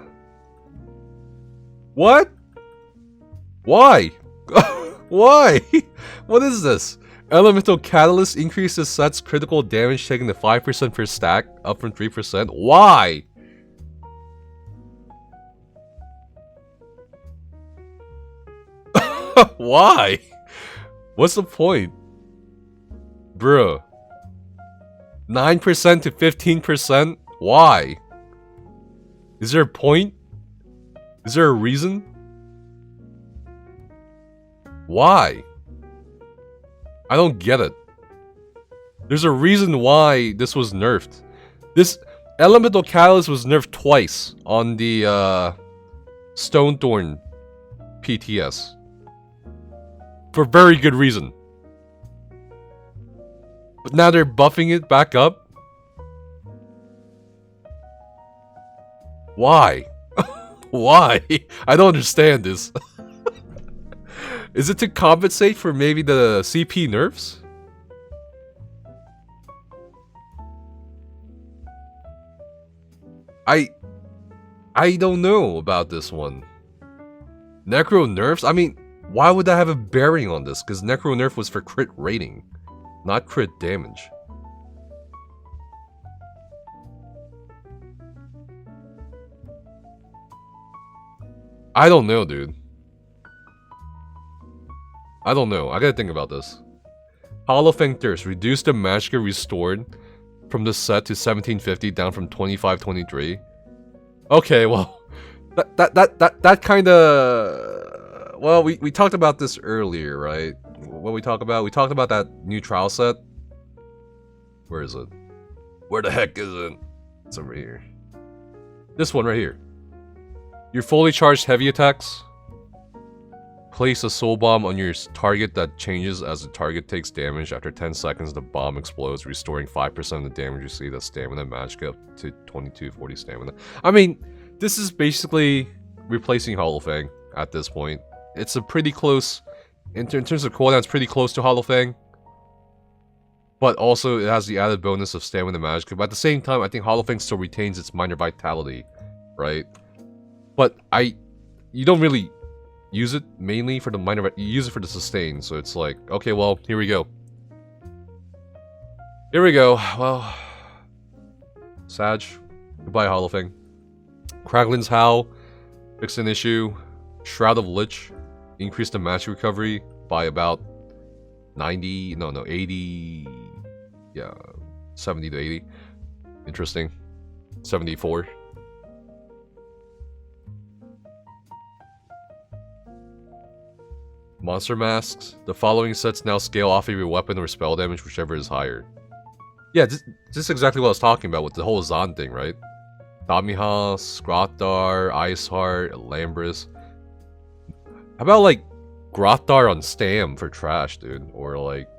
What? Why? Why? What is this? Elemental Catalyst increases set's critical damage taken to 5% per stack, up from 3%. Why? Why? What's the point? Bruh. 9% to 15%? Why? Is there a point? Is there a reason? Why? I don't get it. There's a reason why this was nerfed. This Elemental Catalyst was nerfed twice on the Stonethorn PTS. For very good reason. But now they're buffing it back up? Why? Why? I don't understand this. Is it to compensate for maybe the CP nerfs? I don't know about this one. Necro nerfs? I mean, why would that have a bearing on this? Because Necro nerf was for crit rating, not crit damage. I don't know, dude. I don't know. I gotta think about this. Hollow Fang Thirst. Reduce the magicka restored from the set to 1750 down from 2523. Okay, well, that kind of, well, we talked about this earlier, right? What we talked about? We talked about that new trial set. Where is it? Where the heck is it? It's over here. This one right here. Your fully charged heavy attacks. Place a soul bomb on your target that changes as the target takes damage. After 10 seconds, the bomb explodes, restoring 5% of the damage you see. That stamina magicka up to 2240 stamina. I mean, this is basically replacing Hollow Fang at this point. It's a pretty close, in terms of cooldown, it's pretty close to Hollow Fang. But also, it has the added bonus of stamina magicka. But at the same time, I think Hollow Fang still retains its minor vitality, right? But you don't really use it mainly for the minor, you use it for the sustain, so it's like, okay, well, here we go. Here we go, well, Sag, goodbye Hollow Fang. Kraglin's Howl, fix an issue. Shroud of Lich, increase the match recovery by about 80, yeah, 70 to 80. Interesting. 74. Monster Masks. The following sets now scale off of your weapon or spell damage, whichever is higher. Yeah, this is exactly what I was talking about with the whole Zahn thing, right? Damiha, Skrothar, Iceheart, Lambris. How about, like, Grothar on Stam for trash, dude? Or, like...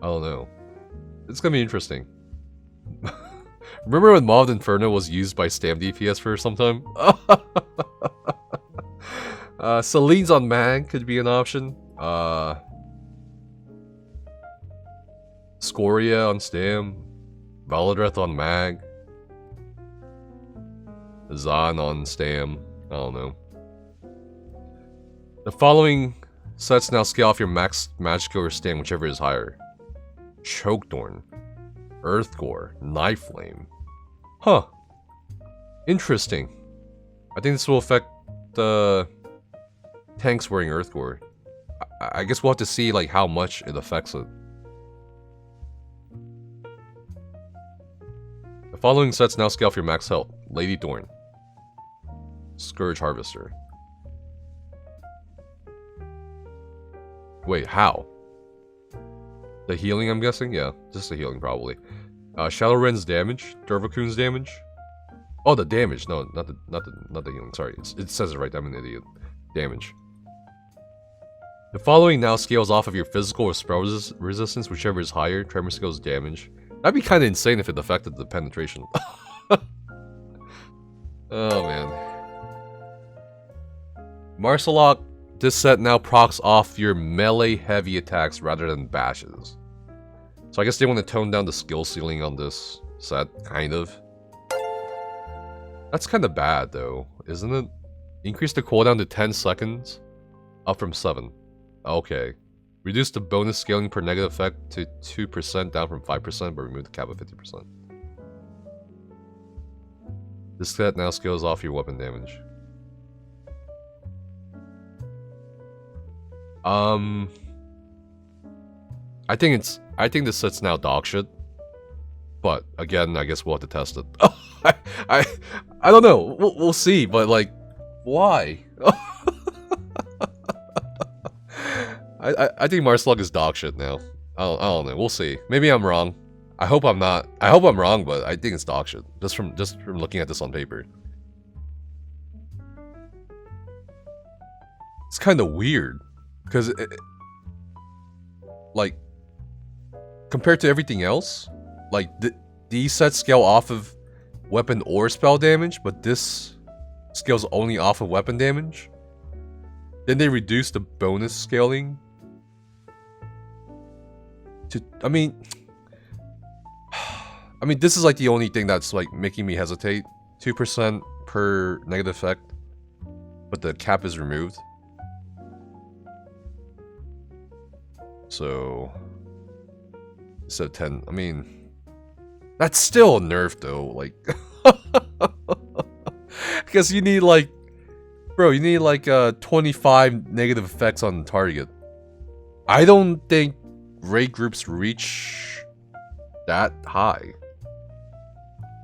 I don't know. It's gonna be interesting. Remember when Maw of Inferno was used by Stam DPS for some time? Celine's on Mag could be an option. Scoria on Stam. Valadreth on Mag. Zahn on Stam. I don't know. The following sets now scale off your max magicka or Stam, whichever is higher. Chokedorn. Earthgore. Knife Flame. Huh. Interesting. I think this will affect the tanks wearing Earthgore. I guess we'll have to see like how much it affects it. The following sets now scale off your max health. Lady Dorn. Scourge Harvester. Wait, how? The healing, I'm guessing? Yeah, just the healing probably. Shadowren's damage. Durvakun's damage. Oh, the damage. No, not the healing. Sorry, it says it right. I'm an idiot. Damage. The following now scales off of your physical or spell resistance, whichever is higher. Tremor scales damage. That'd be kind of insane if it affected the penetration. Oh man. Marsalok, this set now procs off your melee heavy attacks rather than bashes. So I guess they want to tone down the skill ceiling on this set, kind of. That's kind of bad though, isn't it? Increase the cooldown to 10 seconds, up from 7. Okay. Reduce the bonus scaling per negative effect to 2%, down from 5%, but remove the cap of 50%. This set now scales off your weapon damage. I think this set's now dog shit. But again, I guess we'll have to test it. I, I don't know. We'll see, but like, why? I think Marslug is dog shit now. I don't know. We'll see. Maybe I'm wrong. I hope I'm not. I hope I'm wrong, but I think it's dog shit. Just from looking at this on paper. It's kind of weird because like compared to everything else, like these sets scale off of weapon or spell damage, but this scales only off of weapon damage. Then they reduce the bonus scaling to, I mean, this is like the only thing that's like making me hesitate. 2% per negative effect, but the cap is removed. So, instead of 10, I mean, that's still a nerf though, like, because you need like, bro, you need like 25 negative effects on the target. I don't think raid groups reach that high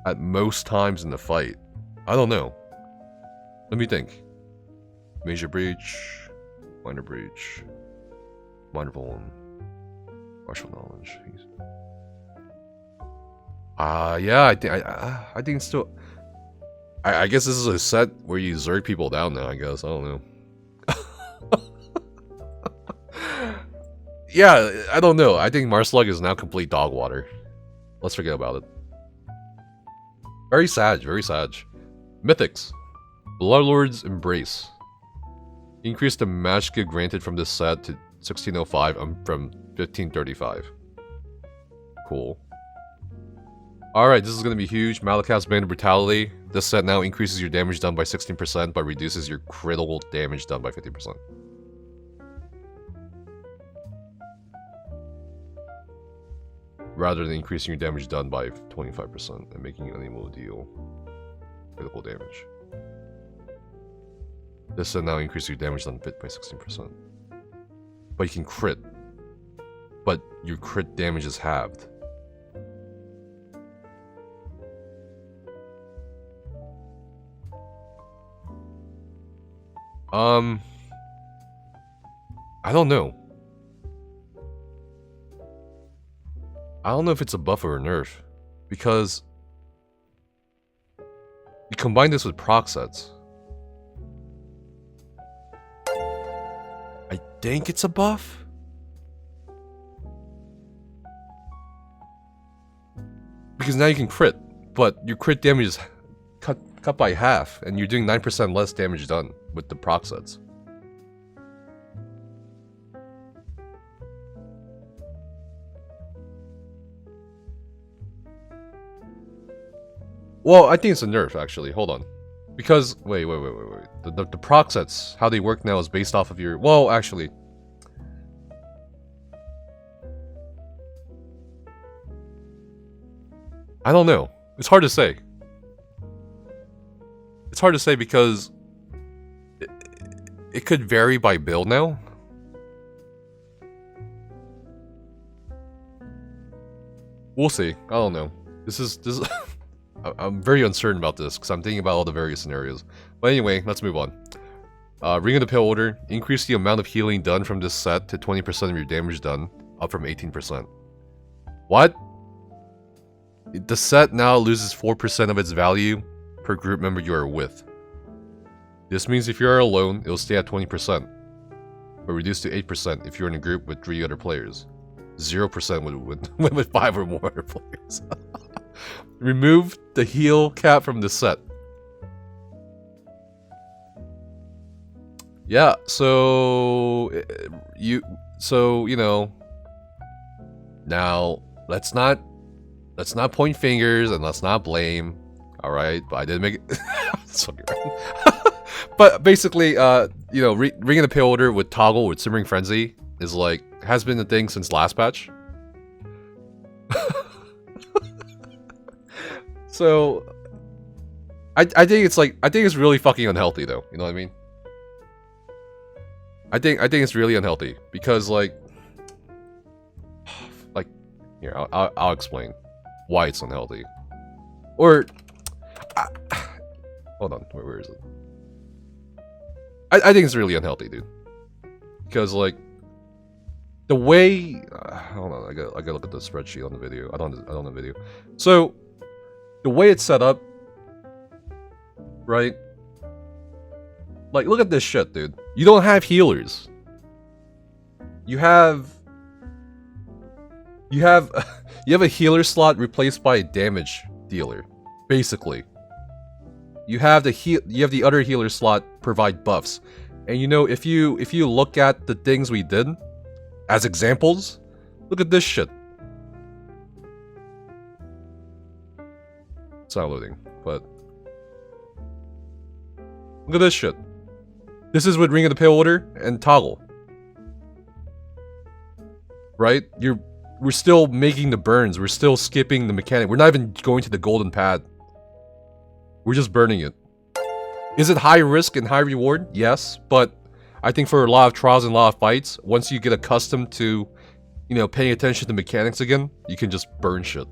at most times in the fight. I don't know. Let me think. Major breach, minor breach, minor vuln, partial knowledge. Yeah, I think it's still. I guess this is a set where you zerg people down now, I guess. I don't know. Yeah, I don't know. I think Marslug is now complete dog water. Let's forget about it. Very sad, very sad. Mythics. Bloodlord's Embrace. Increase the match skill granted from this set to 1605 from 1535. Cool. Alright, this is going to be huge. Malakav's Band of Brutality. This set now increases your damage done by 16%, but reduces your critical damage done by 50%. Rather than increasing your damage done by 25% and making you unable to deal critical damage. This set now increases your damage done by 16%. But you can crit. But your crit damage is halved. I don't know. I don't know if it's a buff or a nerf, because you combine this with proc sets. I think it's a buff? Because now you can crit, but your crit damage is cut by half, and you're doing 9% less damage done with the proc sets. Well, I think it's a nerf, actually. Hold on. Because, wait. The proc sets, how they work now is based off of your... Well, actually... I don't know. It's hard to say. It's hard to say because... It could vary by build now. We'll see. I don't know. This is I'm very uncertain about this because I'm thinking about all the various scenarios. But anyway, let's move on. Ring of the Pale Order. Increase the amount of healing done from this set to 20% of your damage done, up from 18%. What? The set now loses 4% of its value per group member you are with. This means if you are alone, it will stay at 20%, but reduce to 8% if you're in a group with 3 other players. 0% with 5 or more players. Remove the heal cap from the set. Yeah, so you know. Now let's not point fingers and let's not blame. All right, but I did make it. But basically, you know, Ring of the Pale Order with toggle with Simmering Frenzy is like has been a thing since last patch. So, I think it's really fucking unhealthy though. You know what I mean? I think it's really unhealthy because like here I'll explain why it's unhealthy. Or Hold on, where is it? I think it's really unhealthy, dude. Because like the way, hold on, I gotta look at the spreadsheet on the video. I don't have video. So the way it's set up, right? Like, look at this shit, dude. You don't have healers. You have a healer slot replaced by a damage dealer, basically. You have the other healer slot provide buffs. And you know, if you look at the things we did as examples, look at this shit. It's not loading, but look at this shit. This is with Ring of the Pale Order and Toggle. Right? We're still making the burns. We're still skipping the mechanic. We're not even going to the golden pad. We're just burning it. Is it high risk and high reward? Yes, but I think for a lot of trials and a lot of fights, once you get accustomed to, you know, paying attention to mechanics again, you can just burn shit.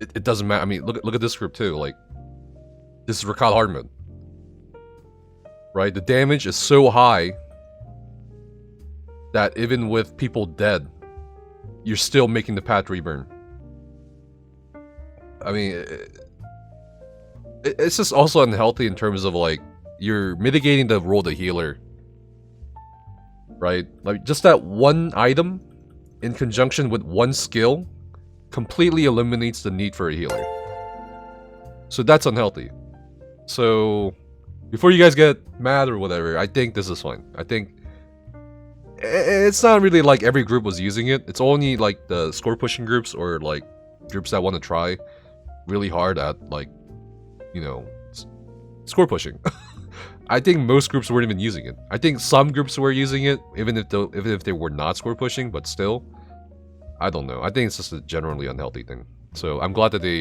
It doesn't matter. I mean, look at this group too. Like, this is Rakat hard mode. Right? The damage is so high that even with people dead, you're still making the path reburn. I mean, it's just also unhealthy in terms of like, you're mitigating the role of the healer. Right? Like, just that one item in conjunction with one skill completely eliminates the need for a healer. So that's unhealthy. So before you guys get mad or whatever, I think this is fine. I think it's not really like every group was using it. It's only like the score pushing groups or like groups that want to try really hard at, like, you know, score pushing. I think most groups weren't even using it. I think some groups were using it, even if they were not score pushing, but still, I don't know. I think it's just a generally unhealthy thing. So I'm glad that they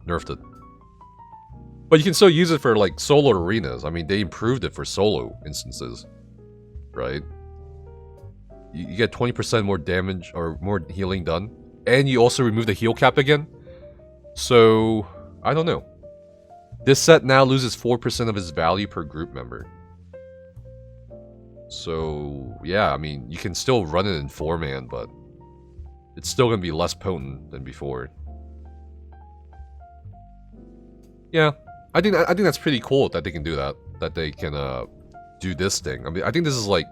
nerfed it. But you can still use it for like solo arenas. I mean, they improved it for solo instances, right? You get 20% more damage or more healing done, and you also remove the heal cap again. So I don't know. This set now loses 4% of its value per group member. So yeah, I mean, you can still run it in 4-man, but it's still gonna be less potent than before. Yeah, I think that's pretty cool that they can do that. That they can do this thing. I mean, I think this is like,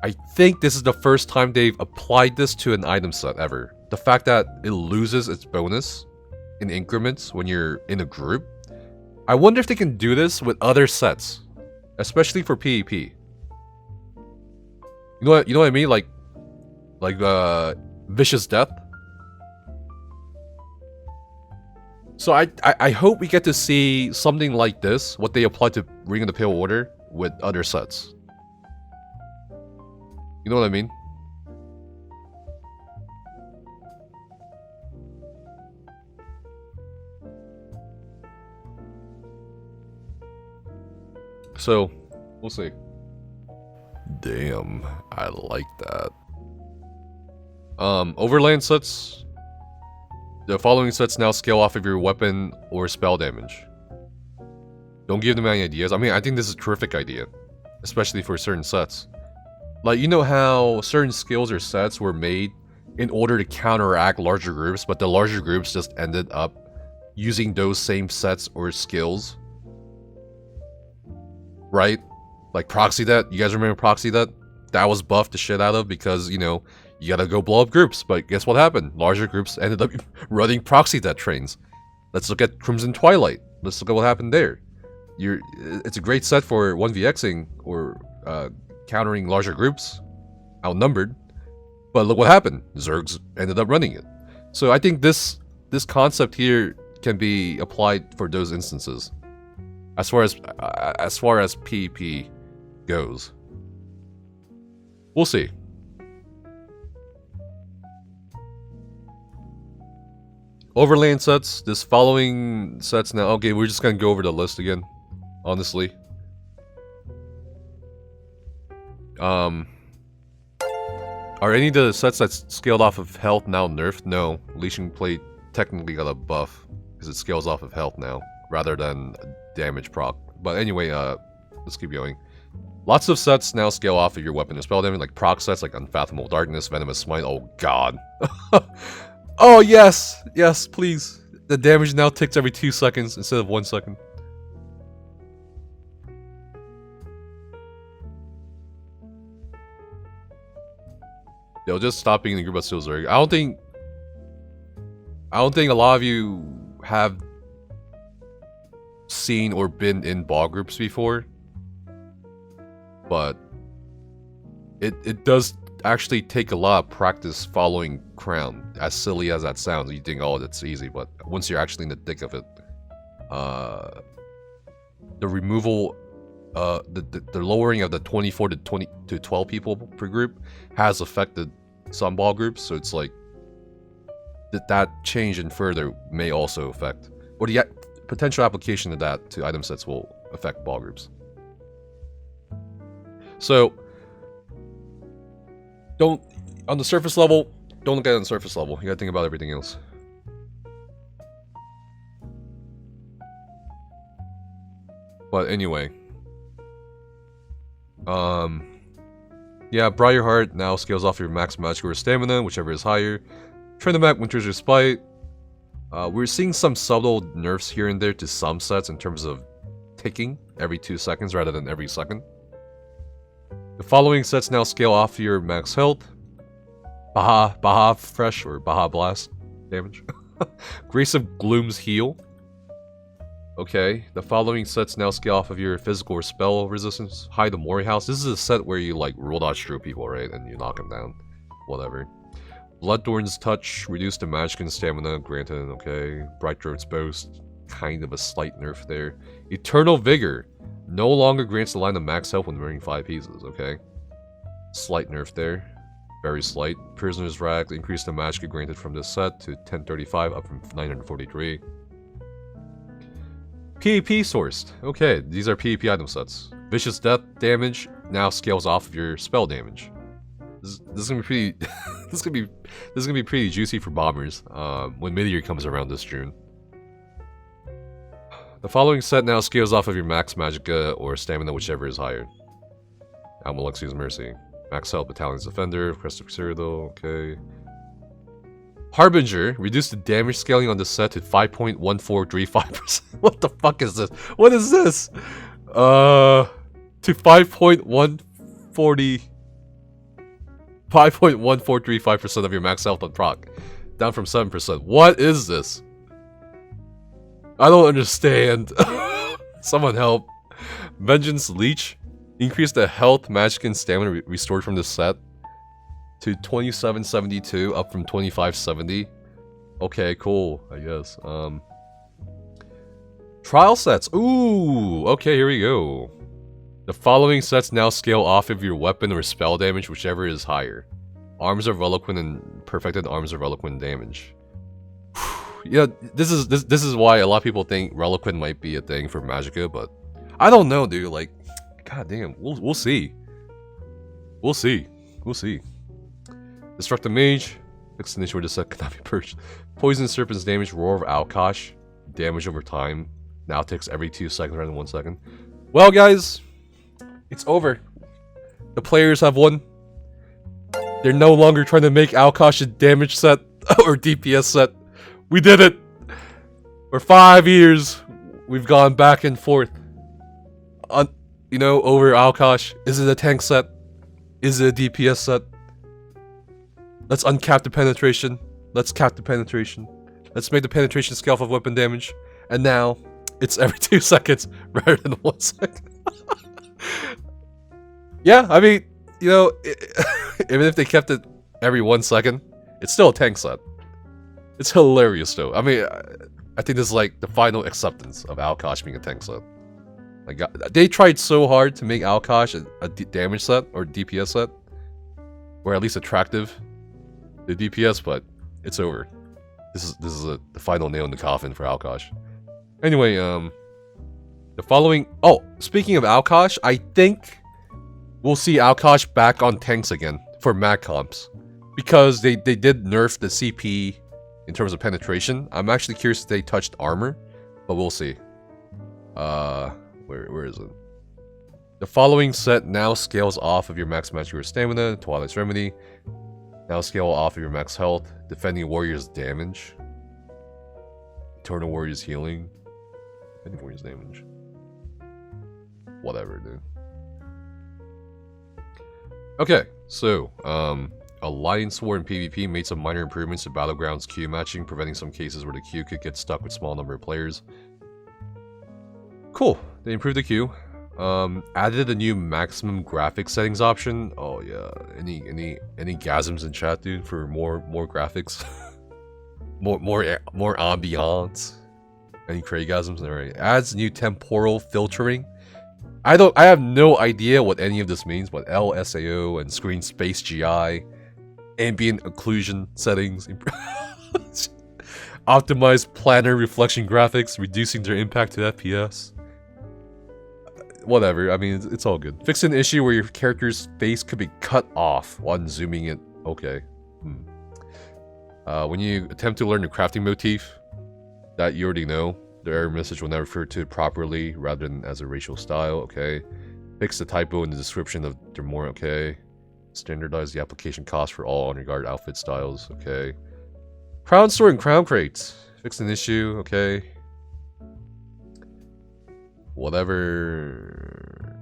I think this is the first time they've applied this to an item set ever. The fact that it loses its bonus in increments when you're in a group. I wonder if they can do this with other sets, especially for PvP. You know what I mean? Like Vicious Death. So I hope we get to see something like this, what they applied to Ring of the Pale Order with other sets. You know what I mean? So, we'll see. Damn, I like that. Overland sets. The following sets now scale off of your weapon or spell damage. Don't give them any ideas. I mean, I think this is a terrific idea. Especially for certain sets. Like, you know how certain skills or sets were made in order to counteract larger groups, but the larger groups just ended up using those same sets or skills? Right? Like Proxy Debt. You guys remember Proxy Debt? That was buffed the shit out of because, you know, you gotta go blow up groups. But guess what happened? Larger groups ended up running Proxy Debt trains. Let's look at Crimson Twilight. Let's look at what happened there. It's a great set for 1vxing or countering larger groups, outnumbered. But look what happened. Zergs ended up running it. So I think this concept here can be applied for those instances. As far as PvP goes. We'll see. Overland sets. This following sets now. Okay, we're just gonna go over the list again. Honestly. Are any of the sets that's scaled off of health now nerfed? No. Leashing Plate technically got a buff because it scales off of health now, rather than damage proc. But anyway, let's keep going. Lots of sets now scale off of your weapon and spell damage, like proc sets like Unfathomable Darkness, Venomous Smite. Oh god. Oh yes! Yes, please. The damage now ticks every 2 seconds instead of 1 second. They'll just stop being in the group of Steel Zerg. I don't think a lot of you have seen or been in ball groups before, but it does actually take a lot of practice following Crown. As silly as that sounds, you think, oh, that's easy, but once you're actually in the thick of it, the removal, the lowering of the 24 to 12 people per group has affected some ball groups, so it's like that change and further may also affect, or the potential application of that to item sets will affect ball groups. So don't, on the surface level, don't look at it on the surface level. You gotta think about everything else. But anyway, yeah, Briarheart now scales off your max magic or stamina, whichever is higher. Trinamac, Winter's Respite. We're seeing some subtle nerfs here and there to some sets in terms of ticking every 2 seconds rather than every second. The following sets now scale off your max health. Baja Fresh or Baja Blast damage. Grace of Gloom's Heal. Okay, the following sets now scale off of your physical or spell resistance. Hide the Mori House. This is a set where you like roll dodge through people, right? And you knock them down. Whatever. Bloodthorn's Touch. Reduce the magic and stamina. Granted, okay. Brightthroat's Boast. Kind of a slight nerf there. Eternal Vigor. No longer grants the line of max health when wearing 5 pieces, okay? Slight nerf there. Very slight. Prisoner's Rack. Increase the magic granted from this set to 1035, up from 943. PvP sourced. Okay, these are PvP item sets. Vicious Death damage now scales off of your spell damage. This is gonna be pretty. this is gonna be pretty juicy for bombers when Mid-Year comes around this June. The following set now scales off of your max magicka or stamina, whichever is higher. Almalexi's Mercy. Max health, Battalion's Defender, Crest of Cyrodiil, okay. Harbinger, reduce the damage scaling on the set to 5.1435%. What the fuck is this? What is this? To 5.1435% of your max health on proc. Down from 7%. What is this? I don't understand. Someone help. Vengeance Leech. Increase the health, magic, and stamina restored from this set to 2772, up from 2570. Okay, cool, I guess. Trial sets. Ooh, okay, here we go. The following sets now scale off of your weapon or spell damage, whichever is higher. Arms of Reliquant and Perfected Arms of Reliquant damage. Yeah, this is why a lot of people think Reliquant might be a thing for Magicka, but I don't know, dude. Like, god damn, we'll see. We'll see. Destruct the Mage. Fix the niche where the set cannot be purged. Poison Serpent's damage. Roar of Alkosh. Damage over time. Now ticks every 2 seconds rather than 1 second. Well, guys, it's over. The players have won. They're no longer trying to make Alkosh a damage set or DPS set. We did it. For 5 years, we've gone back and forth. You know, over Alkosh. Is it a tank set? Is it a DPS set? Let's uncap the penetration. Let's cap the penetration. Let's make the penetration scale off of weapon damage. And now, it's every 2 seconds rather than 1 second. Yeah, I mean, you know, even if they kept it every 1 second, it's still a tank set. It's hilarious though. I mean, I think this is like the final acceptance of Alkosh being a tank set. Like, they tried so hard to make Alkosh a damage set or DPS set, or at least attractive to DPS, but it's over. This is the final nail in the coffin for Alkosh. Anyway, the following. Oh, speaking of Alkosh, I think we'll see Alkosh back on tanks again for mag comps, because they did nerf the CP in terms of penetration. I'm actually curious if they touched armor, but we'll see. Where is it? The following set now scales off of your max magic stamina. Twilight's Remedy. Now scale off of your max health. Defending Warrior's damage. Eternal Warrior's healing. Defending Warrior's damage. Whatever, dude. Okay, so, Alliance War in PvP made some minor improvements to Battlegrounds Q matching, preventing some cases where the Q could get stuck with small number of players. Cool, they improved the Q. Added a new maximum graphics settings option. Oh yeah, any gasms in chat, dude, for more graphics, more ambiance. Any craygasms? All right. Adds new temporal filtering. I have no idea what any of this means, but LSAO and screen space GI, ambient occlusion settings, optimized planar reflection graphics, reducing their impact to FPS. Whatever, I mean, it's all good. Fix an issue where your character's face could be cut off while zooming it. Okay. When you attempt to learn the crafting motif that you already know, the error message will now refer to it properly rather than as a racial style. Okay. Fix the typo in the description of Dermore. Okay. Standardize the application cost for all honor guard outfit styles. Okay. Crown sword and crown crates. Fix an issue. Okay. Whatever.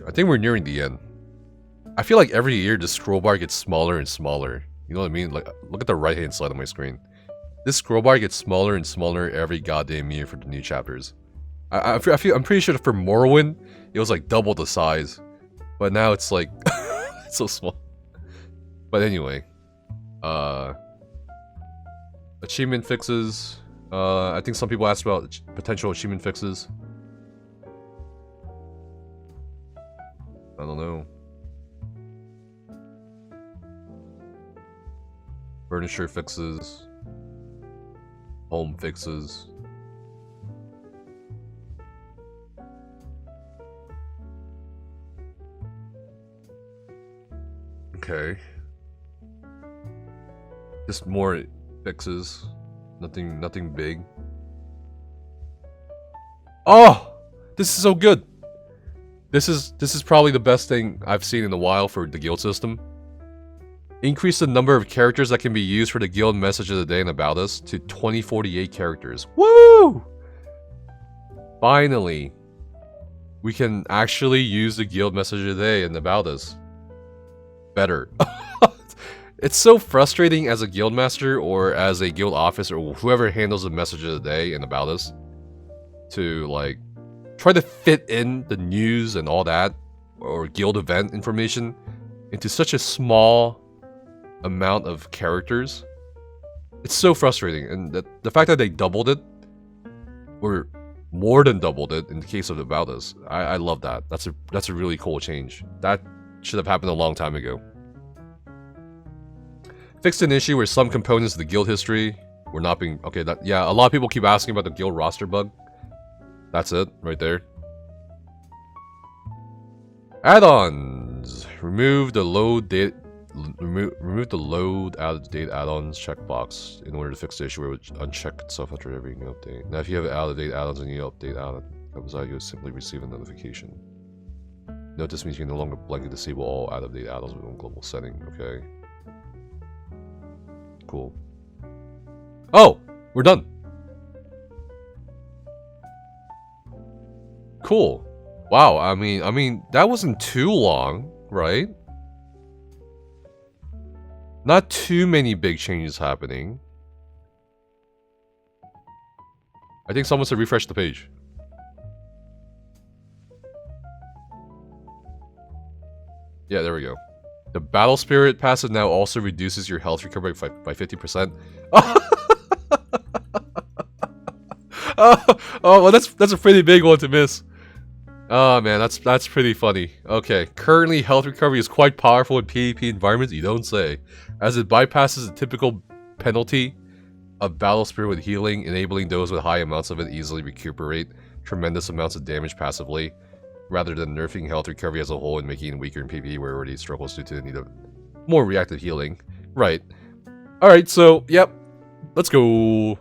I think we're nearing the end. I feel like every year the scroll bar gets smaller and smaller. You know what I mean? Like, look at the right hand side of my screen. This scroll bar gets smaller and smaller every goddamn year for the new chapters. I'm pretty sure for Morrowind it was like double the size, but now it's like it's so small. But anyway, achievement fixes. I think some people asked about potential achievement fixes. I don't know. Furniture fixes. Home fixes. Okay. Just more fixes. Nothing big. Oh! This is so good! This is probably the best thing I've seen in a while for the guild system. Increase the number of characters that can be used for the guild message of the day and about us to 2048 characters. Woo! Finally, we can actually use the guild message of the day and about us better. It's so frustrating as a guild master or as a guild officer or whoever handles the message of the day and about us to like try to fit in the news and all that or guild event information into such a small amount of characters. It's so frustrating, and the fact that they doubled it, or more than doubled it in the case of About Us, I love that. That's a really cool change. That should have happened a long time ago. Fixed an issue where some components of the guild history were not being... Okay, yeah, a lot of people keep asking about the guild roster bug. That's it, right there. Add-ons. Remove the load date... Remove the load out of date add-ons checkbox in order to fix the issue where it would uncheck itself after every new update. Now, if you have out of date add-ons and you update add-on comes out, you'll simply receive a notification. Note this means you can no longer blanket disable all out of date add-ons with one global setting. Okay. Cool. Oh, we're done. Cool. Wow. I mean, that wasn't too long, right? Not too many big changes happening. I think someone said refresh the page. Yeah, there we go. The Battle Spirit passive now also reduces your health recovery by 50%. Oh, well, that's a pretty big one to miss. Oh man, that's pretty funny. Okay, currently health recovery is quite powerful in PvP environments, you don't say, as it bypasses the typical penalty of Battle Spirit with healing, enabling those with high amounts of it easily recuperate tremendous amounts of damage passively, rather than nerfing health recovery as a whole and making it weaker in PvP where it already struggles due to the need of more reactive healing. Right. Alright, so, yep. Let's go.